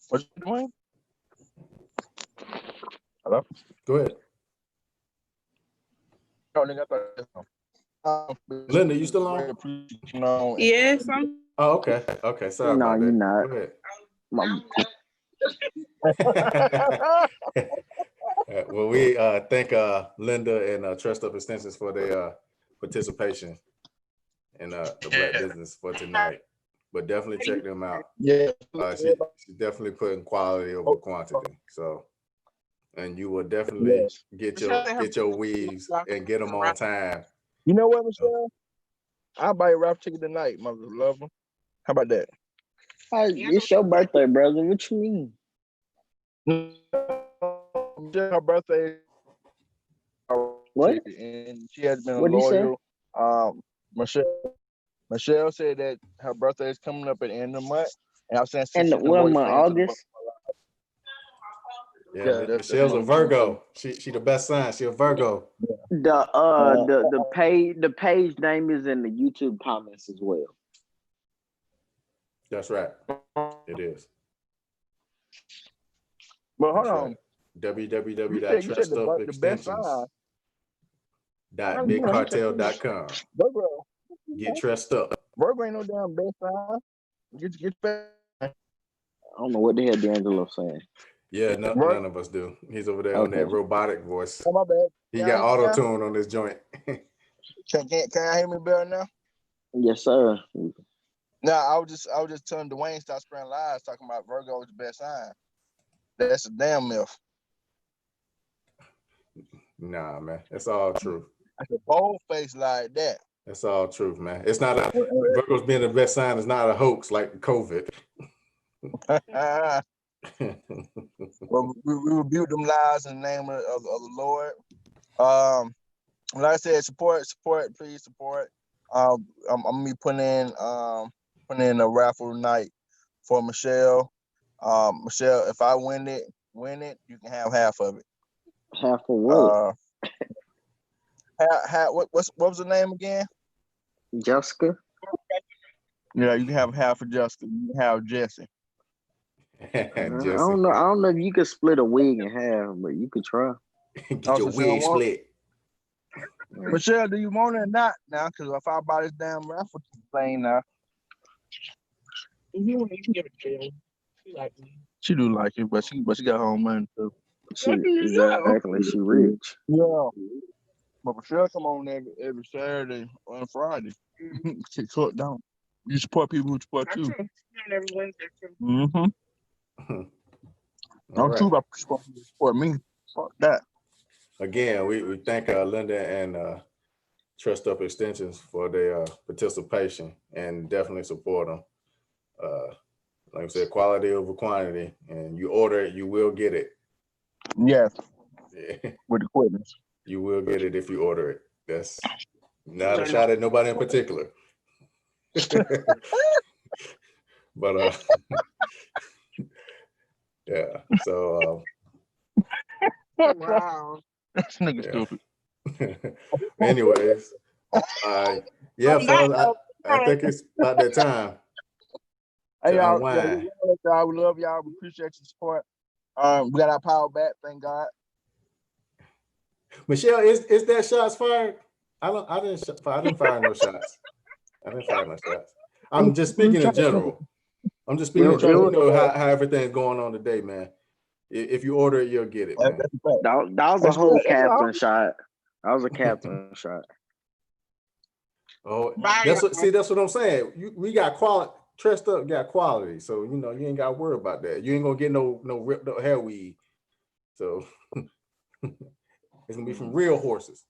What you doing? Hello? Go ahead. Oh, nigga, I thought Linda, you still on? Yes, I'm. Oh, okay. Okay, sorry No, about you're that. not. Go ahead. Well, we thank Linda and Trust Up Extensions for their participation in the Black business for tonight. But definitely check them out. Yeah. She's definitely putting quality over quantity. So, and you will definitely get your weaves and get them on time. You know what, Michelle? I'll buy a rap ticket tonight, mother lover. How about that? It's your birthday, brother. What you mean? Her birthday. What? And she has been What did he loyal. Michelle said that her birthday is coming up at the end of the month. And I was saying, and what month? August? Yeah, Michelle's a Virgo. She the best sign. She a Virgo. The page name is in the YouTube comments as well. That's right. It is. But hold on. www.trustupextensions.bigcartel.com. Virgo. Get dressed up. Virgo ain't no damn best sign. Get back. I don't know what the hell D'Angelo's saying. Yeah, none of us do. He's over there on that robotic voice. Oh, my bad. He got auto tune on this joint. Can I hear me better now? Yes, sir. No, I was just telling Dwayne stop spreading lies talking about Virgo is the best sign. That's a damn myth. Nah, man, it's all true. That's a bold face like that. That's all truth, man. It's not Virgo's being the best sign is not a hoax like COVID. Well, we rebuke them lies in the name of the Lord. Like I said, support, please support. I'm gonna be putting in a raffle tonight for Michelle. Michelle, if I win it, you can have half of it. Half of what? What was the name again? Jessica. Yeah, you can have half of Jessica. You can have Jesse. I don't know if you could split a wig in half, but you could try. Get your wig split. Michelle, do you want it or not now? Because if I buy this damn raffle thing now. You can give it to her. She do like it, but she got her own money too. She acting like she rich. Yeah. But Michelle come on every Saturday and Friday. She cut down. You support people who support you. Every Wednesday too. Mm-hmm. I'm true about support me. Fuck that. Again, we thank Linda and Trust Up Extensions for their participation and definitely support them. Like I said, quality over quantity, and you order it, you will get it. Yes. Yeah. With equipment. You will get it if you order it. That's not a shot at nobody in particular. But yeah. So Wow. This nigga stupid. Anyways, yeah, fellas, I think it's about that time. Hey, y'all, we love y'all. We appreciate your support. We got our power back, thank God. Michelle, is that shots fired? I didn't fire no shots. I didn't fire no shots. I'm just speaking in general. I'm just speaking in general. You know how everything's going on today, man. If you order it, you'll get it, man. That was a whole captain shot. That was a captain shot. Oh, that's what I'm saying. We got quality. Trust Up got quality, so you know you ain't got to worry about that. You ain't gonna get no ripped up hair weed. So it's gonna be from real horses.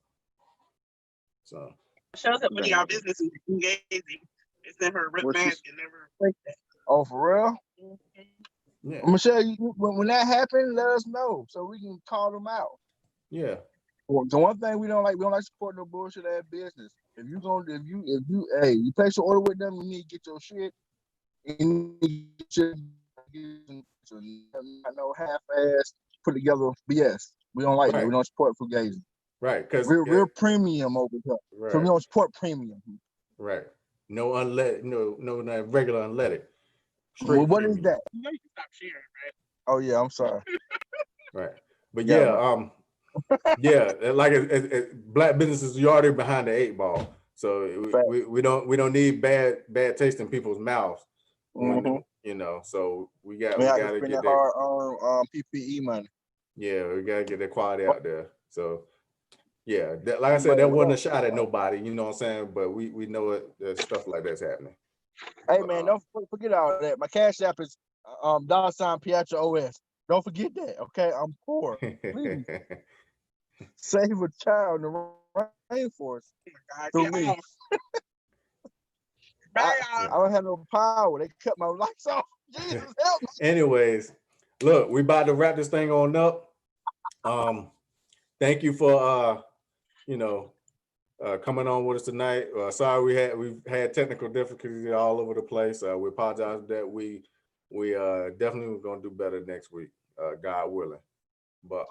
So shows up with y'all business is engaging. It's in her rip mask and never break that. Oh, for real? Mm-hmm. Yeah. Michelle, when that happens, let us know so we can call them out. Yeah. Well, the one thing we don't like support no bullshit ass business. If you place an order with them, you need to get your shit. You need to get your, not no half ass put together BS. We don't like that. We don't support fugazi. Right, because we're premium over here. Right. So we don't support premium. Right. No unleaded, no not regular unleaded. Well, what is that? You know you can stop sharing, right? Oh yeah, I'm sorry. Right. But yeah, like black businesses, you're already behind the 8 ball. So we don't need bad taste in people's mouths. When, you know, so we gotta spend get that hard on PPE money. Yeah, we gotta get that quality out there. So yeah, like I said, that wasn't a shot at nobody, you know what I'm saying? But we know it, that stuff like that's happening. Hey man, don't forget all that. My cash app is $Pietro OS. Don't forget that, okay? I'm poor. Please save a child in the rainforest through me. I don't have no power. They cut my lights off. Jesus help me. Anyways, look, we about to wrap this thing on up. Thank you for coming on with us tonight. Sorry we've had technical difficulties all over the place. We apologize that we definitely gonna do better next week, God willing. But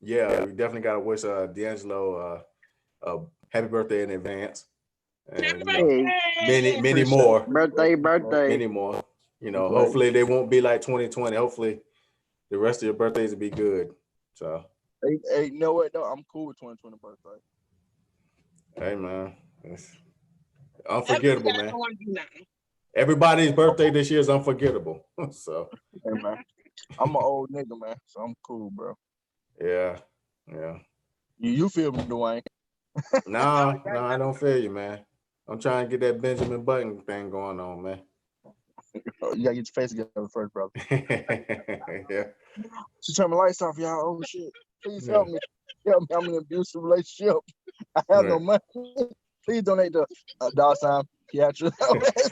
yeah, we definitely gotta wish D'Angelo happy birthday in advance. And many more. Birthday. Many more. You know, hopefully they won't be like 2020. Hopefully the rest of your birthdays will be good. So hey, you know what though? I'm cool with 2020 birthday. Hey man, it's unforgettable, man. Everybody's birthday this year is unforgettable. So hey man, I'm an old nigga, man, so I'm cool, bro. Yeah. You feel me, Dwayne? No, I don't feel you, man. I'm trying to get that Benjamin Button thing going on, man. You gotta get your face together first, brother. Yeah. She turned my lights off, y'all. Oh shit! Please help me. Help me. I'm in an abusive relationship. I have no money. Please donate to $Pietro.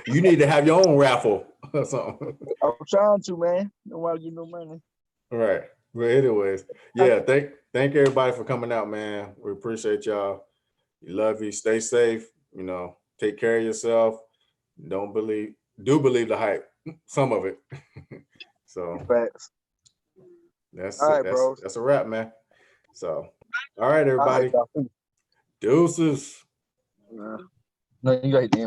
You need to have your own raffle or something. I'm trying to, man. Nobody get no money. Right. But anyways, yeah. Thank everybody for coming out, man. We appreciate y'all. We love you. Stay safe. You know, take care of yourself. Do believe the hype. Some of it. So facts. That's all it. Right, bro. That's a wrap, man. So, all right, everybody. Deuces. No, you got the